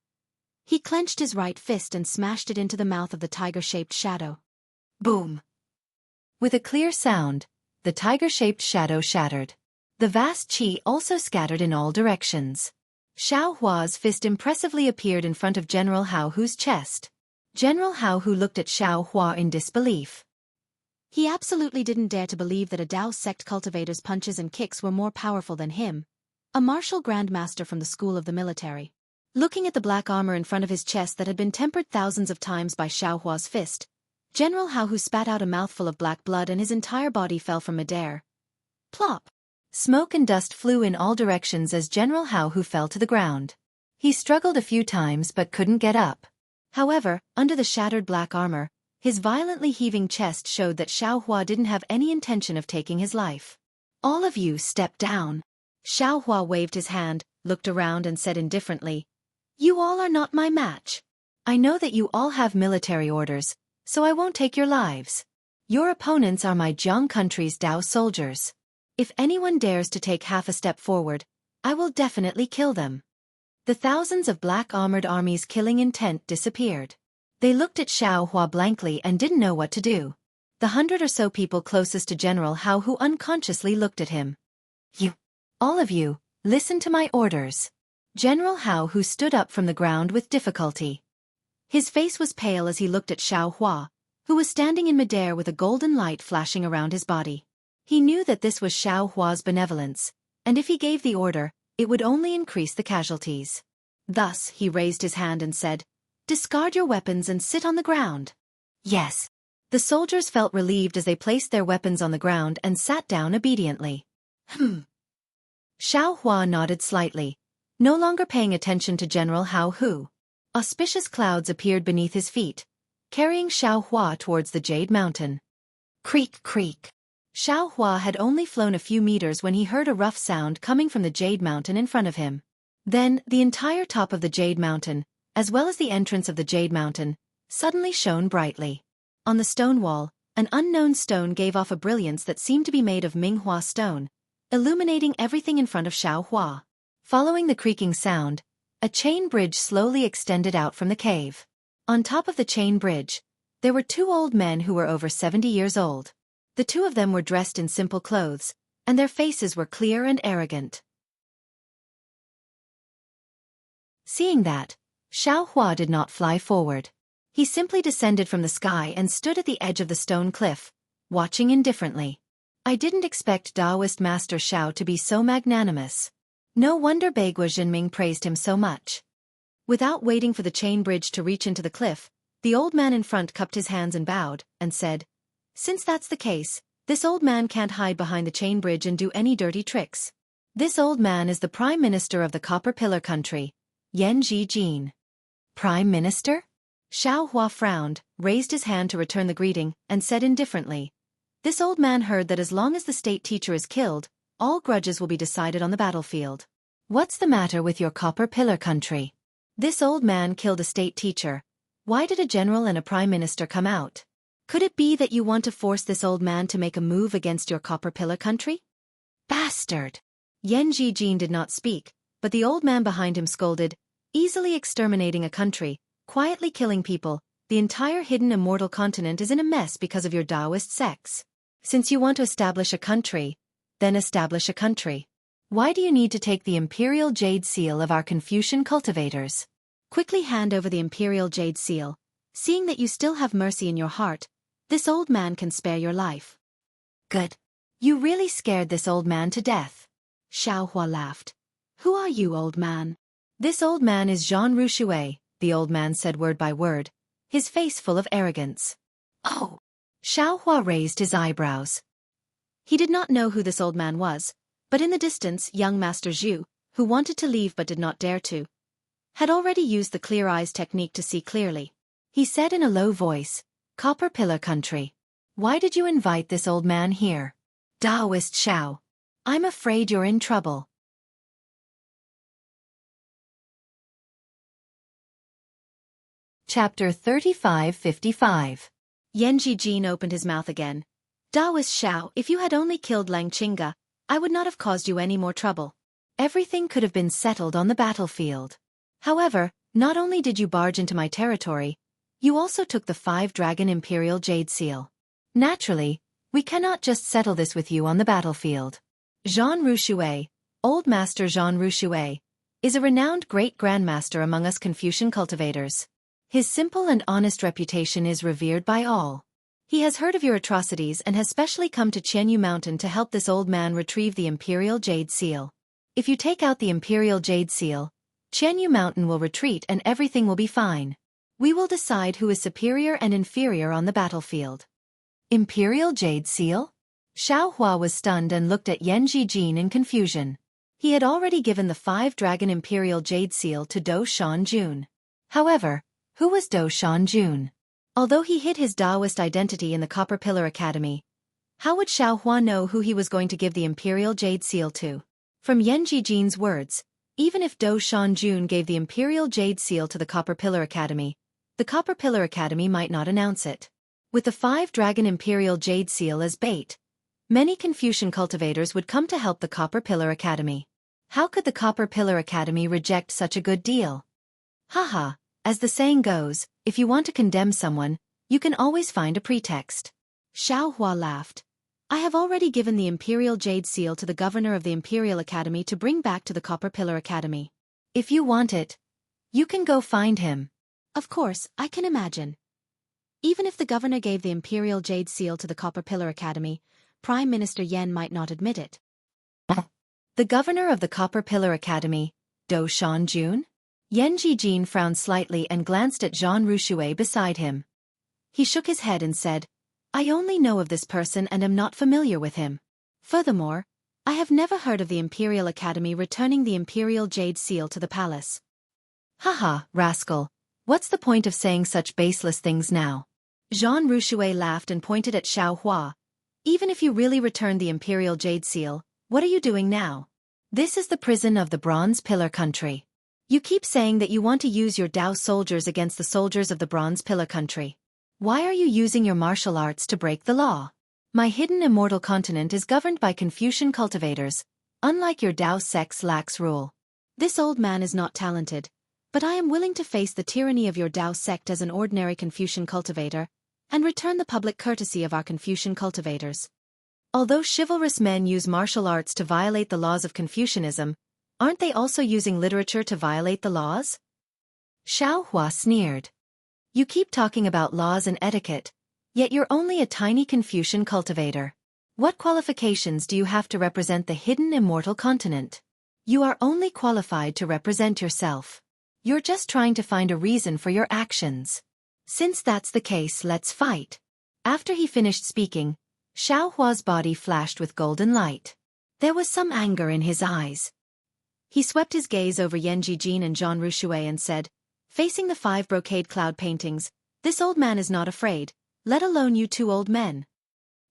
he clenched his right fist and smashed it into the mouth of the tiger-shaped shadow. Boom! With a clear sound, the tiger-shaped shadow shattered. The vast chi also scattered in all directions. Xiao Hua's fist impressively appeared in front of General Hao Hu's chest. General Hao Hu looked at Xiao Hua in disbelief. He absolutely didn't dare to believe that a Dao sect cultivator's punches and kicks were more powerful than him, a martial grandmaster from the school of the military. Looking at the black armor in front of his chest that had been tempered thousands of times by Xiao Hua's fist, General Hao Hu spat out a mouthful of black blood and his entire body fell from midair. Plop! Smoke and dust flew in all directions as General Hao Hu fell to the ground. He struggled a few times but couldn't get up. However, under the shattered black armor, his violently heaving chest showed that Xiao Hua didn't have any intention of taking his life. All of you step down. Xiao Hua waved his hand, looked around and said indifferently, "You all are not my match. I know that you all have military orders, so I won't take your lives. Your opponents are my Jiang country's Dao soldiers. If anyone dares to take half a step forward, I will definitely kill them." The thousands of black-armored armies' killing intent disappeared. They looked at Xiao Hua blankly and didn't know what to do. The 100 or so people closest to General Hao Hu unconsciously looked at him. All of you, listen to my orders. General Hao Hu stood up from the ground with difficulty. His face was pale as he looked at Xiao Hua, who was standing in midair with a golden light flashing around his body. He knew that this was Xiao Hua's benevolence, and if he gave the order, it would only increase the casualties. Thus, he raised his hand and said, "Discard your weapons and sit on the ground." Yes. The soldiers felt relieved as they placed their weapons on the ground and sat down obediently. Xiao Hua nodded slightly, no longer paying attention to General Hao Hu. Auspicious clouds appeared beneath his feet, carrying Xiao Hua towards the Jade Mountain. Creak, creak. Xiao Hua had only flown a few meters when he heard a rough sound coming from the Jade Mountain in front of him. Then, the entire top of the Jade Mountain, as well as the entrance of the Jade Mountain, suddenly shone brightly. On the stone wall, an unknown stone gave off a brilliance that seemed to be made of Minghua stone, illuminating everything in front of Xiao Hua. Following the creaking sound, a chain bridge slowly extended out from the cave. On top of the chain bridge, there were two old men who were over 70 years old. The two of them were dressed in simple clothes, and their faces were clear and arrogant. Seeing that, Xiao Hua did not fly forward. He simply descended from the sky and stood at the edge of the stone cliff, watching indifferently. I didn't expect Taoist Master Xiao to be so magnanimous. No wonder Beigua Jinming praised him so much. Without waiting for the chain bridge to reach into the cliff, the old man in front cupped his hands and bowed, and said, "Since that's the case, this old man can't hide behind the chain bridge and do any dirty tricks. This old man is the Prime Minister of the Copper Pillar Country, Yan Jin." Prime Minister? Xiao Hua frowned, raised his hand to return the greeting, and said indifferently, "This old man heard that as long as the state teacher is killed, all grudges will be decided on the battlefield. What's the matter with your Copper Pillar Country? This old man killed a state teacher. Why did a general and a prime minister come out? Could it be that you want to force this old man to make a move against your Copper Pillar Country?" Bastard! Yan Jin did not speak, but the old man behind him scolded, "Easily exterminating a country, quietly killing people, the entire hidden immortal continent is in a mess because of your Taoist sects. Since you want to establish a country, then establish a country. Why do you need to take the Imperial Jade Seal of our Confucian cultivators? Quickly hand over the Imperial Jade Seal. Seeing that you still have mercy in your heart, this old man can spare your life." Good. You really scared this old man to death. Xiao Hua laughed. "Who are you, old man?" "This old man is Jean Rushui," the old man said word by word, his face full of arrogance. "Oh." Xiao Hua raised his eyebrows. He did not know who this old man was, but in the distance young Master Zhu, who wanted to leave but did not dare to, had already used the clear eyes technique to see clearly. He said in a low voice, "Copper Pillar Country. Why did you invite this old man here? Taoist Xiao. I'm afraid you're in trouble." Chapter 3555. Yan Jin opened his mouth again. "Taoist Xiao, if you had only killed Lang Qingga, I would not have caused you any more trouble. Everything could have been settled on the battlefield. However, not only did you barge into my territory, you also took the 5-dragon Imperial Jade Seal. Naturally, we cannot just settle this with you on the battlefield. Jean Rushui, Old Master Jean Rushui, is a renowned great grandmaster among us Confucian cultivators. His simple and honest reputation is revered by all. He has heard of your atrocities and has specially come to Jianghu Mountain to help this old man retrieve the Imperial Jade Seal. If you take out the Imperial Jade Seal, Jianghu Mountain will retreat and everything will be fine. We will decide who is superior and inferior on the battlefield. Imperial Jade Seal? Xiao Hua was stunned and looked at Yan Jijin in confusion. He had already given the 5-dragon Imperial Jade Seal to Do Shanjun. However, who was Do Shanjun? Although he hid his Taoist identity in the Copper Pillar Academy, how would Xiao Hua know who he was going to give the Imperial Jade Seal to? From Yan Jijin's words, even if Do Shanjun gave the Imperial Jade Seal to the Copper Pillar Academy, the Copper Pillar Academy might not announce it. With the 5-dragon Imperial Jade Seal as bait, many Confucian cultivators would come to help the Copper Pillar Academy. How could the Copper Pillar Academy reject such a good deal? Haha, as the saying goes, if you want to condemn someone, you can always find a pretext. Xiao Hua laughed. I have already given the Imperial Jade Seal to the governor of the Imperial Academy to bring back to the Copper Pillar Academy. If you want it, you can go find him. Of course, I can imagine. Even if the governor gave the Imperial Jade Seal to the Copper Pillar Academy, Prime Minister Yan might not admit it. The governor of the Copper Pillar Academy, Do Shanjun? Yan Jijin frowned slightly and glanced at Jean Rushui beside him. He shook his head and said, I only know of this person and am not familiar with him. Furthermore, I have never heard of the Imperial Academy returning the Imperial Jade Seal to the palace. Haha, rascal, what's the point of saying such baseless things now? Jean Rushui laughed and pointed at Xiao Hua. Even if you really returned the Imperial Jade Seal, what are you doing now? This is the prison of the Bronze Pillar country. You keep saying that you want to use your Dao soldiers against the soldiers of the Bronze Pillar country. Why are you using your martial arts to break the law? My hidden immortal continent is governed by Confucian cultivators, unlike your Dao sect's lax rule. This old man is not talented, but I am willing to face the tyranny of your Dao sect as an ordinary Confucian cultivator, and return the public courtesy of our Confucian cultivators. Although chivalrous men use martial arts to violate the laws of Confucianism, aren't they also using literature to violate the laws? Xiao Hua sneered. You keep talking about laws and etiquette, yet you're only a tiny Confucian cultivator. What qualifications do you have to represent the hidden immortal continent? You are only qualified to represent yourself. You're just trying to find a reason for your actions. Since that's the case, let's fight. After he finished speaking, Xiao Hua's body flashed with golden light. There was some anger in his eyes. He swept his gaze over Yan Jijin and Jean Rushui and said, facing the 5 brocade cloud paintings, this old man is not afraid, let alone you 2 old men.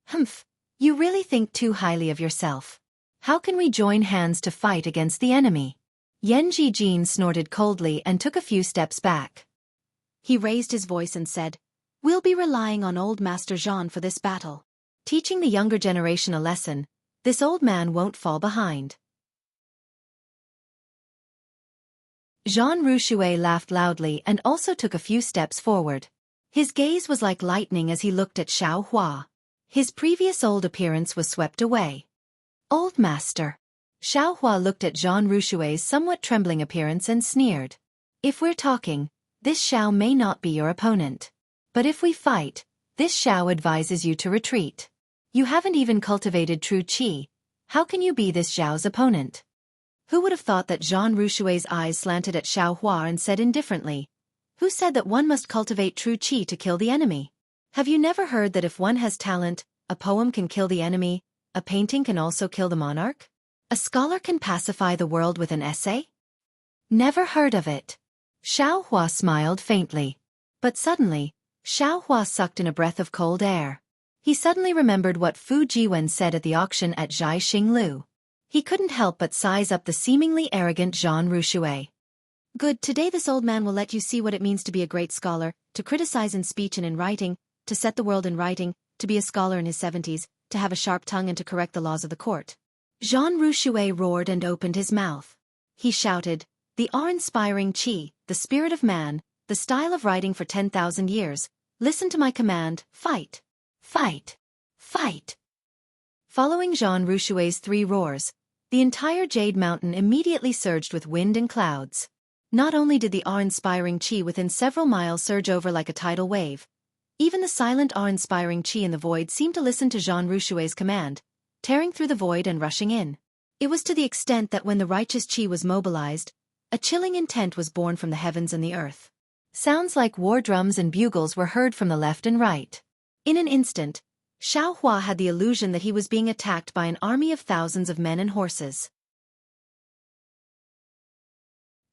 Humph, you really think too highly of yourself. How can we join hands to fight against the enemy? Yan Jijin snorted coldly and took a few steps back. He raised his voice and said, we'll be relying on old Master Jean for this battle. Teaching the younger generation a lesson, this old man won't fall behind. Jean Rushui laughed loudly and also took a few steps forward. His gaze was like lightning as he looked at Xiao Hua. His previous old appearance was swept away. Old master. Xiao Hua looked at Jean Rushui's somewhat trembling appearance and sneered. If we're talking, this Xiao may not be your opponent. But if we fight, this Xiao advises you to retreat. You haven't even cultivated true qi. How can you be this Xiao's opponent? Who would have thought that Jean Rushui's eyes slanted at Xiao Hua and said indifferently, who said that one must cultivate true qi to kill the enemy? Have you never heard that if one has talent, a poem can kill the enemy, a painting can also kill the monarch? A scholar can pacify the world with an essay? Never heard of it. Xiao Hua smiled faintly. But suddenly, Xiao Hua sucked in a breath of cold air. He suddenly remembered what Fu Jiwen said at the auction at Zhai Xinglu. He couldn't help but size up the seemingly arrogant Jean Rushui. Good, today this old man will let you see what it means to be a great scholar, to criticize in speech and in writing, to set the world in writing, to be a scholar in his 70s, to have a sharp tongue and to correct the laws of the court. Jean Rushui roared and opened his mouth. He shouted, the awe-inspiring qi, the spirit of man, the style of writing for 10,000 years, listen to my command, fight. Fight. Fight. Following Jean Rushui's 3 roars, The entire Jade Mountain immediately surged with wind and clouds. Not only did the awe-inspiring chi within several miles surge over like a tidal wave, even the silent awe-inspiring chi in the void seemed to listen to Jean Rushue's command, tearing through the void and rushing in. It was to the extent that when the righteous chi was mobilized, a chilling intent was born from the heavens and the earth. Sounds like war drums and bugles were heard from the left and right. In an instant, Xianxia had the illusion that he was being attacked by an army of thousands of men and horses.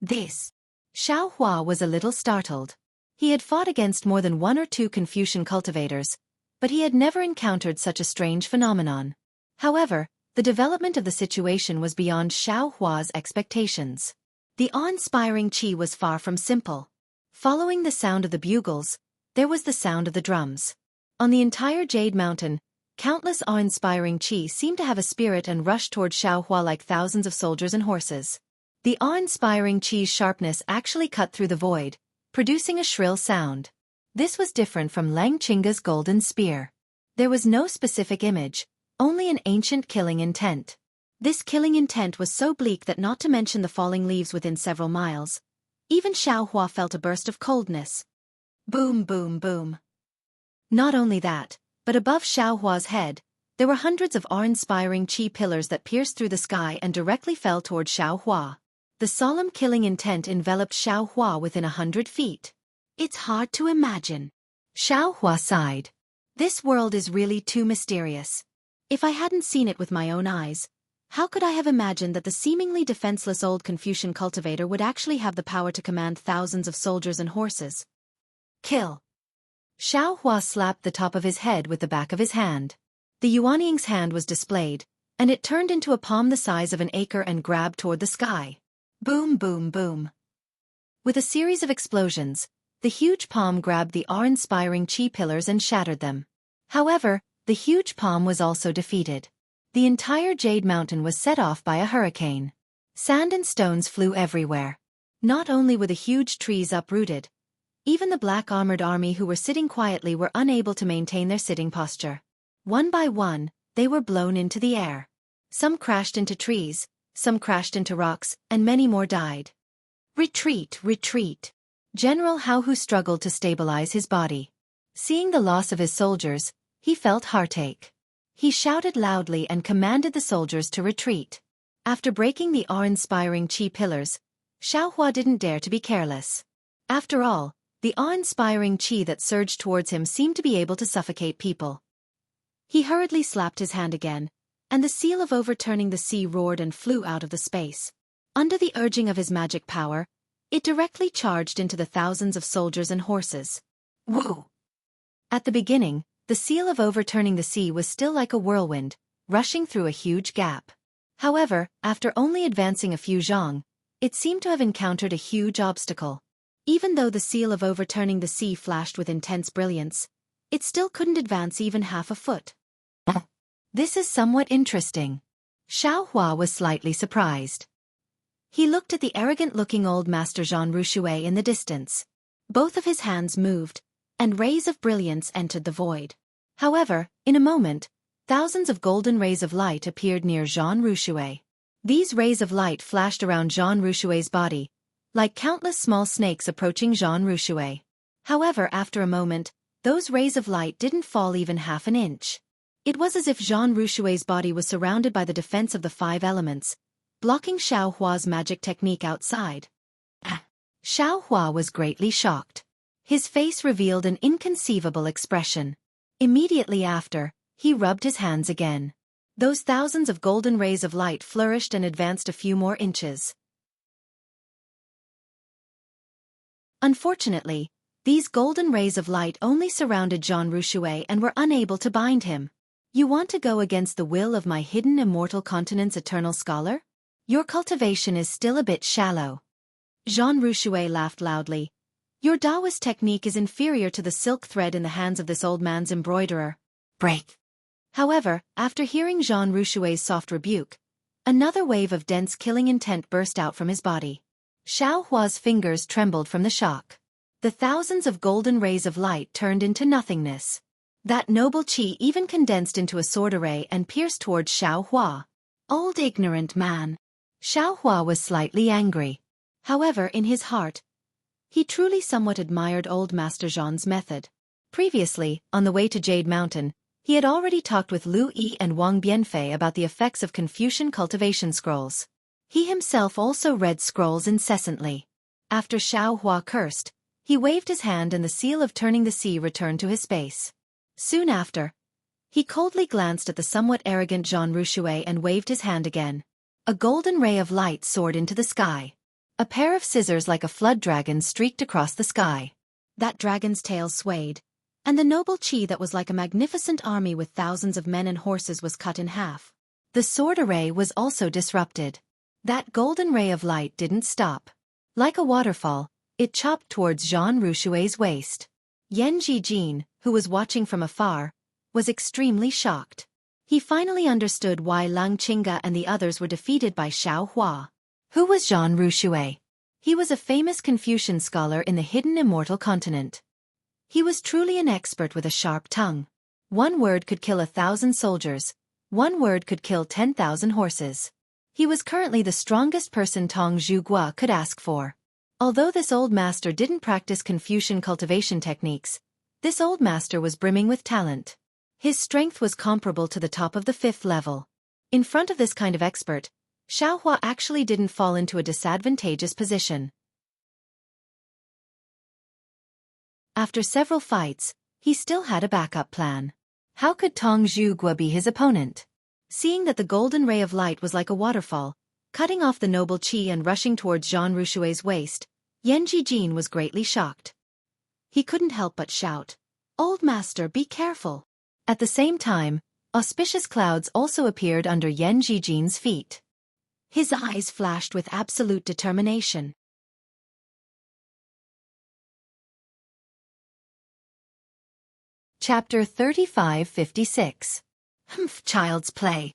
Xianxia was a little startled. He had fought against more than one or two Confucian cultivators, but he had never encountered such a strange phenomenon. However, the development of the situation was beyond Xianxia's expectations. The awe-inspiring chi was far from simple. Following the sound of the bugles, there was the sound of the drums. On the entire Jade Mountain, countless awe-inspiring chi seemed to have a spirit and rushed toward Xianxia like thousands of soldiers and horses. The awe-inspiring chi's sharpness actually cut through the void, producing a shrill sound. This was different from Lang Chinga's golden spear. There was no specific image, only an ancient killing intent. This killing intent was so bleak that, not to mention the falling leaves within several miles, even Xianxia felt a burst of coldness. Boom, boom, boom. Not only that, but above Xianxia's head, there were hundreds of awe-inspiring chi pillars that pierced through the sky and directly fell toward Xianxia. The solemn killing intent enveloped Xianxia within 100 feet. It's hard to imagine. Xianxia sighed. This world is really too mysterious. If I hadn't seen it with my own eyes, how could I have imagined that the seemingly defenseless old Confucian cultivator would actually have the power to command thousands of soldiers and horses? Kill. Xianxia slapped the top of his head with the back of his hand. The Yuanying's hand was displayed, and it turned into a palm the size of an acre and grabbed toward the sky. Boom, boom, boom. With a series of explosions, the huge palm grabbed the awe-inspiring chi pillars and shattered them. However, the huge palm was also defeated. The entire Jade Mountain was set off by a hurricane. Sand and stones flew everywhere. Not only were the huge trees uprooted, even the black armored army who were sitting quietly were unable to maintain their sitting posture. One by one, they were blown into the air. Some crashed into trees, some crashed into rocks, and many more died. Retreat, retreat. General Hao struggled to stabilize his body. Seeing the loss of his soldiers, he felt heartache. He shouted loudly and commanded the soldiers to retreat. After breaking the awe-inspiring chi pillars, Xianxia didn't dare to be careless. After all, the awe-inspiring chi that surged towards him seemed to be able to suffocate people. He hurriedly slapped his hand again, and the seal of overturning the sea roared and flew out of the space. Under the urging of his magic power, it directly charged into the thousands of soldiers and horses. Woo! At the beginning, the seal of overturning the sea was still like a whirlwind, rushing through a huge gap. However, after only advancing a few zhang, it seemed to have encountered a huge obstacle. Even though the seal of overturning the sea flashed with intense brilliance, it still couldn't advance even half a foot. This is somewhat interesting. Xianxia was slightly surprised. He looked at the arrogant-looking old master Jean Rushue in the distance. Both of his hands moved, and rays of brilliance entered the void. However, in a moment, thousands of golden rays of light appeared near Jean Rushue. These rays of light flashed around Jean Rushue's body, like countless small snakes approaching Jean Rushue. However, after a moment, those rays of light didn't fall even half an inch. It was as if Jean Rushue's body was surrounded by the defense of the 5 elements, blocking Xiaohua's magic technique outside. Xiaohua was greatly shocked. His face revealed an inconceivable expression. Immediately after, he rubbed his hands again. Those thousands of golden rays of light flourished and advanced a few more inches. Unfortunately, these golden rays of light only surrounded Jean Rushue and were unable to bind him. You want to go against the will of my hidden immortal continent's eternal scholar? Your cultivation is still a bit shallow. Jean Rushue laughed loudly. Your Taoist technique is inferior to the silk thread in the hands of this old man's embroiderer. Break. However, after hearing Jean Rushue's soft rebuke, another wave of dense killing intent burst out from his body. Xiaohua's fingers trembled from the shock. The thousands of golden rays of light turned into nothingness. That noble chi even condensed into a sword array and pierced towards Xiaohua. Old ignorant man. Xiaohua was slightly angry. However, in his heart, he truly somewhat admired old Master Zhang's method. Previously, on the way to Jade Mountain, he had already talked with Lu Yi and Wang Bianfei about the effects of Confucian cultivation scrolls. He himself also read scrolls incessantly. After Xiaohua cursed, he waved his hand and the seal of turning the sea returned to his space. Soon after, he coldly glanced at the somewhat arrogant Zhang Rushui and waved his hand again. A golden ray of light soared into the sky. A pair of scissors like a flood dragon streaked across the sky. That dragon's tail swayed, and the noble Qi that was like a magnificent army with thousands of men and horses was cut in half. The sword array was also disrupted. That golden ray of light didn't stop. Like a waterfall, it chopped towards Zhang Rushui's waist. Yan Jijin, who was watching from afar, was extremely shocked. He finally understood why Lang Qingge and the others were defeated by Xiaohua. Who was Zhang Rushui? He was a famous Confucian scholar in the hidden Immortal continent. He was truly an expert with a sharp tongue. One word could kill 1,000 soldiers. One word could kill 10,000 horses. He was currently the strongest person Tong Zhuguo could ask for. Although this old master didn't practice Confucian cultivation techniques, this old master was brimming with talent. His strength was comparable to the top of the 5th level. In front of this kind of expert, Xiaohua actually didn't fall into a disadvantageous position. After several fights, he still had a backup plan. How could Tong Zhuguo be his opponent? Seeing that the golden ray of light was like a waterfall, cutting off the noble Qi and rushing towards Zhang Rushui's waist, Yan Jijin was greatly shocked. He couldn't help but shout, "Old master, be careful!" At the same time, auspicious clouds also appeared under Yan Jijin's feet. His eyes flashed with absolute determination. Chapter 3556. Humph, child's play.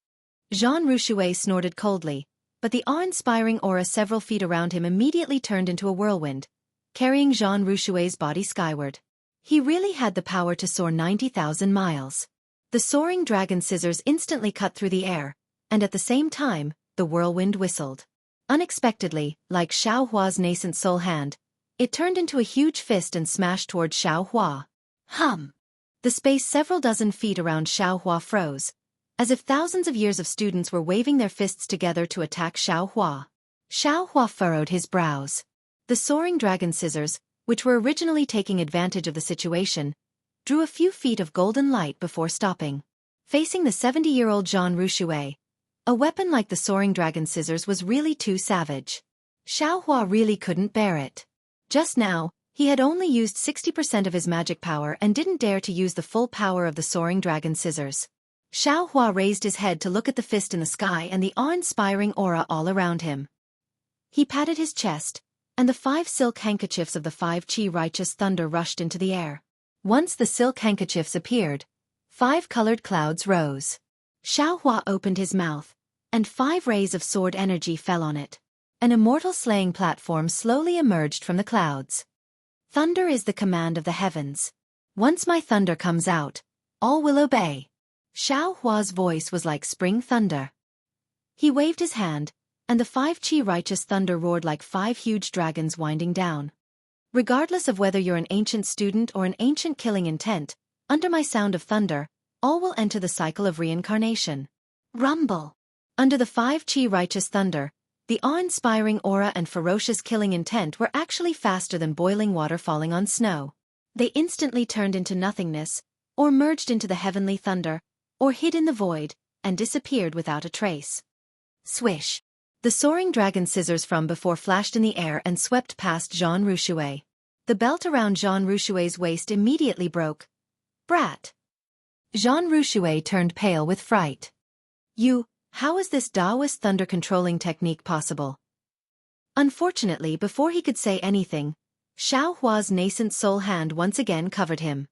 Zhang Rushui snorted coldly, but the awe-inspiring aura several feet around him immediately turned into a whirlwind, carrying Zhang Rushui's body skyward. He really had the power to soar 90,000 miles. The soaring dragon scissors instantly cut through the air, and at the same time, the whirlwind whistled. Unexpectedly, like Xiaohua's nascent soul hand, it turned into a huge fist and smashed towards Xiaohua. Hum! The space several dozen feet around Xiaohua froze, as if thousands of years of students were waving their fists together to attack Xiaohua. Xiaohua furrowed his brows. The soaring dragon scissors, which were originally taking advantage of the situation, drew a few feet of golden light before stopping. Facing the 70-year-old Zhang Rushui, a weapon like the soaring dragon scissors was really too savage. Xiaohua really couldn't bear it. Just now, he had only used 60% of his magic power and didn't dare to use the full power of the soaring dragon scissors. Xiaohua raised his head to look at the fist in the sky and the awe-inspiring aura all around him. He patted his chest, and the 5 silk handkerchiefs of the 5 Qi righteous thunder rushed into the air. Once the silk handkerchiefs appeared, 5 colored clouds rose. Xiaohua opened his mouth, and 5 rays of sword energy fell on it. An immortal slaying platform slowly emerged from the clouds. Thunder is the command of the heavens. Once my thunder comes out, all will obey. Xiaohua's voice was like spring thunder. He waved his hand, and the 5 Qi righteous thunder roared like 5 huge dragons winding down. Regardless of whether you're an ancient student or an ancient killing intent, under my sound of thunder, all will enter the cycle of reincarnation. Rumble! Under the 5 Qi righteous thunder, the awe-inspiring aura and ferocious killing intent were actually faster than boiling water falling on snow. They instantly turned into nothingness, or merged into the heavenly thunder, or hid in the void, and disappeared without a trace. Swish! The soaring dragon scissors from before flashed in the air and swept past Zhang Rushui. The belt around Zhang Rushui's waist immediately broke. Brat! Zhang Rushui turned pale with fright. How is this Taoist thunder-controlling technique possible? Unfortunately, before he could say anything, Xiaohua's nascent soul hand once again covered him.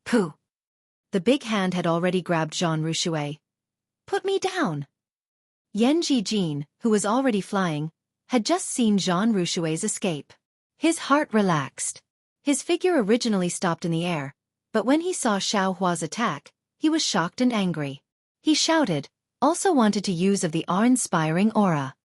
Pooh! The big hand had already grabbed Zhang Rushui. Put me down! Yan Jijin, who was already flying, had just seen Zhang Rushui's escape. His heart relaxed. His figure originally stopped in the air, but when he saw Xiaohua's attack, he was shocked and angry. He shouted, also wanted to use of the awe-inspiring aura.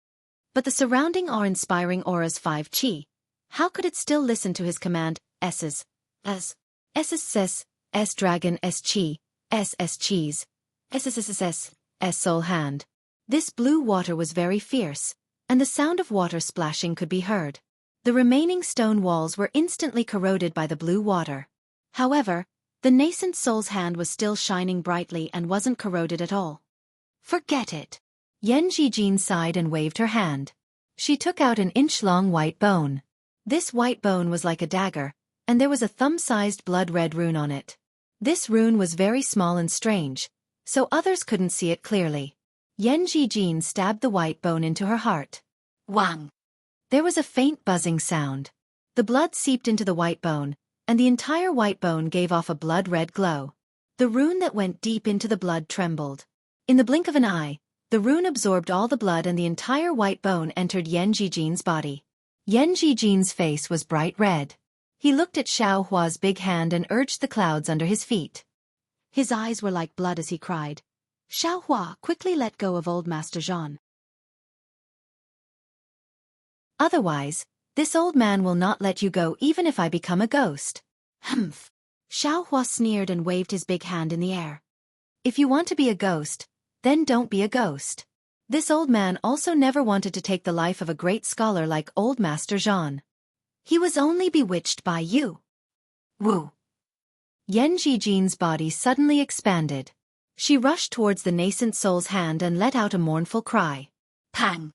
But the surrounding awe-inspiring aura's 5 chi. How could it still listen to his command, S's, S, S dragon, S chi, S cheese, S soul hand. This blue water was very fierce, and the sound of water splashing could be heard. The remaining stone walls were instantly corroded by the blue water. However, the nascent soul's hand was still shining brightly and wasn't corroded at all. Forget it. Yan Jijin sighed and waved her hand. She took out an inch-long white bone. This white bone was like a dagger, and there was a thumb-sized blood-red rune on it. This rune was very small and strange, so others couldn't see it clearly. Yan Jijin stabbed the white bone into her heart. Wang! There was a faint buzzing sound. The blood seeped into the white bone, and the entire white bone gave off a blood-red glow. The rune that went deep into the blood trembled. In the blink of an eye, the rune absorbed all the blood and the entire white bone entered Yan Jijin's body. Yan Jijin's face was bright red. He looked at Xiao Hua's big hand and urged the clouds under his feet. His eyes were like blood as he cried, "Xiao Hua, quickly let go of old Master Zhan. Otherwise, this old man will not let you go even if I become a ghost." Humph. Xiao Hua sneered and waved his big hand in the air. If you want to be a ghost, then don't be a ghost. This old man also never wanted to take the life of a great scholar like old Master Zhan. He was only bewitched by you. Woo! Yan Jijin's body suddenly expanded. She rushed towards the nascent soul's hand and let out a mournful cry. Pang!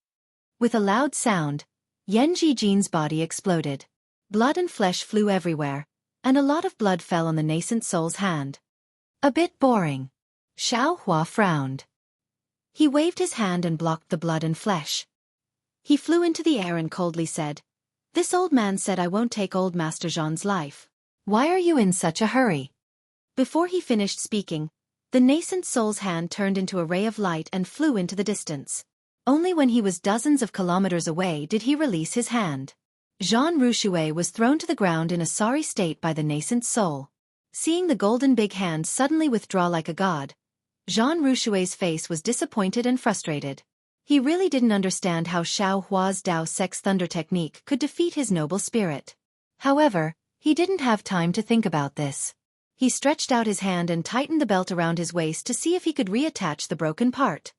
With a loud sound, Yan Jijin's body exploded. Blood and flesh flew everywhere, and a lot of blood fell on the nascent soul's hand. A bit boring. Xiao Hua frowned. He waved his hand and blocked the blood and flesh. He flew into the air and coldly said, "This old man said I won't take old Master Zhan's life. Why are you in such a hurry?" Before he finished speaking, the nascent soul's hand turned into a ray of light and flew into the distance. Only when he was dozens of kilometers away did he release his hand. Zhan Rushui was thrown to the ground in a sorry state by the nascent soul. Seeing the golden big hand suddenly withdraw like a god, Zhan Rushui's face was disappointed and frustrated. He really didn't understand how Xiao Hua's Dao Sex Thunder technique could defeat his noble spirit. However, he didn't have time to think about this. He stretched out his hand and tightened the belt around his waist to see if he could reattach the broken part.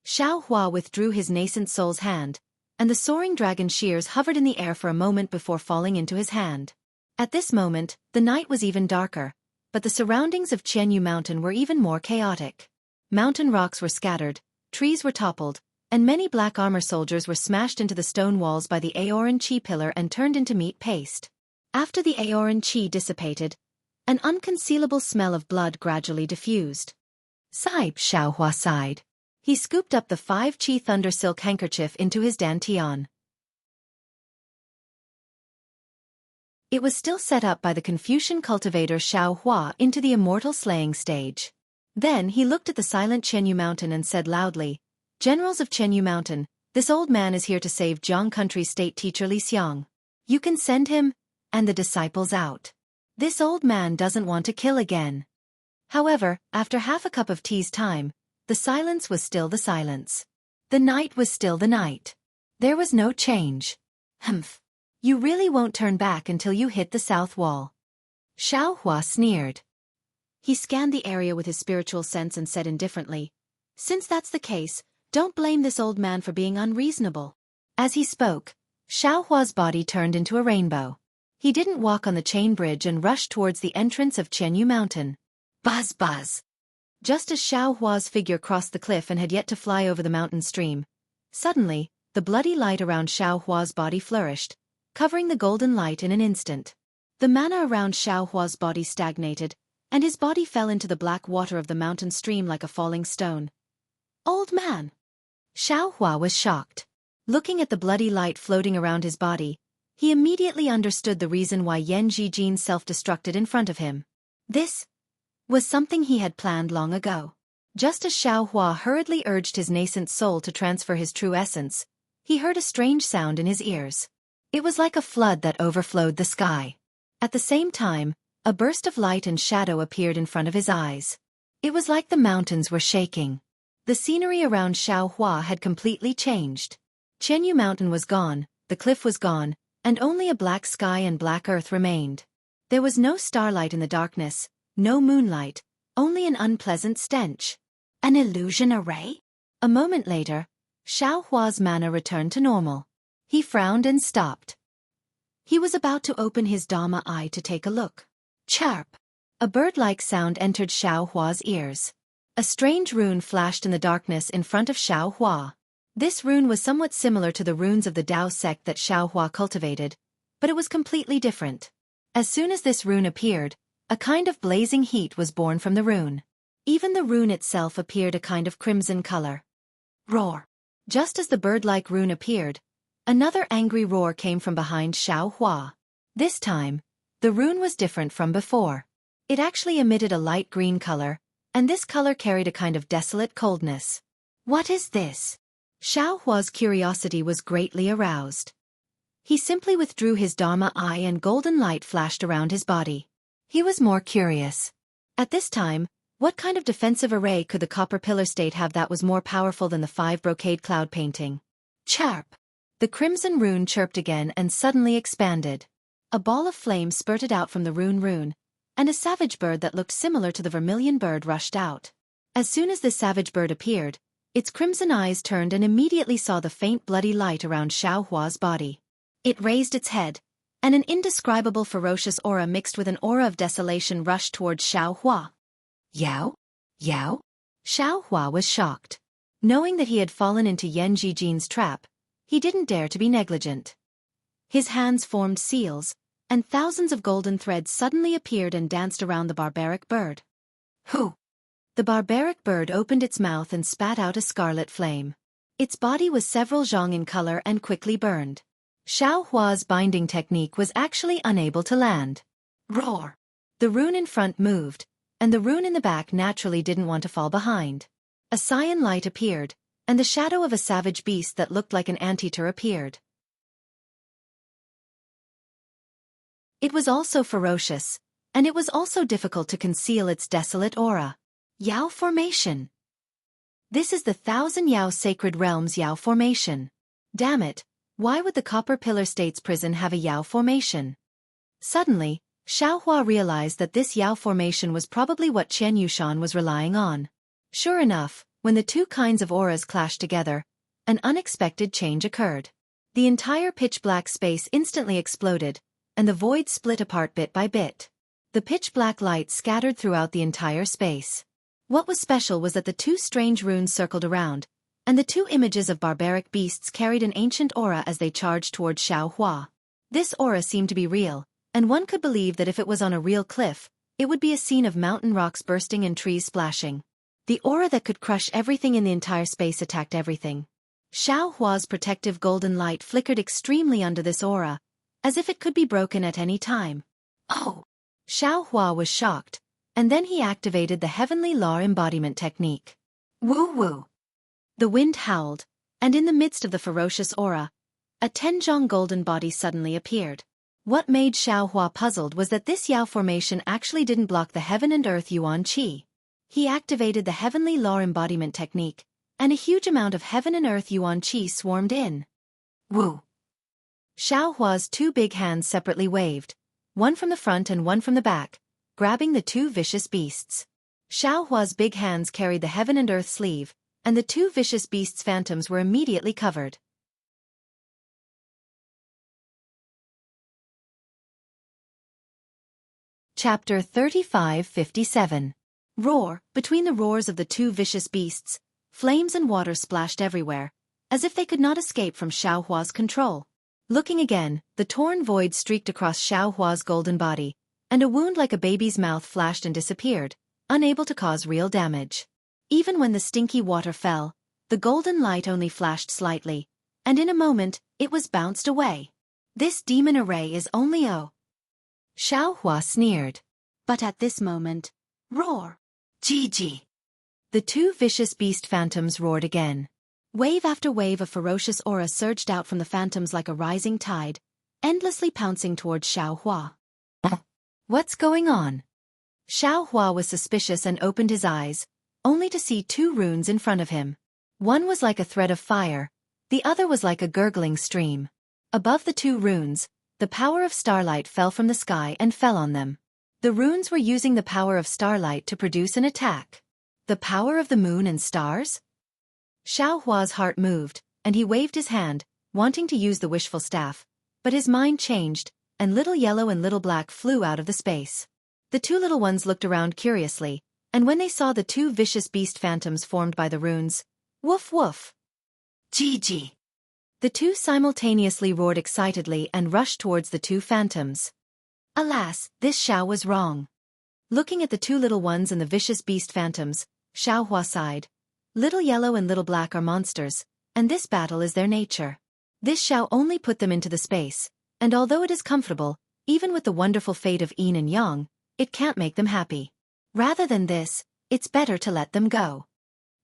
Xiao Hua withdrew his nascent soul's hand, and the soaring dragon shears hovered in the air for a moment before falling into his hand. At this moment, the night was even darker, but the surroundings of Jianghu Mountain were even more chaotic. Mountain rocks were scattered, trees were toppled, and many black armor soldiers were smashed into the stone walls by the Aoran Qi pillar and turned into meat paste. After the Aoran Qi dissipated, an unconcealable smell of blood gradually diffused. Sigh, Xiao Hua sighed. He scooped up the 5 Qi Thunder silk handkerchief into his dantian. It was still set up by the Confucian cultivator Xiao Hua into the immortal slaying stage. Then he looked at the silent Jianghu Mountain and said loudly, "Generals of Jianghu Mountain, this old man is here to save Jiang Country's state teacher Li Xiang. You can send him and the disciples out. This old man doesn't want to kill again." However, after half a cup of tea's time, the silence was still the silence. The night was still the night. There was no change. Humph. You really won't turn back until you hit the south wall. Xiao Hua sneered. He scanned the area with his spiritual sense and said indifferently, "Since that's the case, don't blame this old man for being unreasonable." As he spoke, Xiao Hua's body turned into a rainbow. He didn't walk on the chain bridge and rushed towards the entrance of Jianghu Mountain. Buzz buzz. Just as Xiao Hua's figure crossed the cliff and had yet to fly over the mountain stream, suddenly, the bloody light around Xiao Hua's body flourished, covering the golden light in an instant. The mana around Xiao Hua's body stagnated, and his body fell into the black water of the mountain stream like a falling stone. Old man! Xiao Hua was shocked. Looking at the bloody light floating around his body, he immediately understood the reason why Yan Jijin self-destructed in front of him. This was something he had planned long ago. Just as Xiao Hua hurriedly urged his nascent soul to transfer his true essence, he heard a strange sound in his ears. It was like a flood that overflowed the sky. At the same time, a burst of light and shadow appeared in front of his eyes. It was like the mountains were shaking. The scenery around Xianxia had completely changed. Jianghu Mountain was gone, the cliff was gone, and only a black sky and black earth remained. There was no starlight in the darkness, no moonlight, only an unpleasant stench. An illusion array? A moment later, Xiaohua's mana returned to normal. He frowned and stopped. He was about to open his Dharma eye to take a look. Chirp! A bird-like sound entered Xiaohua's ears. A strange rune flashed in the darkness in front of Xiaohua. This rune was somewhat similar to the runes of the Dao sect that Xiaohua cultivated, but it was completely different. As soon as this rune appeared, a kind of blazing heat was born from the rune. Even the rune itself appeared a kind of crimson color. Roar! Just as the bird-like rune appeared, another angry roar came from behind Xiaohua. This time, the rune was different from before. It actually emitted a light green color, and this color carried a kind of desolate coldness. What is this? Xiaohua's curiosity was greatly aroused. He simply withdrew his Dharma eye and golden light flashed around his body. He was more curious. At this time, what kind of defensive array could the copper pillar state have that was more powerful than the 5 brocade cloud painting? Chirp! The crimson rune chirped again and suddenly expanded. A ball of flame spurted out from the rune, and a savage bird that looked similar to the vermilion bird rushed out. As soon as this savage bird appeared, its crimson eyes turned and immediately saw the faint bloody light around Xiaohua's body. It raised its head, and an indescribable ferocious aura mixed with an aura of desolation rushed towards Xiaohua. Yao? Yao? Xiaohua was shocked. Knowing that he had fallen into Yan Jijin's trap, he didn't dare to be negligent. His hands formed seals, and thousands of golden threads suddenly appeared and danced around the barbaric bird. Who? The barbaric bird opened its mouth and spat out a scarlet flame. Its body was several zhong in color and quickly burned. Xiaohua's binding technique was actually unable to land. Roar! The rune in front moved, and the rune in the back naturally didn't want to fall behind. A cyan light appeared, and the shadow of a savage beast that looked like an anteater appeared. It was also ferocious, and it was also difficult to conceal its desolate aura. Yao Formation. This is the 1,000 Yao Sacred Realms Yao Formation. Damn it, why would the Copper Pillar State's prison have a Yao Formation? Suddenly, Xiaohua realized that this Yao Formation was probably what Chen Yushan was relying on. Sure enough, when the two kinds of auras clashed together, an unexpected change occurred. The entire pitch-black space instantly exploded, and the void split apart bit by bit. The pitch-black light scattered throughout the entire space. What was special was that the two strange runes circled around, and the two images of barbaric beasts carried an ancient aura as they charged towards Xiaohua. This aura seemed to be real, and one could believe that if it was on a real cliff, it would be a scene of mountain rocks bursting and trees splashing. The aura that could crush everything in the entire space attacked everything. Xiaohua's protective golden light flickered extremely under this aura, as if it could be broken at any time. Oh! Xiaohua was shocked, and then he activated the Heavenly Law Embodiment technique. Woo-woo! The wind howled, and in the midst of the ferocious aura, a Tenjong golden body suddenly appeared. What made Xiaohua puzzled was that this Yao formation actually didn't block the heaven and earth yuan qi. He activated the Heavenly Law Embodiment technique, and a huge amount of heaven and earth yuan qi swarmed in. Woo! Xiaohua's two big hands separately waved, one from the front and one from the back, grabbing the two vicious beasts. Xiaohua's big hands carried the heaven and earth sleeve, and the two vicious beasts' phantoms were immediately covered. Chapter 3557. Roar! Between the roars of the two vicious beasts, flames and water splashed everywhere, as if they could not escape from Xiaohua's control. Looking again, the torn void streaked across Xiaohua's golden body, and a wound like a baby's mouth flashed and disappeared, unable to cause real damage. Even when the stinky water fell, the golden light only flashed slightly, and in a moment, it was bounced away. This demon array is only a... Xiaohua sneered. But at this moment, roar! Gigi! The two vicious beast phantoms roared again. Wave after wave of ferocious aura surged out from the phantoms like a rising tide, endlessly pouncing towards Xiaohua. What's going on? Xiaohua was suspicious and opened his eyes, only to see two runes in front of him. One was like a thread of fire, the other was like a gurgling stream. Above the two runes, the power of starlight fell from the sky and fell on them. The runes were using the power of starlight to produce an attack. The power of the moon and stars? Xiao Hua's heart moved, and he waved his hand, wanting to use the wishful staff, but his mind changed, and Little Yellow and Little Black flew out of the space. The two little ones looked around curiously, and when they saw the two vicious beast phantoms formed by the runes, woof woof, Gigi, the two simultaneously roared excitedly and rushed towards the two phantoms. Alas, this Xiao was wrong. Looking at the two little ones and the vicious beast phantoms, Xiao Hua sighed. Little Yellow and Little Black are monsters, and this battle is their nature. This Xiao only put them into the space, and although it is comfortable, even with the wonderful fate of yin and yang, it can't make them happy. Rather than this, it's better to let them go.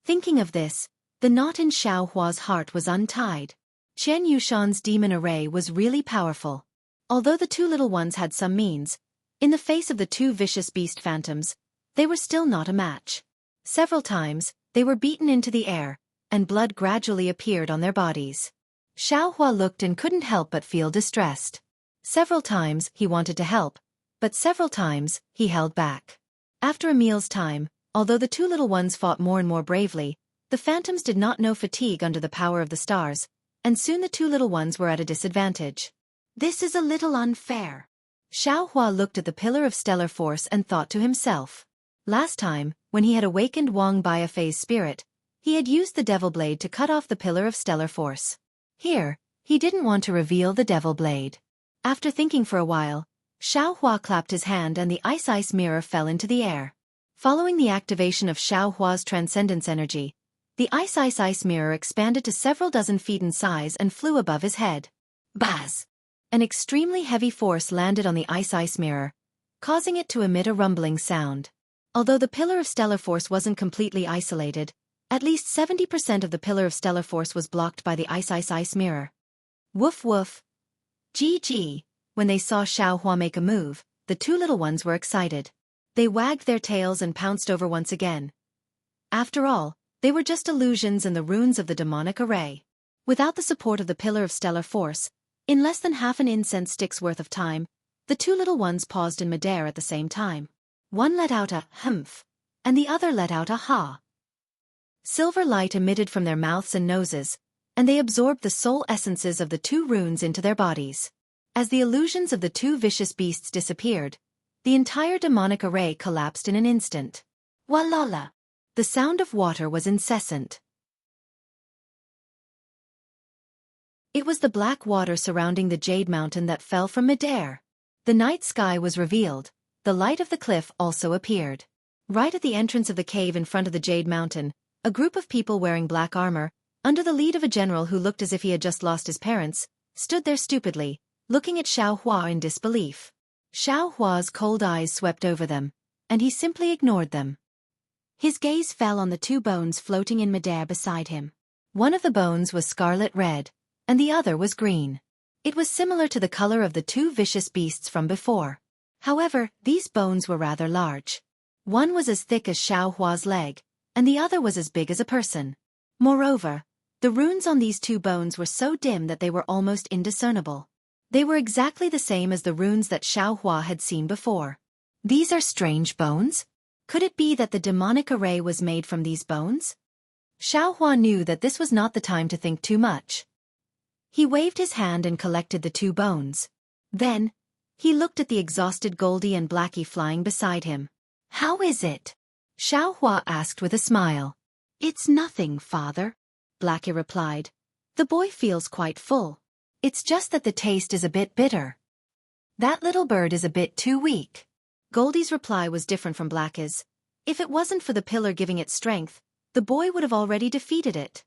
Thinking of this, the knot in Xiao Hua's heart was untied. Chen Yushan's demon array was really powerful. Although the two little ones had some means, in the face of the two vicious beast phantoms, they were still not a match. Several times, they were beaten into the air, and blood gradually appeared on their bodies. Xiao Hua looked and couldn't help but feel distressed. Several times he wanted to help, but several times he held back. After a meal's time, although the two little ones fought more and more bravely, the phantoms did not know fatigue under the power of the stars, and soon the two little ones were at a disadvantage. This is a little unfair. Xiao Hua looked at the pillar of stellar force and thought to himself. Last time, when he had awakened Wang Biafei's spirit, he had used the devil blade to cut off the pillar of stellar force. Here, he didn't want to reveal the devil blade. After thinking for a while, Xiao Hua clapped his hand and the ice mirror fell into the air. Following the activation of Xiao Hua's transcendence energy, the ice mirror expanded to several dozen feet in size and flew above his head. Buzz! An extremely heavy force landed on the ice mirror, causing it to emit a rumbling sound. Although the pillar of stellar force wasn't completely isolated, at least 70% of the pillar of stellar force was blocked by the ice mirror. Woof woof. GG. When they saw Xiao Hua make a move, the two little ones were excited. They wagged their tails and pounced over once again. After all, they were just illusions and the runes of the demonic array. Without the support of the pillar of stellar force, in less than half an incense stick's worth of time, the two little ones paused in midair at the same time. One let out a humph, and the other let out a ha. Silver light emitted from their mouths and noses, and they absorbed the soul essences of the two runes into their bodies. As the illusions of the two vicious beasts disappeared, the entire demonic array collapsed in an instant. Walala! The sound of water was incessant. It was the black water surrounding the Jade Mountain that fell from midair. The night sky was revealed. The light of the cliff also appeared. Right at the entrance of the cave in front of the Jade Mountain, a group of people wearing black armor, under the lead of a general who looked as if he had just lost his parents, stood there stupidly, looking at Xiao Hua in disbelief. Xiao Hua's cold eyes swept over them, and he simply ignored them. His gaze fell on the two bones floating in midair beside him. One of the bones was scarlet red, and the other was green. It was similar to the color of the two vicious beasts from before. However, these bones were rather large. One was as thick as Xiao Hua's leg, and the other was as big as a person. Moreover, the runes on these two bones were so dim that they were almost indiscernible. They were exactly the same as the runes that Xiao Hua had seen before. These are strange bones? Could it be that the demonic array was made from these bones? Xiao Hua knew that this was not the time to think too much. He waved his hand and collected the two bones. Then, he looked at the exhausted Goldie and Blackie flying beside him. How is it? Xiao Hua asked with a smile. It's nothing, father, Blackie replied. The boy feels quite full. It's just that the taste is a bit bitter. That little bird is a bit too weak. Goldie's reply was different from Blackie's. If it wasn't for the pillar giving it strength, the boy would have already defeated it.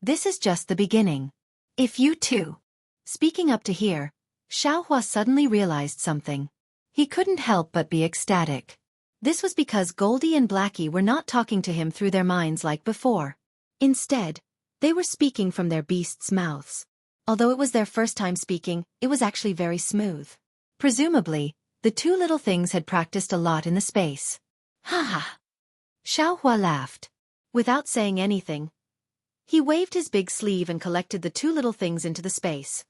This is just the beginning. If you too. Speaking up to here, Xiao Hua suddenly realized something. He couldn't help but be ecstatic. This was because Goldie and Blackie were not talking to him through their minds like before. Instead, they were speaking from their beasts' mouths. Although it was their first time speaking, it was actually very smooth. Presumably, the two little things had practiced a lot in the space. Ha ha! Xiaohua laughed. Without saying anything, he waved his big sleeve and collected the two little things into the space.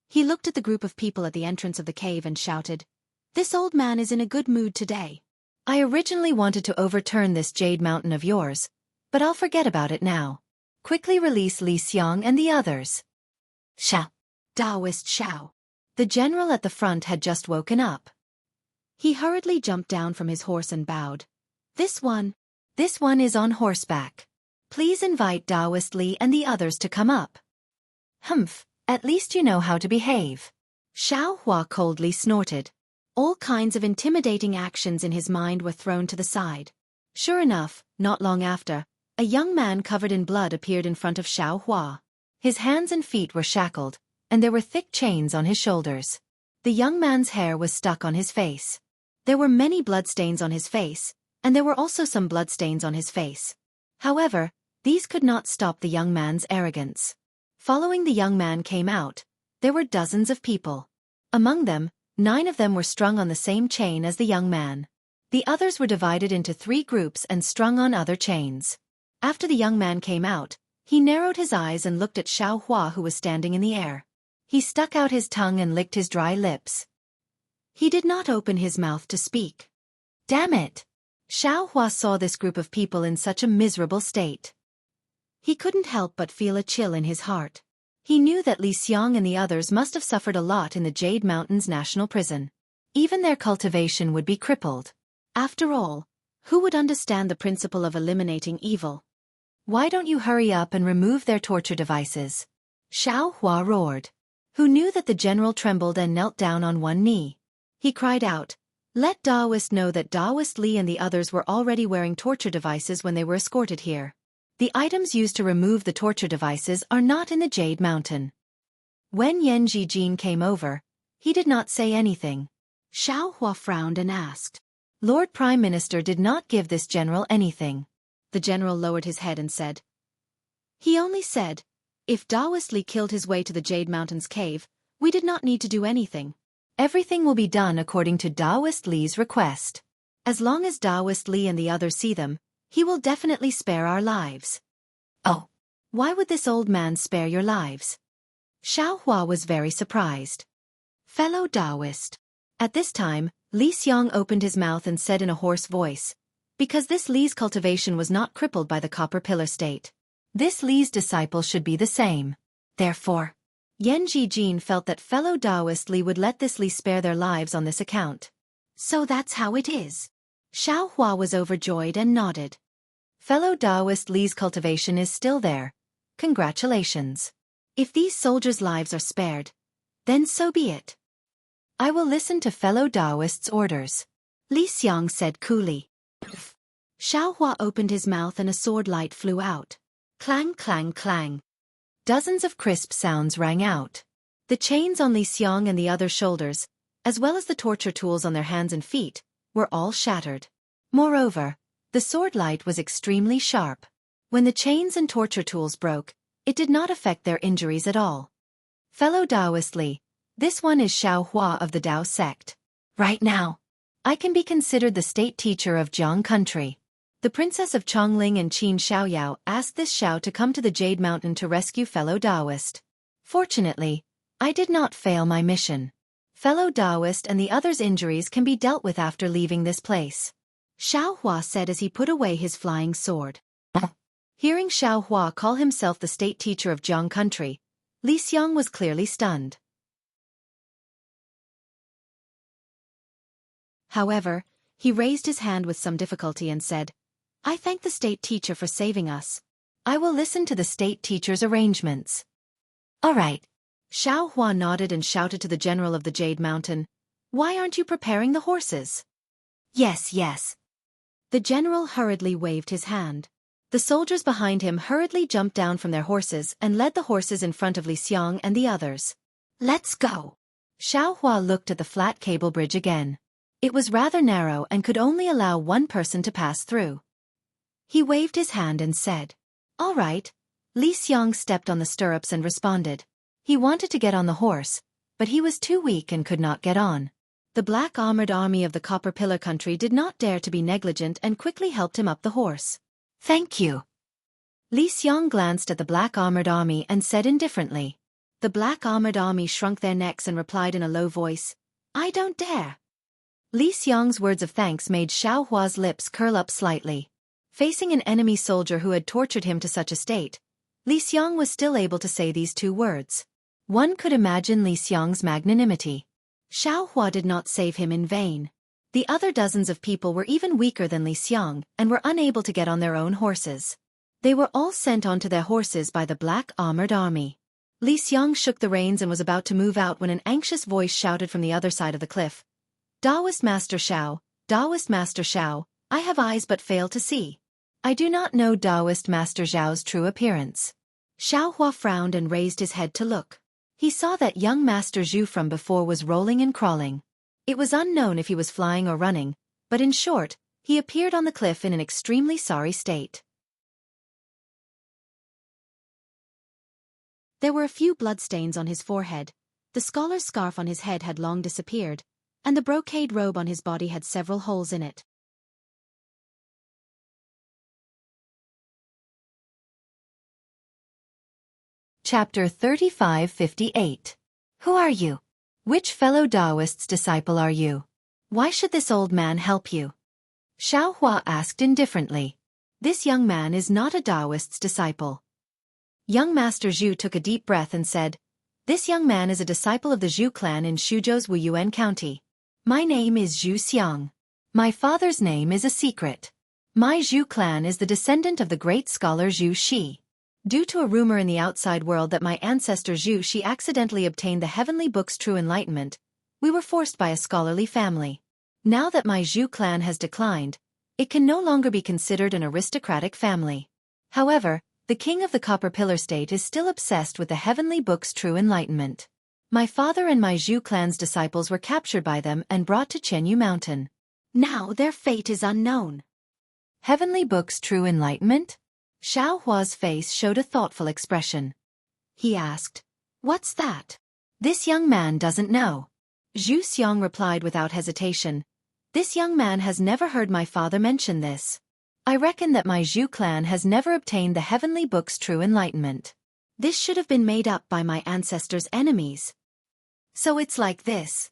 He looked at the group of people at the entrance of the cave and shouted, "This old man is in a good mood today. I originally wanted to overturn this jade mountain of yours, but I'll forget about it now. Quickly release Li Xiang and the others." Xiao. Taoist Xiao. The general at the front had just woken up. He hurriedly jumped down from his horse and bowed. This one is on horseback. Please invite Taoist Li and the others to come up." "Humph, at least you know how to behave." Xiaohua coldly snorted. All kinds of intimidating actions in his mind were thrown to the side. Sure enough, not long after, a young man covered in blood appeared in front of Xiaohua. His hands and feet were shackled, and there were thick chains on his shoulders. The young man's hair was stuck on his face. There were many bloodstains on his face, and there were also some bloodstains on his face. However, these could not stop the young man's arrogance. Following the young man came out, there were dozens of people. Among them, 9 of them were strung on the same chain as the young man. The others were divided into 3 groups and strung on other chains. After the young man came out, he narrowed his eyes and looked at Xiaohua, who was standing in the air. He stuck out his tongue and licked his dry lips. He did not open his mouth to speak. Damn it! Xiaohua saw this group of people in such a miserable state. He couldn't help but feel a chill in his heart. He knew that Li Xiang and the others must have suffered a lot in the Jade Mountains National Prison. Even their cultivation would be crippled. After all, who would understand the principle of eliminating evil? "Why don't you hurry up and remove their torture devices?" Xiaohua roared. Who knew that the general trembled and knelt down on one knee. He cried out, "Let Taoist know that Taoist Li and the others were already wearing torture devices when they were escorted here. The items used to remove the torture devices are not in the Jade Mountain." When Yan Jijin came over, he did not say anything. Xiaohua frowned and asked, "Lord Prime Minister did not give this general anything." The general lowered his head and said, "He only said, if Taoist Li killed his way to the Jade Mountain's cave, we did not need to do anything. Everything will be done according to Taoist Li's request. As long as Taoist Li and the others see them, he will definitely spare our lives." "Oh, why would this old man spare your lives?" Xiaohua was very surprised. "Fellow Taoist." At this time, Li Xiang opened his mouth and said in a hoarse voice, "Because this Li's cultivation was not crippled by the copper pillar state. This Li's disciple should be the same. Therefore, Yan Jijin felt that fellow Taoist Li would let this Li spare their lives on this account." "So that's how it is." Xiaohua was overjoyed and nodded. "Fellow Taoist Li's cultivation is still there. Congratulations. If these soldiers' lives are spared, then so be it. I will listen to fellow Taoist's orders," Li Xiang said coolly. Xiaohua opened his mouth and a sword light flew out. Clang, clang, clang. Dozens of crisp sounds rang out. The chains on Li Xiang and the other shoulders, as well as the torture tools on their hands and feet, were all shattered. Moreover, the sword light was extremely sharp. When the chains and torture tools broke, it did not affect their injuries at all. "Fellow Taoist Li, this one is Xiaohua of the Tao sect. Right now, I can be considered the state teacher of Jiang country." The princess of Chongling and Qin Xiaoyao asked this Xiao to come to the Jade Mountain to rescue fellow Taoist. "Fortunately, I did not fail my mission. Fellow Taoist and the others' injuries can be dealt with after leaving this place," Xiaohua said as he put away his flying sword. Hearing Xiaohua call himself the state teacher of Jiang country, Li Xiang was clearly stunned. However, he raised his hand with some difficulty and said, "I thank the state teacher for saving us. I will listen to the state teacher's arrangements." "All right." Xiaohua nodded and shouted to the general of the Jade Mountain, "Why aren't you preparing the horses?" "Yes, yes." The general hurriedly waved his hand. The soldiers behind him hurriedly jumped down from their horses and led the horses in front of Li Xiang and the others. "Let's go." Xiaohua looked at the flat cable bridge again. It was rather narrow and could only allow one person to pass through. He waved his hand and said, "All right." Li Xiang stepped on the stirrups and responded. He wanted to get on the horse, but he was too weak and could not get on. The black-armored army of the Copper Pillar country did not dare to be negligent and quickly helped him up the horse. Thank you. Li Xiang glanced at the black-armored army and said indifferently. The black-armored army shrunk their necks and replied in a low voice, I don't dare. Li Xiang's words of thanks made Xiao Hua's lips curl up slightly. Facing an enemy soldier who had tortured him to such a state, Li Xiang was still able to say these two words. One could imagine Li Xiang's magnanimity. Xiao Hua did not save him in vain. The other dozens of people were even weaker than Li Xiang and were unable to get on their own horses. They were all sent onto their horses by the black-armored army. Li Xiang shook the reins and was about to move out when an anxious voice shouted from the other side of the cliff. Taoist Master Xiao, Taoist Master Xiao, I have eyes but fail to see. I do not know Taoist Master Xiao's true appearance. Xiao Hua frowned and raised his head to look. He saw that young Master Zhu from before was rolling and crawling. It was unknown if he was flying or running, but in short, he appeared on the cliff in an extremely sorry state. There were a few bloodstains on his forehead, the scholar's scarf on his head had long disappeared, and the brocade robe on his body had several holes in it. Chapter 3558. Who are you? Which fellow Taoist's disciple are you? Why should this old man help you? Xiao Hua asked indifferently. This young man is not a Taoist's disciple. Young Master Zhu took a deep breath and said, This young man is a disciple of the Zhu clan in Shuzhou's Wuyuan County. My name is Zhu Xiang. My father's name is a secret. My Zhu clan is the descendant of the great scholar Zhu Shi. Due to a rumor in the outside world that my ancestor Zhu Shi accidentally obtained the heavenly book's true enlightenment, we were forced by a scholarly family. Now that my Zhu clan has declined, it can no longer be considered an aristocratic family. However, the king of the Copper Pillar State is still obsessed with the heavenly book's true enlightenment. My father and my Zhu clan's disciples were captured by them and brought to Chenyu Mountain. Now their fate is unknown. Heavenly book's true enlightenment? Xiao Hua's face showed a thoughtful expression. He asked, What's that? This young man doesn't know. Zhu Xiang replied without hesitation. This young man has never heard my father mention this. I reckon that my Zhu clan has never obtained the heavenly book's true enlightenment. This should have been made up by my ancestors' enemies. So it's like this.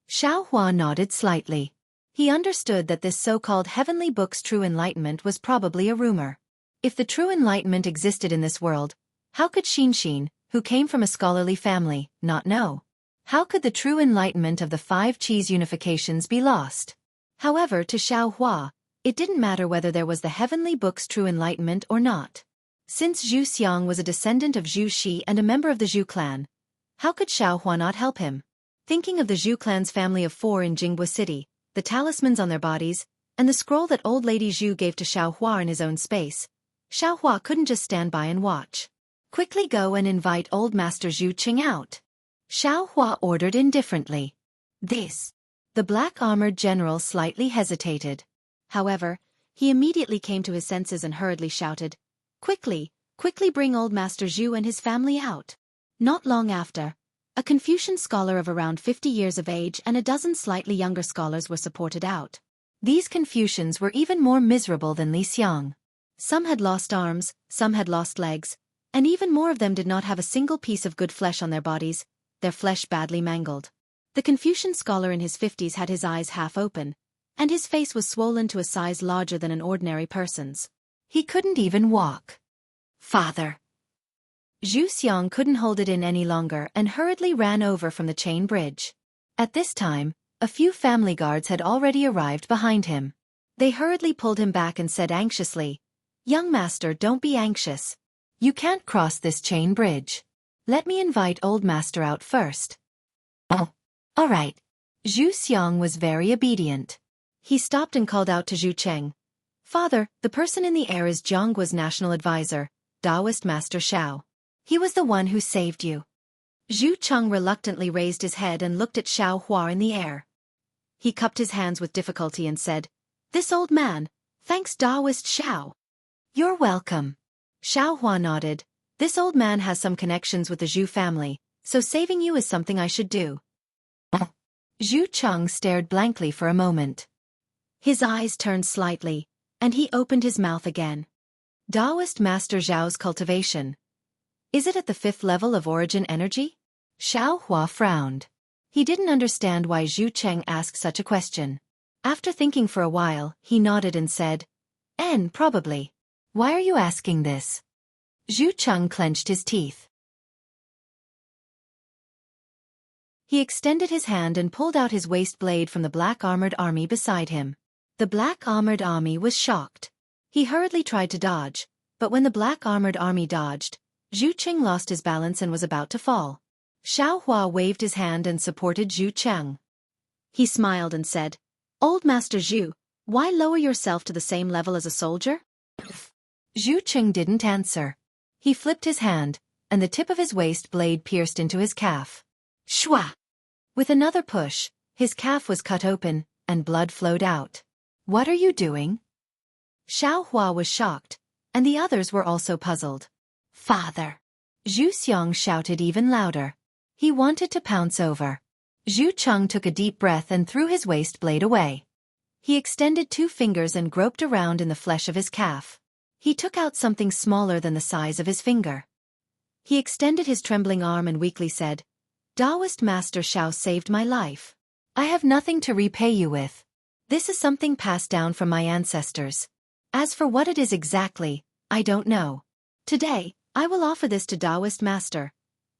Xiao Hua nodded slightly. He understood that this so-called heavenly book's true enlightenment was probably a rumor. If the true enlightenment existed in this world, how could Xianxia, who came from a scholarly family, not know? How could the true enlightenment of the 5 Qis unifications be lost? However, to Xiao Hua, it didn't matter whether there was the heavenly book's true enlightenment or not. Since Zhu Xiang was a descendant of Zhu Shi and a member of the Zhu clan, how could Xiao Hua not help him? Thinking of the Zhu clan's family of 4 in Jianghu City, the talismans on their bodies, and the scroll that old lady Zhu gave to Xiao Hua in his own space, Xiao Hua couldn't just stand by and watch. Quickly go and invite old Master Zhu Qing out. Xiao Hua ordered indifferently. This. The black-armored general slightly hesitated. However, he immediately came to his senses and hurriedly shouted, Quickly, quickly bring old Master Zhu and his family out. Not long after, a Confucian scholar of around 50 years of age and a dozen slightly younger scholars were supported out. These Confucians were even more miserable than Li Xiang. Some had lost arms, some had lost legs, and even more of them did not have a single piece of good flesh on their bodies, their flesh badly mangled. The Confucian scholar in his 50s had his eyes half open, and his face was swollen to a size larger than an ordinary person's. He couldn't even walk. Father! Zhu Xiang couldn't hold it in any longer and hurriedly ran over from the chain bridge. At this time, a few family guards had already arrived behind him. They hurriedly pulled him back and said anxiously, Young master, don't be anxious. You can't cross this chain bridge. Let me invite old master out first. Oh, all right. Zhu Xiang was very obedient. He stopped and called out to Zhu Cheng. Father, the person in the air is Jianghu's national advisor, Taoist Master Xiao. He was the one who saved you. Zhu Cheng reluctantly raised his head and looked at Xiao Hua in the air. He cupped his hands with difficulty and said, This old man, thanks Taoist Xiao. You're welcome. Xiao Hua nodded. This old man has some connections with the Zhu family, so saving you is something I should do. Zhu Cheng stared blankly for a moment. His eyes turned slightly, and he opened his mouth again. Taoist Master Zhao's cultivation. Is it at the 5th level of origin energy? Xiao Hua frowned. He didn't understand why Zhu Cheng asked such a question. After thinking for a while, he nodded and said, Probably. Why are you asking this? Zhu Cheng clenched his teeth. He extended his hand and pulled out his waist blade from the black armored army beside him. The black armored army was shocked. He hurriedly tried to dodge, but when the black armored army dodged, Zhu Cheng lost his balance and was about to fall. Xiao Hua waved his hand and supported Zhu Cheng. He smiled and said, Old Master Zhu, why lower yourself to the same level as a soldier? Zhu Cheng didn't answer. He flipped his hand, and the tip of his waist blade pierced into his calf. Shwa! With another push, his calf was cut open, and blood flowed out. What are you doing? Xiao Hua was shocked, and the others were also puzzled. Father! Zhu Xiang shouted even louder. He wanted to pounce over. Zhu Cheng took a deep breath and threw his waist blade away. He extended 2 fingers and groped around in the flesh of his calf. He took out something smaller than the size of his finger. He extended his trembling arm and weakly said, Taoist Master Xiao saved my life. I have nothing to repay you with. This is something passed down from my ancestors. As for what it is exactly, I don't know. Today, I will offer this to Taoist Master.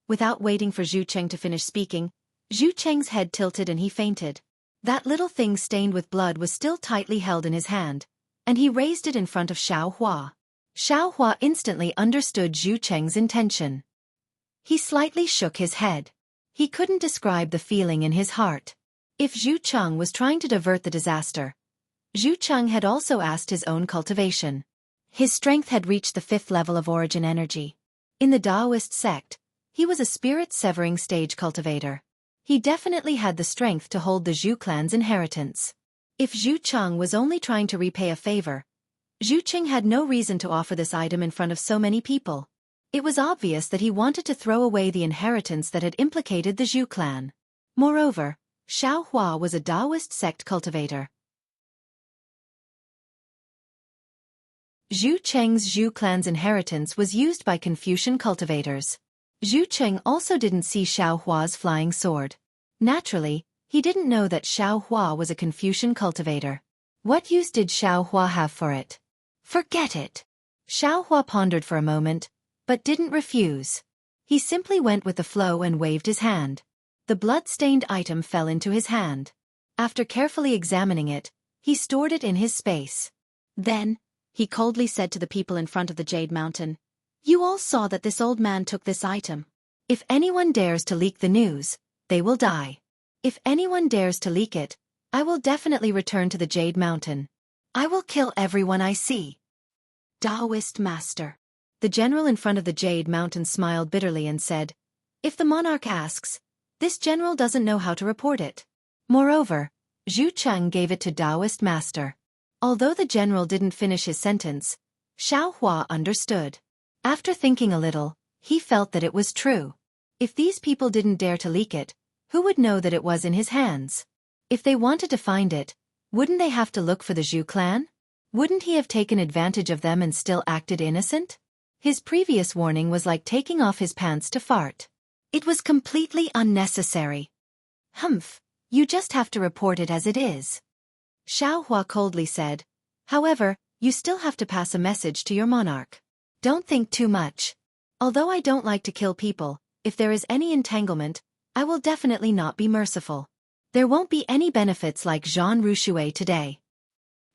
Without waiting for Zhu Cheng to finish speaking, Zhu Cheng's head tilted and he fainted. That little thing stained with blood was still tightly held in his hand, and he raised it in front of Xiao Hua. Xiao Hua instantly understood Zhu Cheng's intention. He slightly shook his head. He couldn't describe the feeling in his heart. If Zhu Cheng was trying to divert the disaster, Zhu Cheng had also asked his own cultivation. His strength had reached the 5th level of origin energy. In the Taoist sect, he was a spirit-severing stage cultivator. He definitely had the strength to hold the Zhu clan's inheritance. If Zhu Cheng was only trying to repay a favor, Zhu Cheng had no reason to offer this item in front of so many people. It was obvious that he wanted to throw away the inheritance that had implicated the Zhu clan. Moreover, Xiao Hua was a Taoist sect cultivator. Zhu Cheng's Zhu clan's inheritance was used by Confucian cultivators. Zhu Cheng also didn't see Xiao Hua's flying sword. Naturally, he didn't know that Xiao Hua was a Confucian cultivator. What use did Xiao Hua have for it? Forget it. Xiao Hua pondered for a moment, but didn't refuse. He simply went with the flow and waved his hand. The blood-stained item fell into his hand. After carefully examining it, he stored it in his space. Then, he coldly said to the people in front of the Jade Mountain, You all saw that this old man took this item. If anyone dares to leak the news, they will die. If anyone dares to leak it, I will definitely return to the Jade Mountain. I will kill everyone I see. Taoist Master. The general in front of the Jade Mountain smiled bitterly and said, If the monarch asks, this general doesn't know how to report it. Moreover, Zhu Cheng gave it to Taoist Master. Although the general didn't finish his sentence, Xiao Hua understood. After thinking a little, he felt that it was true. If these people didn't dare to leak it, who would know that it was in his hands? If they wanted to find it, wouldn't they have to look for the Zhu clan? Wouldn't he have taken advantage of them and still acted innocent? His previous warning was like taking off his pants to fart. It was completely unnecessary. Humph, you just have to report it as it is. Xiao Hua coldly said. However, you still have to pass a message to your monarch. Don't think too much. Although I don't like to kill people, if there is any entanglement, I will definitely not be merciful. There won't be any benefits like Zhan Rushui today.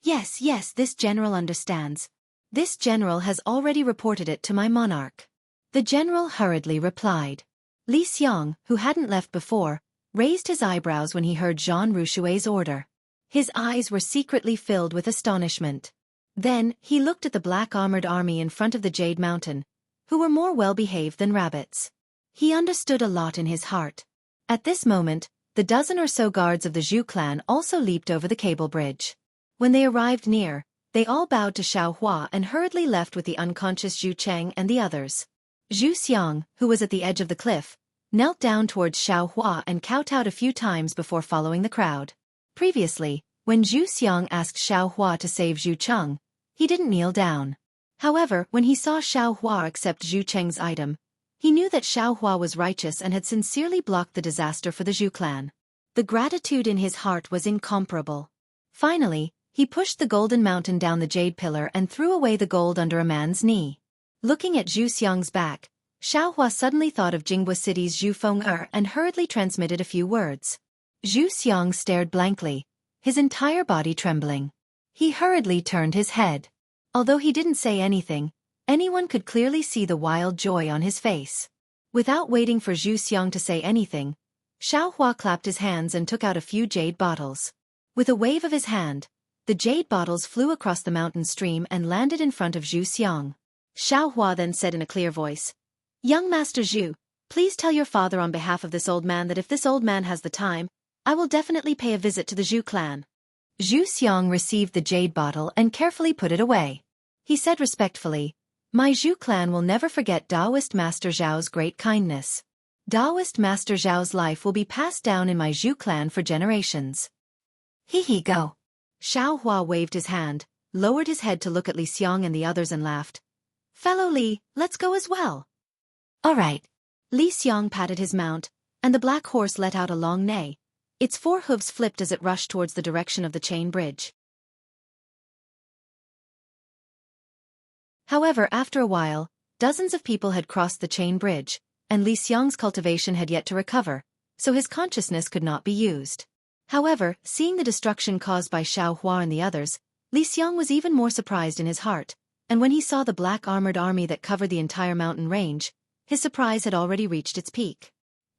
Yes, this general understands. This general has already reported it to my monarch. The general hurriedly replied. Li Xiang, who hadn't left before, raised his eyebrows when he heard Zhan Rushui's order. His eyes were secretly filled with astonishment. Then, he looked at the black-armored army in front of the Jade Mountain, who were more well-behaved than rabbits. He understood a lot in his heart. At this moment, the dozen or so guards of the Zhu clan also leaped over the cable bridge. When they arrived near, they all bowed to Xiao Hua and hurriedly left with the unconscious Zhu Cheng and the others. Zhu Xiang, who was at the edge of the cliff, knelt down towards Xiao Hua and kowtowed a few times before following the crowd. Previously, when Zhu Xiang asked Xiao Hua to save Zhu Cheng, he didn't kneel down. However, when he saw Xiao Hua accept Zhu Cheng's item, he knew that Xiao Hua was righteous and had sincerely blocked the disaster for the Zhu clan. The gratitude in his heart was incomparable. Finally, he pushed the golden mountain down the jade pillar and threw away the gold under a man's knee. Looking at Zhu Xiang's back, Xiao Hua suddenly thought of Jianghu City's Zhu Feng and hurriedly transmitted a few words. Zhu Xiang stared blankly, his entire body trembling. He hurriedly turned his head. Although he didn't say anything, anyone could clearly see the wild joy on his face. Without waiting for Zhu Xiang to say anything, Xiao Hua clapped his hands and took out a few jade bottles. With a wave of his hand, the jade bottles flew across the mountain stream and landed in front of Zhu Xiang. Xiao Hua then said in a clear voice, "Young Master Zhu, please tell your father on behalf of this old man that if this old man has the time, I will definitely pay a visit to the Zhu clan." Zhu Xiang received the jade bottle and carefully put it away. He said respectfully, "My Zhu clan will never forget Taoist Master Zhao's great kindness. Taoist Master Zhao's life will be passed down in my Zhu clan for generations." He go. Xiao Hua waved his hand, lowered his head to look at Li Xiang and the others and laughed. "Fellow Li, let's go as well." "All right." Li Xiang patted his mount, and the black horse let out a long neigh. Its four hooves flipped as it rushed towards the direction of the chain bridge. However, after a while, dozens of people had crossed the chain bridge, and Li Xiang's cultivation had yet to recover, so his consciousness could not be used. However, seeing the destruction caused by Xiao Hua and the others, Li Xiang was even more surprised in his heart, and when he saw the black armored army that covered the entire mountain range, his surprise had already reached its peak.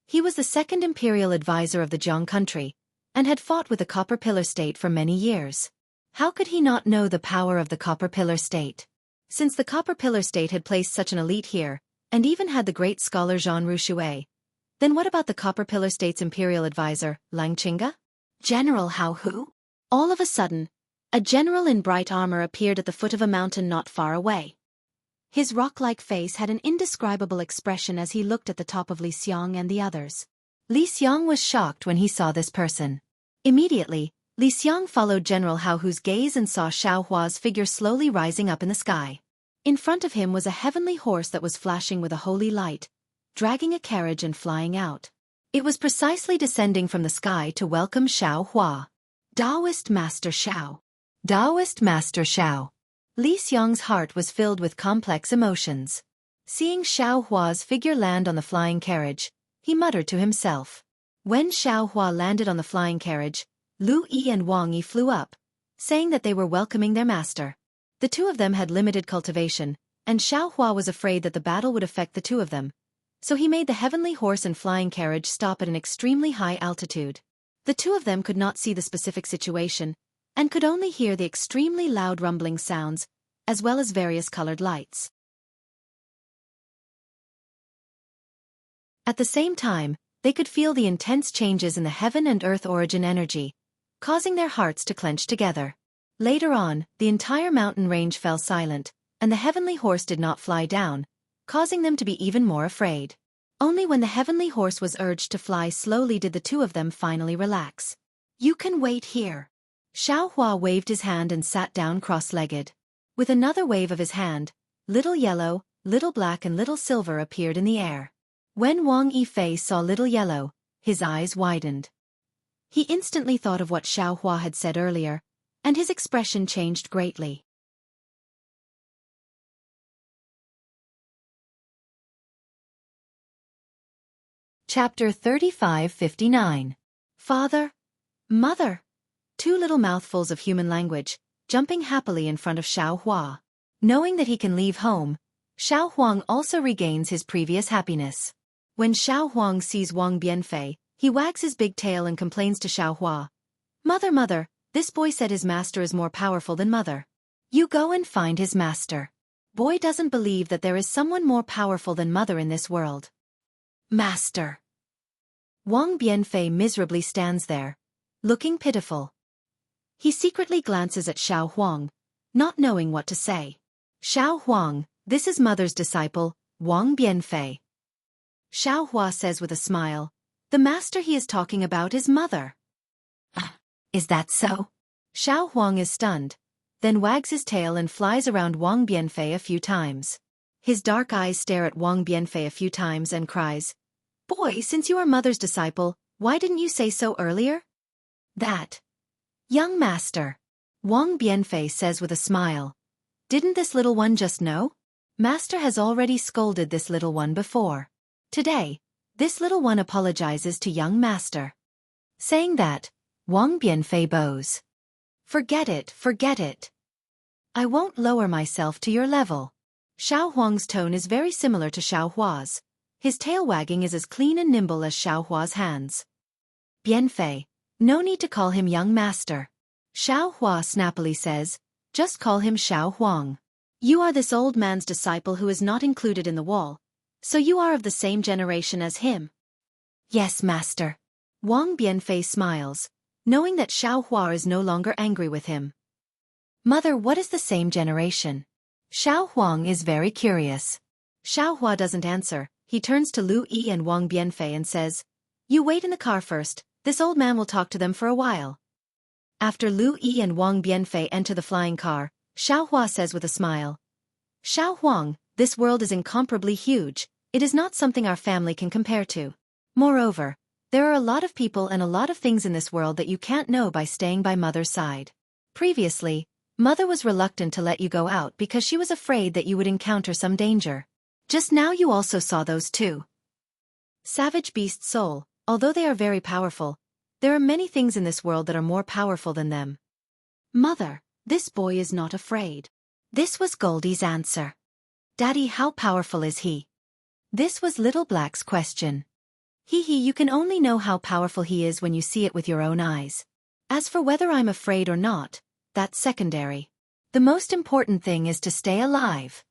He was the second imperial advisor of the Jiang country, and had fought with the Copper Pillar State for many years. How could he not know the power of the Copper Pillar State? Since the Copper Pillar State had placed such an elite here, and even had the great scholar Jianghu Shui, then what about the Copper Pillar State's imperial advisor, Lang Qingge? General Hao Hu? All of a sudden, a general in bright armor appeared at the foot of a mountain not far away. His rock-like face had an indescribable expression as he looked at the top of Li Xiang and the others. Li Xiang was shocked when he saw this person. Immediately, Li Xiang followed General Hao Hu's gaze and saw Xiao Hua's figure slowly rising up in the sky. In front of him was a heavenly horse that was flashing with a holy light, dragging a carriage and flying out. It was precisely descending from the sky to welcome Xiao Hua. Taoist Master Xiao. Taoist Master Xiao. Li Xiang's heart was filled with complex emotions. Seeing Xiao Hua's figure land on the flying carriage, he muttered to himself. When Xiao Hua landed on the flying carriage, Lu Yi and Wang Yi flew up, saying that they were welcoming their master. The two of them had limited cultivation, and Xiao Hua was afraid that the battle would affect the two of them, so he made the heavenly horse and flying carriage stop at an extremely high altitude. The two of them could not see the specific situation, and could only hear the extremely loud rumbling sounds, as well as various colored lights. At the same time, they could feel the intense changes in the heaven and earth origin energy, causing their hearts to clench together. Later on, the entire mountain range fell silent, and the heavenly horse did not fly down, causing them to be even more afraid. Only when the heavenly horse was urged to fly slowly did the two of them finally relax. "You can wait here." Xiao Hua waved his hand and sat down cross-legged. With another wave of his hand, Little Yellow, Little Black and Little Silver appeared in the air. When Wang Yifei saw Little Yellow, his eyes widened. He instantly thought of what Xiao Hua had said earlier, and his expression changed greatly. Chapter 3559. Father, Mother. Two little mouthfuls of human language, jumping happily in front of Xiao Hua. Knowing that he can leave home, Xiao Huang also regains his previous happiness. When Xiao Huang sees Wang Bianfei, he wags his big tail and complains to Xiao Hua. "Mother, mother, this boy said his master is more powerful than mother. You go and find his master. Boy doesn't believe that there is someone more powerful than mother in this world." Master. Wang Bianfei miserably stands there, looking pitiful. He secretly glances at Xiao Huang, not knowing what to say. "Xiao Huang, this is mother's disciple, Wang Bianfei." Xiaohua says with a smile. The master he is talking about is mother. Is that so? Xiao Huang is stunned, then wags his tail and flies around Wang Bianfei a few times. His dark eyes stare at Wang Bianfei a few times and cries, Boy, since you are mother's disciple, why didn't you say so earlier? That. Young master. Wang Bianfei says with a smile. Didn't this little one just know? Master has already scolded this little one before. Today, this little one apologizes to young master. Saying that, Wang Bianfei bows. Forget it, forget it. I won't lower myself to your level. Xiao Huang's tone is very similar to Xiao Hua's. His tail wagging is as clean and nimble as Xiao Hua's hands. Bianfei, no need to call him young master. Xiao Hua snappily says, just call him Xiao Huang. You are this old man's disciple who is not included in the wall, so you are of the same generation as him. Yes, master. Wang Bianfei smiles, knowing that Xiao Hua is no longer angry with him. Mother, what is the same generation? Xiao Huang is very curious. Xiao Hua doesn't answer. He turns to Lu Yi and Wang Bianfei and says, You wait in the car first, this old man will talk to them for a while. After Lu Yi and Wang Bianfei enter the flying car, Xiao Hua says with a smile, Xiao Huang, this world is incomparably huge, it is not something our family can compare to. Moreover, there are a lot of people and a lot of things in this world that you can't know by staying by mother's side. Previously, mother was reluctant to let you go out because she was afraid that you would encounter some danger. Just now you also saw those too. Savage beast soul, although they are very powerful, there are many things in this world that are more powerful than them. Mother, this boy is not afraid. This was Goldie's answer. Daddy, how powerful is he? This was Little Black's question. You can only know how powerful he is when you see it with your own eyes. As for whether I'm afraid or not, that's secondary. The most important thing is to stay alive.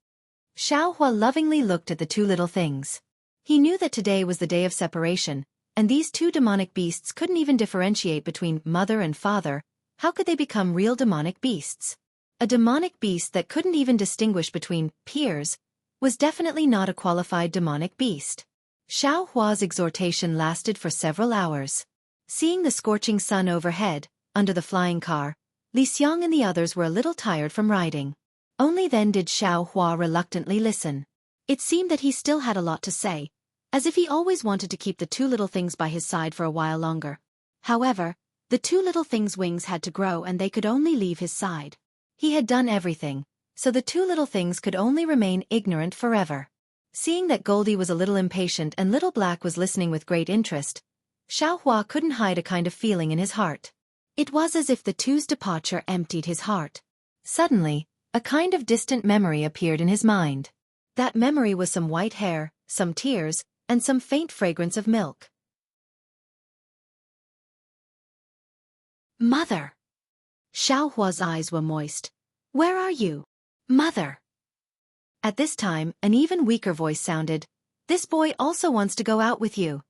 Xiao Hua lovingly looked at the two little things. He knew that today was the day of separation, and these two demonic beasts couldn't even differentiate between mother and father. How could they become real demonic beasts? A demonic beast that couldn't even distinguish between peers was definitely not a qualified demonic beast. Xiao Hua's exhortation lasted for several hours. Seeing the scorching sun overhead, under the flying car, Li Xiang and the others were a little tired from riding. Only then did Xiao Hua reluctantly listen. It seemed that he still had a lot to say, as if he always wanted to keep the two little things by his side for a while longer. However, the two little things' wings had to grow and they could only leave his side. He had done everything, so the two little things could only remain ignorant forever. Seeing that Goldie was a little impatient and Little Black was listening with great interest, Xiao Hua couldn't hide a kind of feeling in his heart. It was as if the two's departure emptied his heart. Suddenly, a kind of distant memory appeared in his mind. That memory was some white hair, some tears, and some faint fragrance of milk. Mother! Xiao Hua's eyes were moist. Where are you? Mother! At this time, an even weaker voice sounded. This boy also wants to go out with you.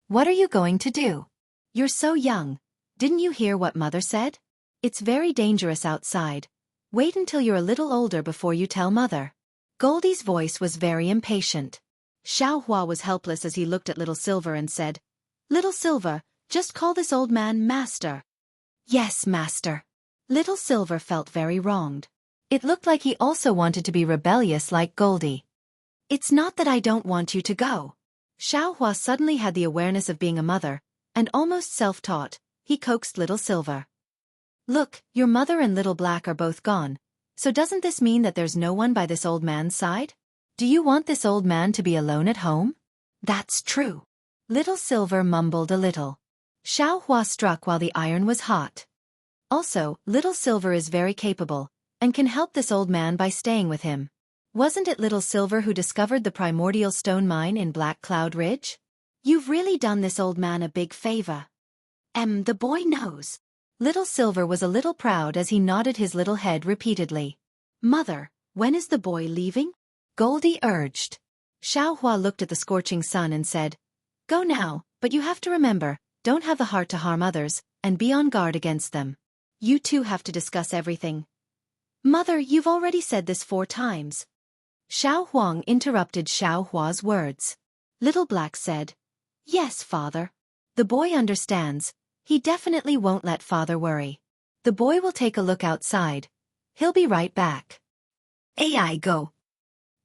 What are you going to do? You're so young. Didn't you hear what mother said? It's very dangerous outside. Wait until you're a little older before you tell mother. Goldie's voice was very impatient. Xiao Hua was helpless as he looked at Little Silver and said, Little Silver, just call this old man master. Yes, master. Little Silver felt very wronged. It looked like he also wanted to be rebellious like Goldie. It's not that I don't want you to go. Xiao Hua suddenly had the awareness of being a mother, and almost self-taught, he coaxed Little Silver. Look, your mother and Little Black are both gone, so doesn't this mean that there's no one by this old man's side? Do you want this old man to be alone at home? That's true. Little Silver mumbled a little. Xiao Hua struck while the iron was hot. Also, Little Silver is very capable, and can help this old man by staying with him. Wasn't it Little Silver who discovered the primordial stone mine in Black Cloud Ridge? You've really done this old man a big favor. The boy knows. Little Silver was a little proud as he nodded his little head repeatedly. Mother, when is the boy leaving? Goldie urged. Xiao Hua looked at the scorching sun and said, Go now, but you have to remember, don't have the heart to harm others, and be on guard against them. You two have to discuss everything. Mother, you've already said this 4 times. Xiao Huang interrupted Xiao Hua's words. Little Black said. Yes, father. The boy understands. He definitely won't let father worry. The boy will take a look outside. He'll be right back. AI go.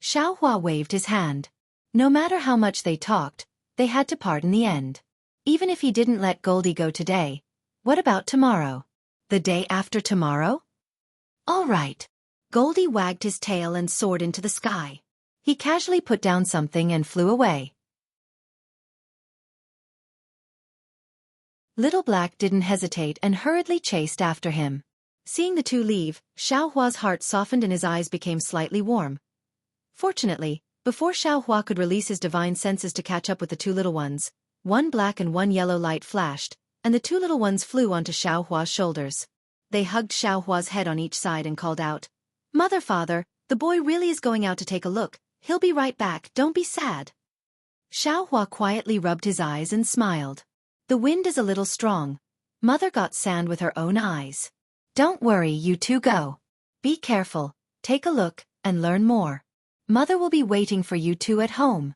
Xiaohua waved his hand. No matter how much they talked, they had to part in the end. Even if he didn't let Goldie go today, what about tomorrow? The day after tomorrow? All right. Goldie wagged his tail and soared into the sky. He casually put down something and flew away. Little Black didn't hesitate and hurriedly chased after him. Seeing the two leave, Xiaohua's heart softened and his eyes became slightly warm. Fortunately, before Xiaohua could release his divine senses to catch up with the two little ones, one black and one yellow light flashed, and the two little ones flew onto Xiaohua's shoulders. They hugged Xiaohua's head on each side and called out, "Mother, father, the boy really is going out to take a look. He'll be right back, don't be sad." Xiaohua quietly rubbed his eyes and smiled. The wind is a little strong. Mother got sand with her own eyes. Don't worry, you two go. Be careful, take a look, and learn more. Mother will be waiting for you two at home.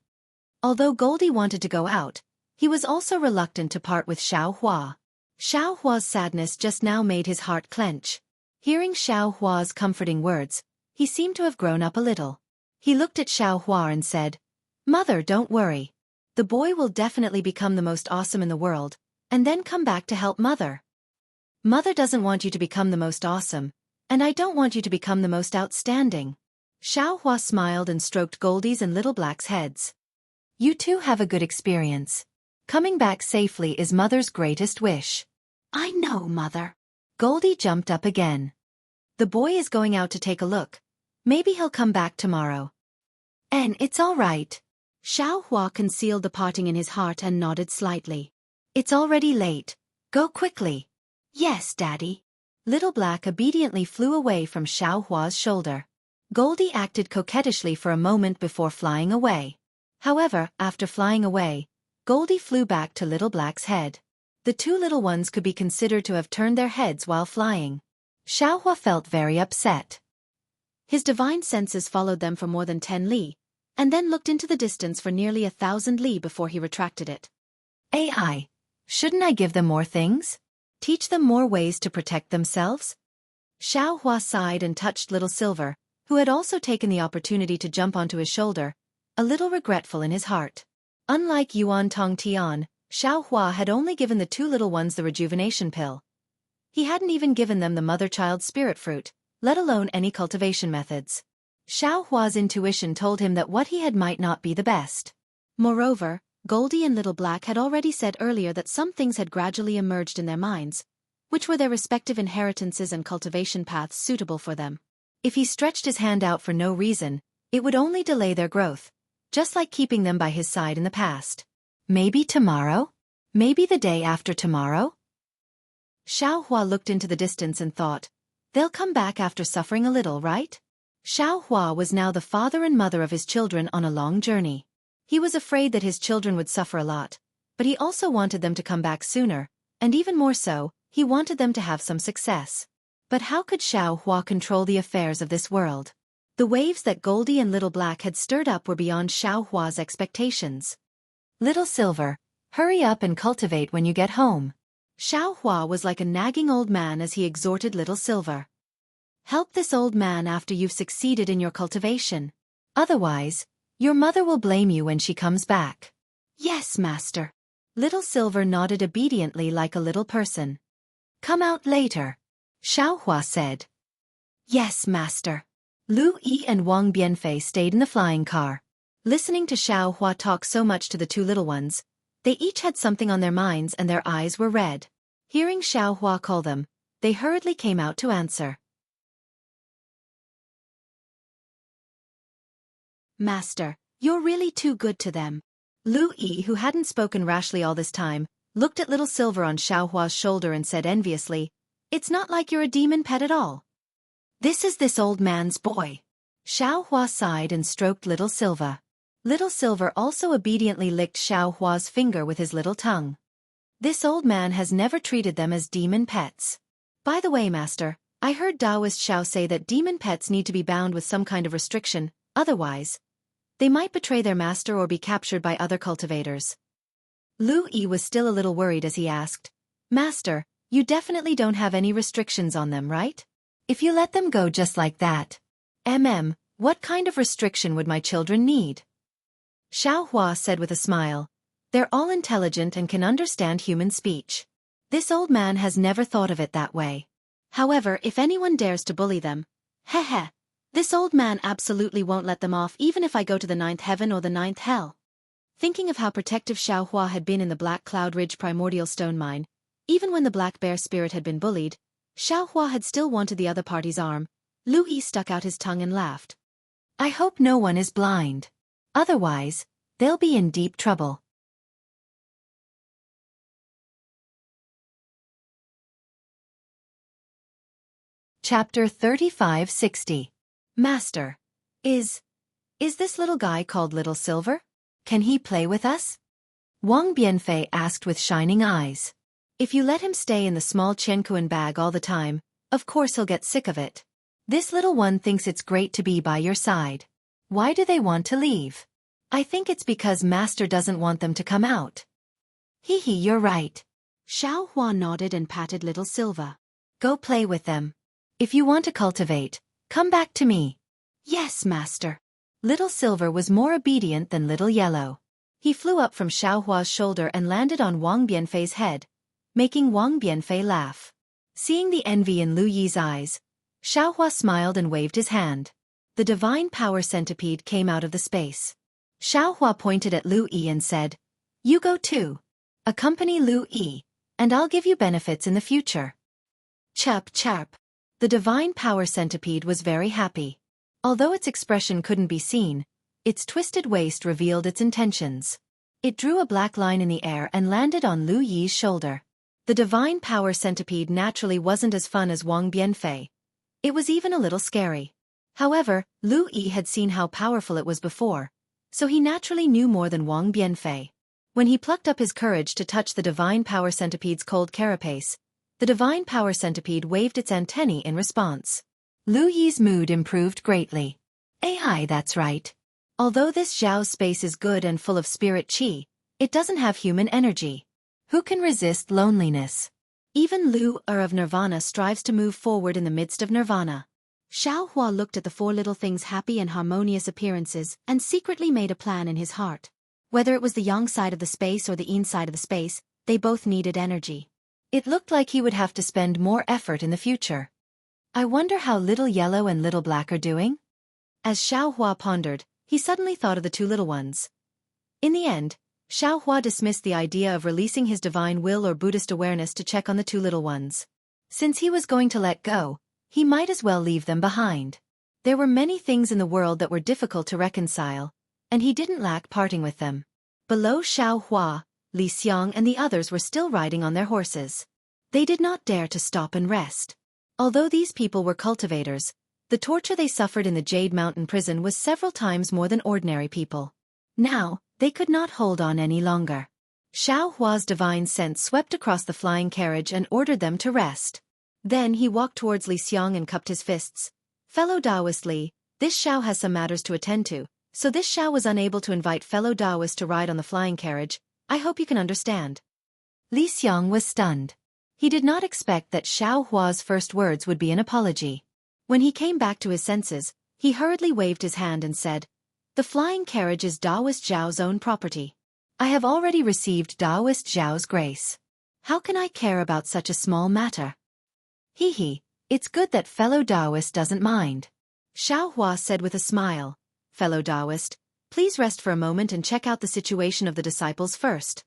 Although Goldie wanted to go out, he was also reluctant to part with Xiaohua. Xiaohua's sadness just now made his heart clench. Hearing Xiaohua's comforting words, he seemed to have grown up a little. He looked at Xiaohua and said, "Mother, don't worry. The boy will definitely become the most awesome in the world, and then come back to help Mother. Mother doesn't want you to become the most awesome, and I don't want you to become the most outstanding." Xiaohua smiled and stroked Goldie's and Little Black's heads. You two have a good experience. Coming back safely is Mother's greatest wish. I know, Mother. Goldie jumped up again. The boy is going out to take a look. Maybe he'll come back tomorrow. And it's all right. Xiaohua concealed the parting in his heart and nodded slightly. It's already late. Go quickly. Yes, Daddy. Little Black obediently flew away from Xiaohua's shoulder. Goldie acted coquettishly for a moment before flying away. However, after flying away, Goldie flew back to Little Black's head. The two little ones could be considered to have turned their heads while flying. Xiaohua felt very upset. His divine senses followed them for more than 10 li, and then looked into the distance for nearly 1,000 li before he retracted it. AI, shouldn't I give them more things? Teach them more ways to protect themselves? Xiaohua sighed and touched Little Silver, who had also taken the opportunity to jump onto his shoulder, a little regretful in his heart. Unlike Yuan Tong Tian, Xiaohua had only given the two little ones the rejuvenation pill. He hadn't even given them the mother-child spirit fruit, let alone any cultivation methods. Xiaohua's intuition told him that what he had might not be the best. Moreover, Goldie and Little Black had already said earlier that some things had gradually emerged in their minds, which were their respective inheritances and cultivation paths suitable for them. If he stretched his hand out for no reason, it would only delay their growth, just like keeping them by his side in the past. Maybe tomorrow? Maybe the day after tomorrow? Xiaohua looked into the distance and thought, they'll come back after suffering a little, right? Xiaohua was now the father and mother of his children on a long journey. He was afraid that his children would suffer a lot, but he also wanted them to come back sooner, and even more so, he wanted them to have some success. But how could Xiaohua control the affairs of this world? The waves that Goldie and Little Black had stirred up were beyond Xiaohua's expectations. Little Silver, hurry up and cultivate when you get home. Xiaohua was like a nagging old man as he exhorted Little Silver. Help this old man after you've succeeded in your cultivation. Otherwise, your mother will blame you when she comes back. Yes, Master. Little Silver nodded obediently like a little person. Come out later, Xiaohua said. Yes, Master. Lu Yi and Wang Bianfei stayed in the flying car. Listening to Xiaohua talk so much to the two little ones, they each had something on their minds and their eyes were red. Hearing Xiaohua call them, they hurriedly came out to answer. Master, you're really too good to them. Lu Yi, who hadn't spoken rashly all this time, looked at Little Silver on Xiaohua's shoulder and said enviously, It's not like you're a demon pet at all. This is this old man's boy. Xiaohua sighed and stroked Little Silver. Little Silver also obediently licked Xiaohua's finger with his little tongue. This old man has never treated them as demon pets. By the way, Master, I heard Taoist Xiao say that demon pets need to be bound with some kind of restriction, otherwise. They might betray their master or be captured by other cultivators. Lu Yi was still a little worried as he asked, Master, you definitely don't have any restrictions on them, right? If you let them go just like that. What kind of restriction would my children need? Xiao Hua said with a smile. They're all intelligent and can understand human speech. This old man has never thought of it that way. However, if anyone dares to bully them, heh, this old man absolutely won't let them off even if I go to the 9th heaven or the 9th hell. Thinking of how protective Xiao Hua had been in the Black Cloud Ridge primordial stone mine, even when the Black Bear spirit had been bullied, Xiao Hua had still wanted the other party's arm. Lu Yi stuck out his tongue and laughed. I hope no one is blind. Otherwise, they'll be in deep trouble. Chapter 3560. Master, is this little guy called Little Silver? Can he play with us? Wang Bianfei asked with shining eyes. If you let him stay in the small Qianquan bag all the time, of course he'll get sick of it. This little one thinks it's great to be by your side. Why do they want to leave? I think it's because Master doesn't want them to come out. You're right. Xiao Hua nodded and patted Little Silver. Go play with them. If you want to cultivate, come back to me. Yes, Master. Little Silver was more obedient than Little Yellow. He flew up from Xiao Hua's shoulder and landed on Wang Bianfei's head, making Wang Bianfei laugh. Seeing the envy in Lu Yi's eyes, Xiao Hua smiled and waved his hand. The divine power centipede came out of the space. Xiao Hua pointed at Lu Yi and said, You go too. Accompany Lu Yi, and I'll give you benefits in the future. Chirp, chirp. The divine power centipede was very happy. Although its expression couldn't be seen, its twisted waist revealed its intentions. It drew a black line in the air and landed on Lu Yi's shoulder. The divine power centipede naturally wasn't as fun as Wang Bianfei. It was even a little scary. However, Lu Yi had seen how powerful it was before, so he naturally knew more than Wang Bianfei. When he plucked up his courage to touch the divine power centipede's cold carapace, the divine power centipede waved its antennae in response. Lu Yi's mood improved greatly. That's right. Although this Zhao's space is good and full of spirit qi, it doesn't have human energy. Who can resist loneliness? Even Lu Er of Nirvana strives to move forward in the midst of Nirvana. Xiao Hua looked at the four little things' happy and harmonious appearances and secretly made a plan in his heart. Whether it was the yang side of the space or the yin side of the space, they both needed energy. It looked like he would have to spend more effort in the future. I wonder how Little Yellow and Little Black are doing? As Xiao Hua pondered, he suddenly thought of the two little ones. In the end, Xiao Hua dismissed the idea of releasing his divine will or Buddhist awareness to check on the two little ones. Since he was going to let go, he might as well leave them behind. There were many things in the world that were difficult to reconcile, and he didn't lack parting with them. Below Xiao Hua, Li Xiang and the others were still riding on their horses. They did not dare to stop and rest. Although these people were cultivators, the torture they suffered in the Jade Mountain prison was several times more than ordinary people. Now, they could not hold on any longer. Xiao Hua's divine sense swept across the flying carriage and ordered them to rest. Then he walked towards Li Xiang and cupped his fists. Fellow Taoist Li, this Xiao has some matters to attend to, so this Xiao was unable to invite fellow Taoist to ride on the flying carriage. I hope you can understand. Li Xiang was stunned. He did not expect that Xiao Hua's first words would be an apology. When he came back to his senses, he hurriedly waved his hand and said, The flying carriage is Taoist Zhao's own property. I have already received Taoist Zhao's grace. How can I care about such a small matter? It's good that fellow Taoist doesn't mind. Xiao Hua said with a smile. Fellow Taoist, please rest for a moment and check out the situation of the disciples first.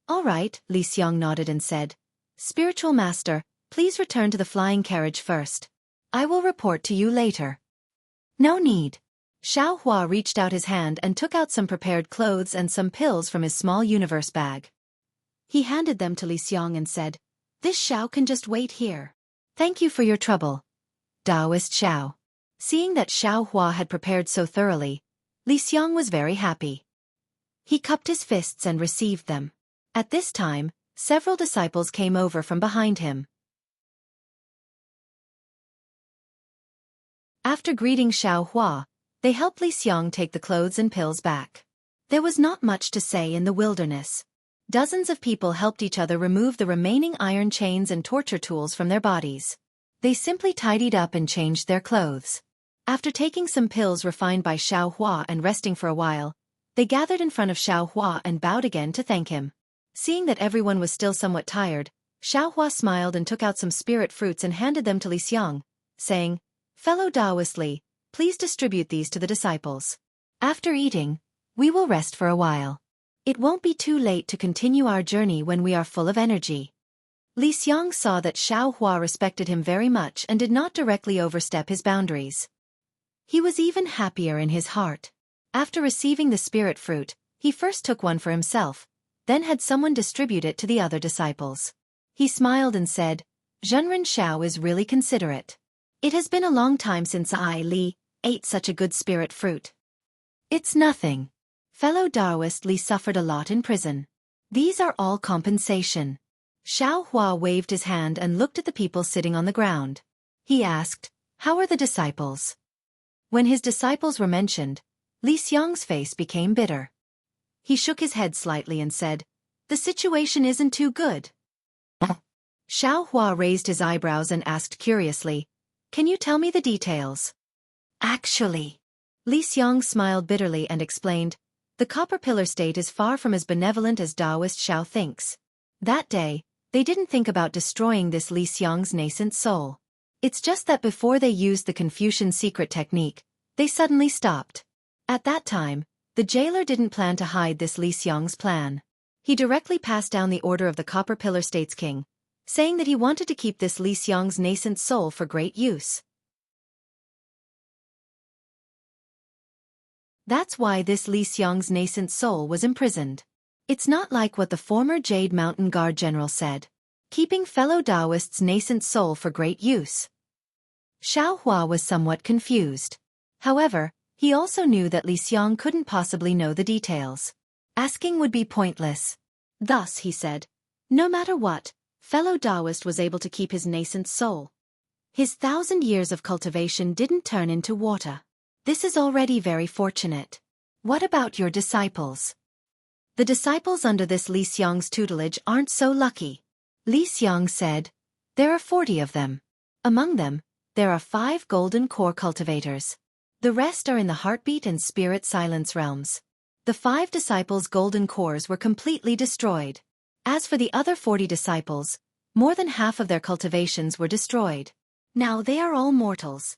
All right, Li Xiang nodded and said, Spiritual Master, please return to the flying carriage first. I will report to you later. No need. Xiao Hua reached out his hand and took out some prepared clothes and some pills from his small universe bag. He handed them to Li Xiang and said, This Xiao can just wait here. Thank you for your trouble, Taoist Xiao. Seeing that Xiao Hua had prepared so thoroughly, Li Xiang was very happy. He cupped his fists and received them. At this time, several disciples came over from behind him. After greeting Xiao Hua, They helped Li Xiang take the clothes and pills back. There was not much to say in the wilderness. Dozens of people helped each other remove the remaining iron chains and torture tools from their bodies. They simply tidied up and changed their clothes. After taking some pills refined by Xiao Hua and resting for a while, they gathered in front of Xiao Hua and bowed again to thank him. Seeing that everyone was still somewhat tired, Xiao Hua smiled and took out some spirit fruits and handed them to Li Xiang, saying, "Fellow Taoist Li, please distribute these to the disciples. After eating, we will rest for a while. It won't be too late to continue our journey when we are full of energy." Li Xiang saw that Xiao Hua respected him very much and did not directly overstep his boundaries. He was even happier in his heart. After receiving the spirit fruit, he first took one for himself, then had someone distribute it to the other disciples. He smiled and said, "Zhenren Xiao is really considerate. It has been a long time since I, Li, ate such a good spirit fruit." "It's nothing. Fellow Taoist Li suffered a lot in prison. These are all compensation." Xiao Hua waved his hand and looked at the people sitting on the ground. He asked, "How are the disciples?" When his disciples were mentioned, Li Xiang's face became bitter. He shook his head slightly and said, "The situation isn't too good." Xiao Hua raised his eyebrows and asked curiously, "Can you tell me the details?" "Actually," Li Xiang smiled bitterly and explained, "the Copper Pillar State is far from as benevolent as Taoist Xiao thinks. That day, they didn't think about destroying this Li Xiang's nascent soul. It's just that before they used the Confucian secret technique, they suddenly stopped. At that time, the jailer didn't plan to hide this Li Xiang's plan. He directly passed down the order of the Copper Pillar State's king, saying that he wanted to keep this Li Xiang's nascent soul for great use. That's why this Li Xiang's nascent soul was imprisoned. It's not like what the former Jade Mountain Guard general said, keeping fellow Taoists' nascent soul for great use." Xiao Hua was somewhat confused. However, he also knew that Li Xiang couldn't possibly know the details. Asking would be pointless. Thus, he said, "No matter what, fellow Taoist was able to keep his nascent soul. His 1,000 years of cultivation didn't turn into water. This is already very fortunate. What about your disciples?" "The disciples under this Li Xiang's tutelage aren't so lucky," Li Xiang said. "There are 40 of them. Among them, there are 5 golden core cultivators. The rest are in the heartbeat and spirit silence realms. The 5 disciples' golden cores were completely destroyed. As for the other 40 disciples, more than half of their cultivations were destroyed. Now they are all mortals."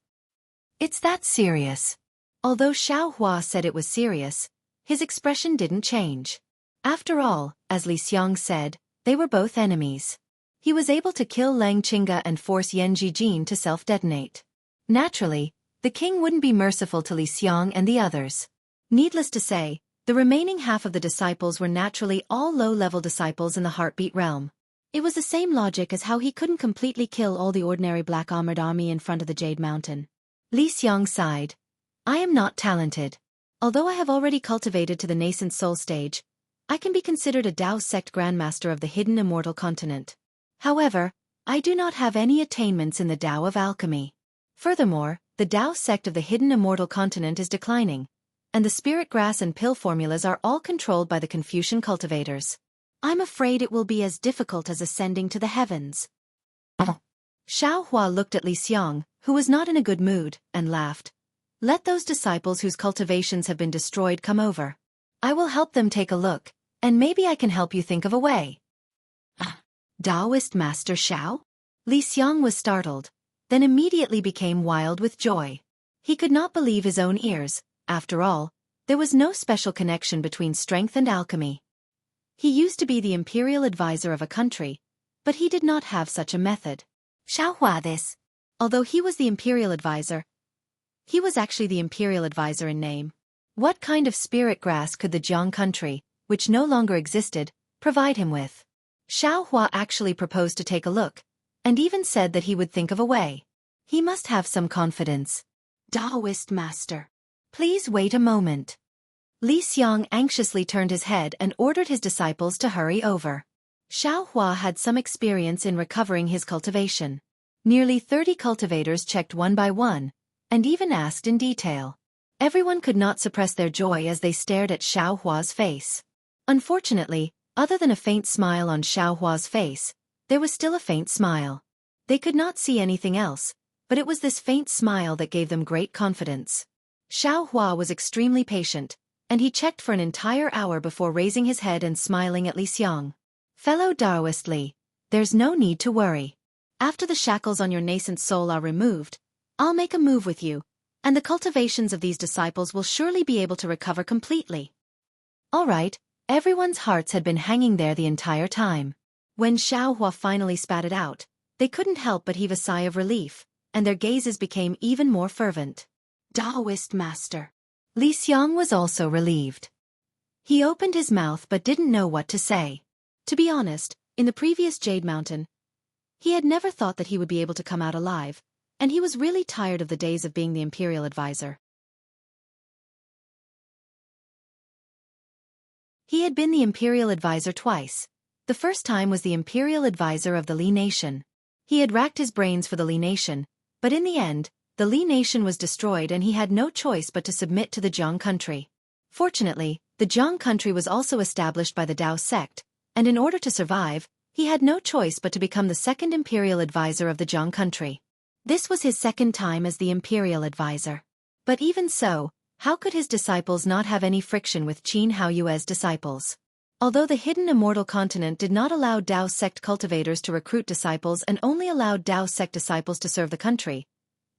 "It's that serious?" Although Xiao Hua said it was serious, his expression didn't change. After all, as Li Xiang said, they were both enemies. He was able to kill Lang Qingge and force Yan Jijin to self-detonate. Naturally, the king wouldn't be merciful to Li Xiang and the others. Needless to say, the remaining half of the disciples were naturally all low-level disciples in the heartbeat realm. It was the same logic as how he couldn't completely kill all the ordinary black armored army in front of the Jade Mountain. Li Xiang sighed. "I am not talented. Although I have already cultivated to the nascent soul stage, I can be considered a Dao sect grandmaster of the hidden immortal continent. However, I do not have any attainments in the Dao of alchemy. Furthermore, the Dao sect of the hidden immortal continent is declining, and the spirit grass and pill formulas are all controlled by the Confucian cultivators. I'm afraid it will be as difficult as ascending to the heavens." Xiao Hua looked at Li Xiang, who was not in a good mood, and laughed. "Let those disciples whose cultivations have been destroyed come over. I will help them take a look, and maybe I can help you think of a way." "Taoist Master Xiao?" Li Xiang was startled, then immediately became wild with joy. He could not believe his own ears. After all, there was no special connection between strength and alchemy. He used to be the imperial advisor of a country, but he did not have such a method. Xiao Hua this. Although he was the imperial advisor, he was actually the imperial advisor in name. What kind of spirit grass could the Jiang country, which no longer existed, provide him with? Xiao Hua actually proposed to take a look, and even said that he would think of a way. He must have some confidence. "Taoist master, please wait a moment." Li Xiang anxiously turned his head and ordered his disciples to hurry over. Xiao Hua had some experience in recovering his cultivation. Nearly 30 cultivators checked one by one, and even asked in detail. Everyone could not suppress their joy as they stared at Xiao Hua's face. Unfortunately, other than a faint smile on Xiao Hua's face, there was still a faint smile. They could not see anything else, but it was this faint smile that gave them great confidence. Xiao Hua was extremely patient, and he checked for an entire hour before raising his head and smiling at Li Xiang. Fellow Taoist Li, there's no need to worry. After the shackles on your nascent soul are removed, I'll make a move with you, and the cultivations of these disciples will surely be able to recover completely. All right, everyone's hearts had been hanging there the entire time. When Xiao Hua finally spat it out, they couldn't help but heave a sigh of relief, and their gazes became even more fervent. Taoist Master. Li Xiang was also relieved. He opened his mouth but didn't know what to say. To be honest, in the previous Jade Mountain, he had never thought that he would be able to come out alive, and he was really tired of the days of being the Imperial Advisor. He had been the Imperial Advisor twice. The first time was the Imperial Advisor of the Li Nation. He had racked his brains for the Li Nation, but in the end, the Li Nation was destroyed and he had no choice but to submit to the Jiang country. Fortunately, the Jiang country was also established by the Dao sect, and in order to survive, he had no choice but to become the second Imperial Advisor of the Jiang country. This was his second time as the Imperial Advisor. But even so, how could his disciples not have any friction with Qin Haoyue's disciples? Although the hidden Immortal continent did not allow Dao sect cultivators to recruit disciples and only allowed Dao sect disciples to serve the country,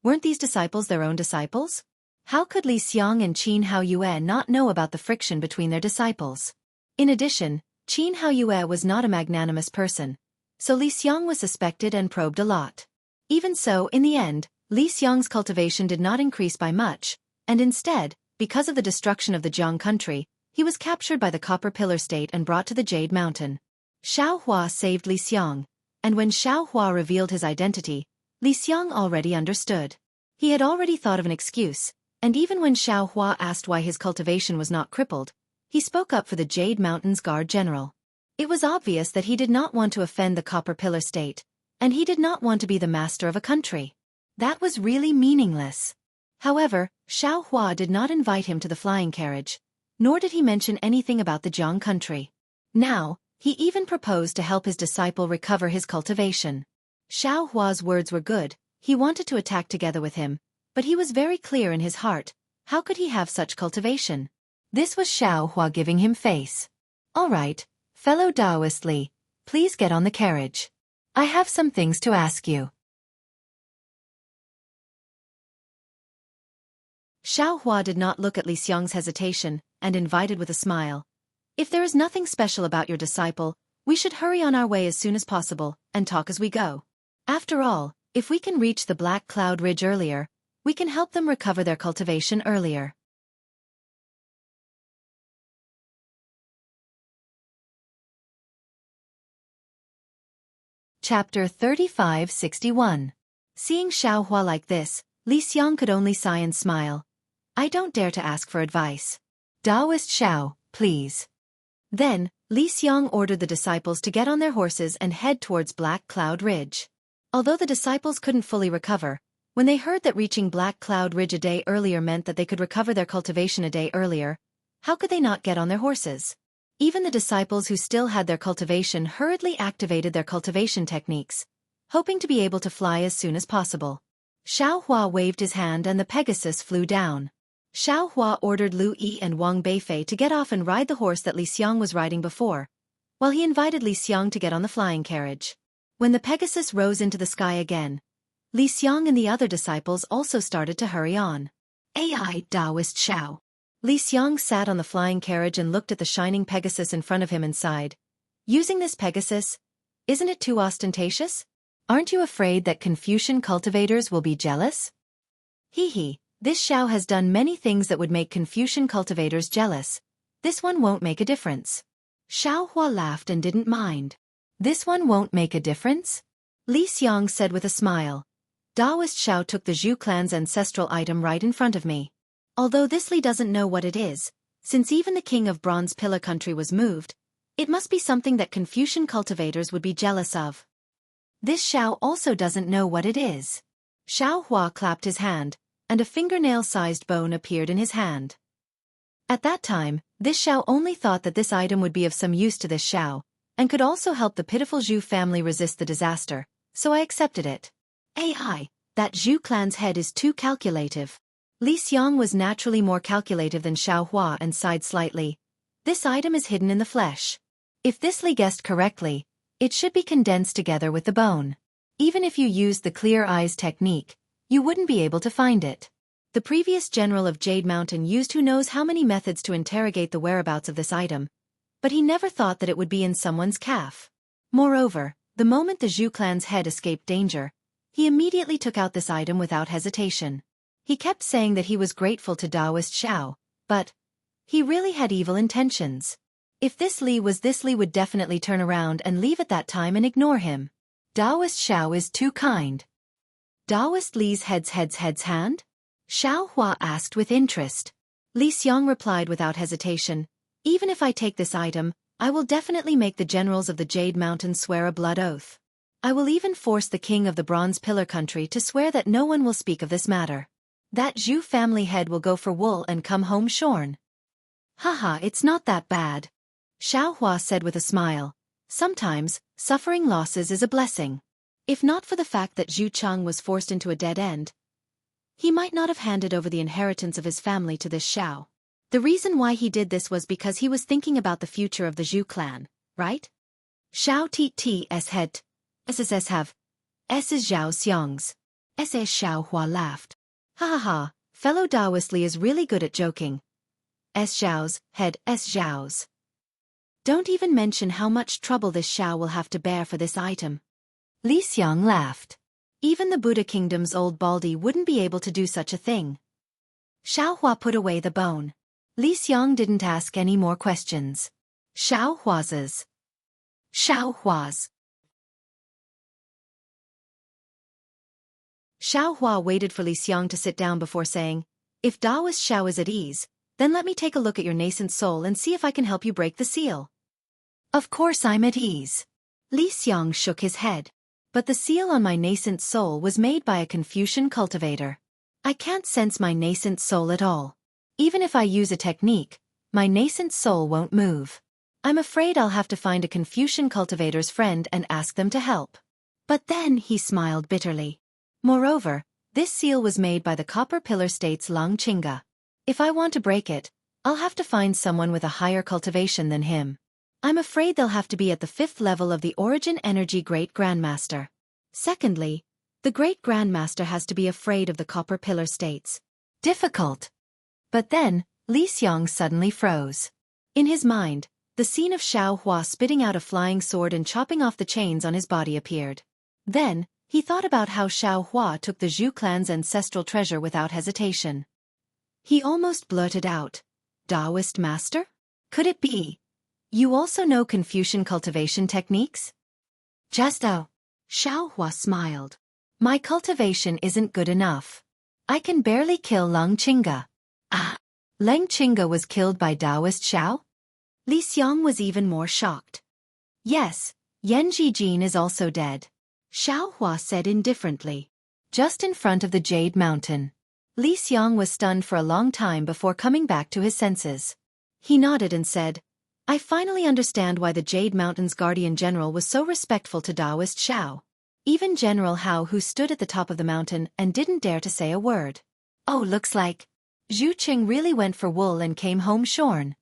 weren't these disciples their own disciples? How could Li Xiang and Qin Haoyue not know about the friction between their disciples? In addition, Qin Haoyue was not a magnanimous person, so Li Xiang was suspected and probed a lot. Even so, in the end, Li Xiang's cultivation did not increase by much, and instead, because of the destruction of the Jiang country, he was captured by the Copper Pillar State and brought to the Jade Mountain. Xiao Hua saved Li Xiang, and when Xiao Hua revealed his identity, Li Xiang already understood. He had already thought of an excuse, and even when Xiao Hua asked why his cultivation was not crippled, he spoke up for the Jade Mountain's Guard General. It was obvious that he did not want to offend the Copper Pillar State, and he did not want to be the master of a country. That was really meaningless. However, Xiao Hua did not invite him to the flying carriage, nor did he mention anything about the Jiang country. Now, he even proposed to help his disciple recover his cultivation. Xiao Hua's words were good, he wanted to attack together with him, but he was very clear in his heart, how could he have such cultivation? This was Xiao Hua giving him face. All right, fellow Taoist Li, please get on the carriage. I have some things to ask you. Xiao Hua did not look at Li Xiang's hesitation, and invited with a smile. If there is nothing special about your disciple, we should hurry on our way as soon as possible, and talk as we go. After all, if we can reach the Black Cloud Ridge earlier, we can help them recover their cultivation earlier. Chapter 3561. Seeing Xiao Hua like this, Li Xiang could only sigh and smile. I don't dare to ask for advice. Taoist Xiao, please. Then, Li Xiang ordered the disciples to get on their horses and head towards Black Cloud Ridge. Although the disciples couldn't fully recover, when they heard that reaching Black Cloud Ridge a day earlier meant that they could recover their cultivation a day earlier, how could they not get on their horses? Even the disciples who still had their cultivation hurriedly activated their cultivation techniques, hoping to be able to fly as soon as possible. Xiao Hua waved his hand and the Pegasus flew down. Xiao Hua ordered Lu Yi and Wang Beifei to get off and ride the horse that Li Xiang was riding before, while he invited Li Xiang to get on the flying carriage. When the Pegasus rose into the sky again, Li Xiang and the other disciples also started to hurry on. AI Taoist Xiao. Li Xiang sat on the flying carriage and looked at the shining Pegasus in front of him and sighed. Using this Pegasus, isn't it too ostentatious? Aren't you afraid that Confucian cultivators will be jealous? Hee. This Xiao has done many things that would make Confucian cultivators jealous. This one won't make a difference. Xiao Hua laughed and didn't mind. This one won't make a difference? Li Xiang said with a smile. Taoist Xiao took the Zhu clan's ancestral item right in front of me. Although this Li doesn't know what it is, since even the king of Bronze Pillar country was moved, it must be something that Confucian cultivators would be jealous of. This Xiao also doesn't know what it is. Xiao Hua clapped his hand, and a fingernail-sized bone appeared in his hand. At that time, this Xiao only thought that this item would be of some use to this Xiao, and could also help the pitiful Zhu family resist the disaster, so I accepted it. AI, that Zhu clan's head is too calculative. Li Xiang was naturally more calculative than Xiao Hua and sighed slightly. This item is hidden in the flesh. If this Li guessed correctly, it should be condensed together with the bone. Even if you used the clear eyes technique, you wouldn't be able to find it. The previous general of Jade Mountain used who knows how many methods to interrogate the whereabouts of this item, but he never thought that it would be in someone's calf. Moreover, the moment the Zhu clan's head escaped danger, he immediately took out this item without hesitation. He kept saying that he was grateful to Taoist Xiao, but he really had evil intentions. If this Li would definitely turn around and leave at that time and ignore him. Taoist Xiao is too kind. Taoist Li's head's hand? Xiao Hua asked with interest. Li Xiang replied without hesitation, even if I take this item, I will definitely make the generals of the Jade Mountain swear a blood oath. I will even force the king of the Bronze Pillar country to swear that no one will speak of this matter. That Zhu family head will go for wool and come home shorn. Haha, it's not that bad. Xiao Hua said with a smile. Sometimes, suffering losses is a blessing. If not for the fact that Zhu Cheng was forced into a dead end, he might not have handed over the inheritance of his family to this Xiao. The reason why he did this was because he was thinking about the future of the Zhu clan, right? Xiao T's head. SSS have. S is Zhao Xiang's. SS Xiao Hua laughed. Ha ha ha, fellow Taoist Li is really good at joking. S Zhao's head, S Zhao's. Don't even mention how much trouble this Xiao will have to bear for this item. Li Xiang laughed. Even the Buddha Kingdom's old Baldy wouldn't be able to do such a thing. Xiao Hua put away the bone. Li Xiang didn't ask any more questions. Xiao Hua's. Xiao Hua's. Xiao Hua waited for Li Xiang to sit down before saying, if Taoist Xiao is at ease, then let me take a look at your nascent soul and see if I can help you break the seal. Of course I'm at ease. Li Xiang shook his head. But the seal on my nascent soul was made by a Confucian cultivator. I can't sense my nascent soul at all. Even if I use a technique, my nascent soul won't move. I'm afraid I'll have to find a Confucian cultivator's friend and ask them to help. But then he smiled bitterly. Moreover, this seal was made by the Copper Pillar State's Xianxia. If I want to break it, I'll have to find someone with a higher cultivation than him. I'm afraid they'll have to be at the 5th level of the Origin Energy Great Grandmaster. Secondly, the Great Grandmaster has to be afraid of the Copper Pillar States. Difficult. But then, Li Xiang suddenly froze. In his mind, the scene of Xiao Hua spitting out a flying sword and chopping off the chains on his body appeared. Then, he thought about how Xiao Hua took the Zhu clan's ancestral treasure without hesitation. He almost blurted out, Taoist master? Could it be? You also know Confucian cultivation techniques? Just oh. Xiao Hua smiled. My cultivation isn't good enough. I can barely kill Xianxia. Ah! Xianxia was killed by Taoist Xiao? Li Xiang was even more shocked. Yes, Yan Jijin is also dead. Xiao Hua said indifferently. Just in front of the Jade Mountain. Li Xiang was stunned for a long time before coming back to his senses. He nodded and said, I finally understand why the Jade Mountain's guardian general was so respectful to Taoist Xiao. Even General Hao, who stood at the top of the mountain and didn't dare to say a word. Oh, looks like Zhu Qing really went for wool and came home shorn.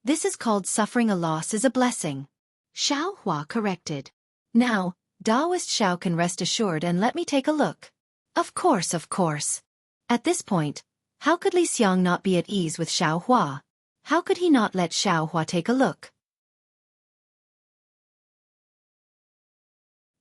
This is called suffering a loss is a blessing. Xiao Hua corrected. Now, Taoist Xiao can rest assured and let me take a look. Of course, of course. At this point, how could Li Xiang not be at ease with Xiao Hua? How could he not let Xiao Hua take a look?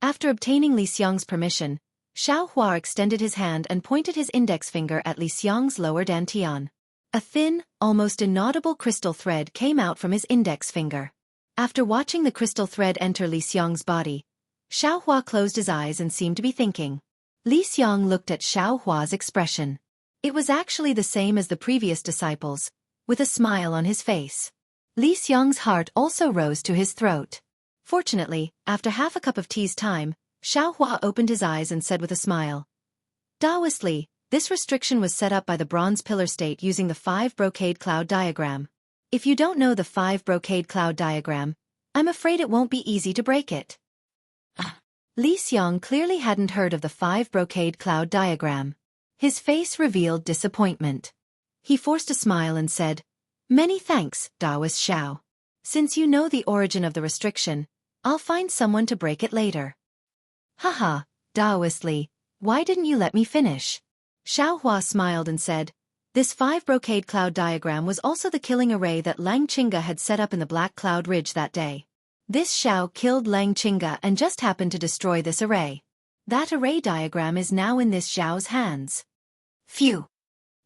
After obtaining Li Xiang's permission, Xiao Hua extended his hand and pointed his index finger at Li Xiang's lower dantian. A thin, almost inaudible crystal thread came out from his index finger. After watching the crystal thread enter Li Xiang's body, Xiao Hua closed his eyes and seemed to be thinking. Li Xiang looked at Xiao Hua's expression. It was actually the same as the previous disciples, with a smile on his face. Li Xiang's heart also rose to his throat. Fortunately, after half a cup of tea's time, Xiao Hua opened his eyes and said with a smile, Taoist Li, This restriction was set up by the Bronze Pillar State using the 5-brocade cloud diagram. If you don't know the 5-brocade cloud diagram, I'm afraid it won't be easy to break it. Li Xiang clearly hadn't heard of the 5-brocade cloud diagram. His face revealed disappointment. He forced a smile and said, "Many thanks, Daoist Xiao. Since you know the origin of the restriction, I'll find someone to break it later." "Haha, Daoist Li, why didn't you let me finish?" Xiao Hua smiled and said, "This 5-brocade cloud diagram was also the killing array that Lang Qingge had set up in the Black Cloud Ridge that day. This Xiao killed Lang Qingge and just happened to destroy this array. That array diagram is now in this Xiao's hands." Phew!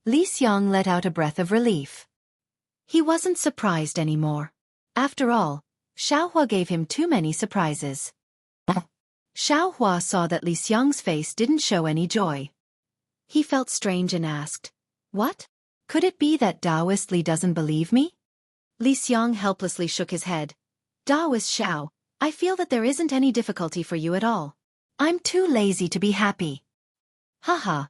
Li Xiang let out a breath of relief. He wasn't surprised anymore. After all, Xiao Hua gave him too many surprises. Xiao Hua saw that Li Xiang's face didn't show any joy. He felt strange and asked, "What? Could it be that Daoist Li doesn't believe me?" Li Xiang helplessly shook his head. "Daoist Xiao, I feel that there isn't any difficulty for you at all. I'm too lazy to be happy." "Haha,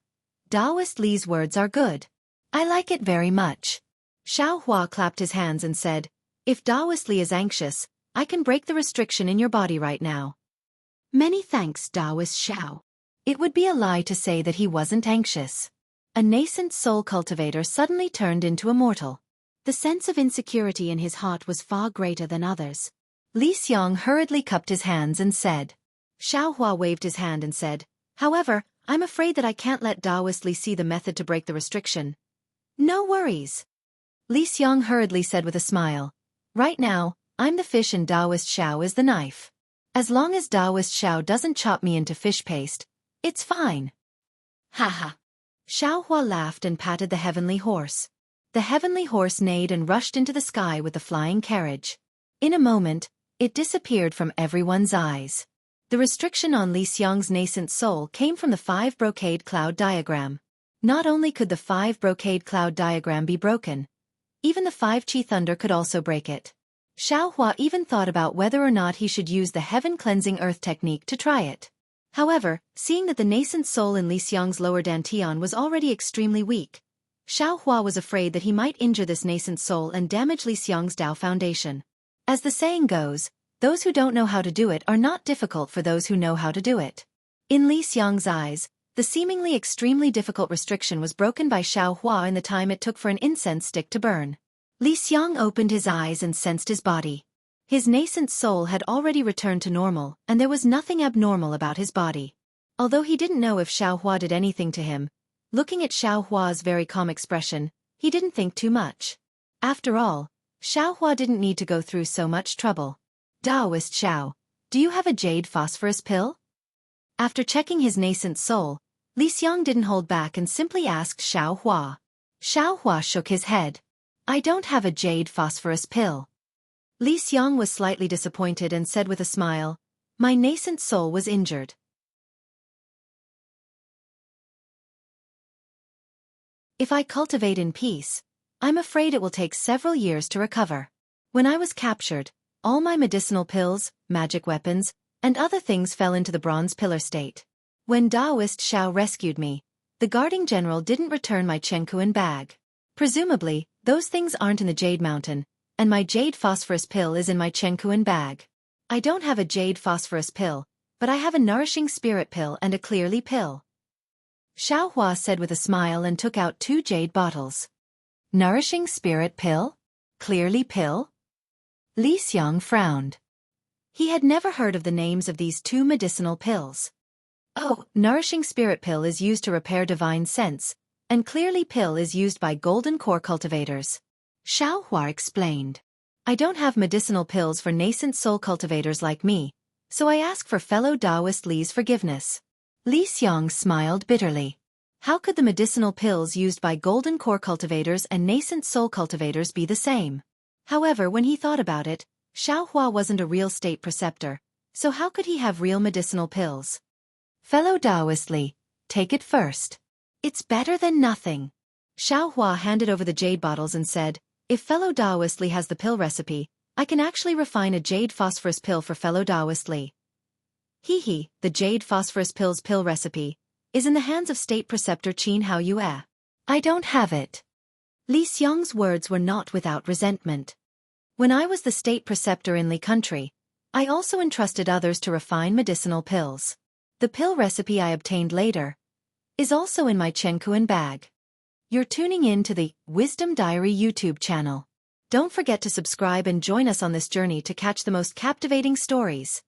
Daoist Li's words are good. I like it very much." Xiao Hua clapped his hands and said, "If Daoist Li is anxious, I can break the restriction in your body right now." "Many thanks, Daoist Xiao." It would be a lie to say that he wasn't anxious. A nascent soul cultivator suddenly turned into Immortal. The sense of insecurity in his heart was far greater than others. Li Xiang hurriedly cupped his hands and said. Xiao Hua waved his hand and said, "However, I'm afraid that I can't let Daoist Li see the method to break the restriction." "No worries." Li Xiang hurriedly said with a smile. "Right now, I'm the fish and Daoist Xiao is the knife. As long as Daoist Xiao doesn't chop me into fish paste, it's fine." "Haha." Xiao Hua laughed and patted the heavenly horse. The heavenly horse neighed and rushed into the sky with the flying carriage. In a moment, it disappeared from everyone's eyes. The restriction on Li Xiang's nascent soul came from the 5-brocade cloud diagram. Not only could the 5-brocade cloud diagram be broken, even the 5-chi thunder could also break it. Xiao Hua even thought about whether or not he should use the heaven cleansing earth technique to try it. However, seeing that the nascent soul in Li Xiang's lower dantian was already extremely weak, Xiao Hua was afraid that he might injure this nascent soul and damage Li Xiang's Dao foundation. As the saying goes, those who don't know how to do it are not difficult for those who know how to do it. In Li Xiang's eyes, the seemingly extremely difficult restriction was broken by Xiao Hua in the time it took for an incense stick to burn. Li Xiang opened his eyes and sensed his body. His nascent soul had already returned to normal, and there was nothing abnormal about his body. Although he didn't know if Xiao Hua did anything to him, looking at Xiao Hua's very calm expression, he didn't think too much. After all, Xiao Hua didn't need to go through so much trouble. "Daoist Xiao, do you have a jade phosphorus pill?" After checking his nascent soul, Li Xiang didn't hold back and simply asked Xiao Hua. Xiao Hua shook his head. "I don't have a jade phosphorus pill." Li Xiang was slightly disappointed and said with a smile, "My nascent soul was injured. If I cultivate in peace, I'm afraid it will take several years to recover. When I was captured, all my medicinal pills, magic weapons, and other things fell into the Bronze Pillar State. When Daoist Xiao rescued me, the guarding general didn't return my Chengkuan bag. Presumably, those things aren't in the Jade Mountain, and my jade phosphorus pill is in my Chengkuan bag. I don't have a jade phosphorus pill, but I have a nourishing spirit pill and a clearly pill." Xiao Hua said with a smile and took out 2 jade bottles. "Nourishing spirit pill? Clearly pill?" Li Xiang frowned. He had never heard of the names of these 2 medicinal pills. "Oh, nourishing spirit pill is used to repair divine sense, and clearly pill is used by golden core cultivators," Xiao Hua explained. "I don't have medicinal pills for nascent soul cultivators like me, so I ask for fellow Daoist Li's forgiveness." Li Xiang smiled bitterly. How could the medicinal pills used by golden core cultivators and nascent soul cultivators be the same? However, when he thought about it, Xiao Hua wasn't a real state preceptor, so how could he have real medicinal pills? "Fellow Daoist Li, take it first. It's better than nothing." Xiao Hua handed over the jade bottles and said, "If fellow Daoist Li has the pill recipe, I can actually refine a jade phosphorus pill for fellow Daoist Li." The jade phosphorus pill's pill recipe. is in the hands of State Preceptor Qin Haoyue. I don't have it. Li Xiang's words were not without resentment. When I was the State Preceptor in Li Country, I also entrusted others to refine medicinal pills. The pill recipe I obtained later is also in my Chenkuan bag. You're tuning in to the Wisdom Diary YouTube channel. Don't forget to subscribe and join us on this journey to catch the most captivating stories.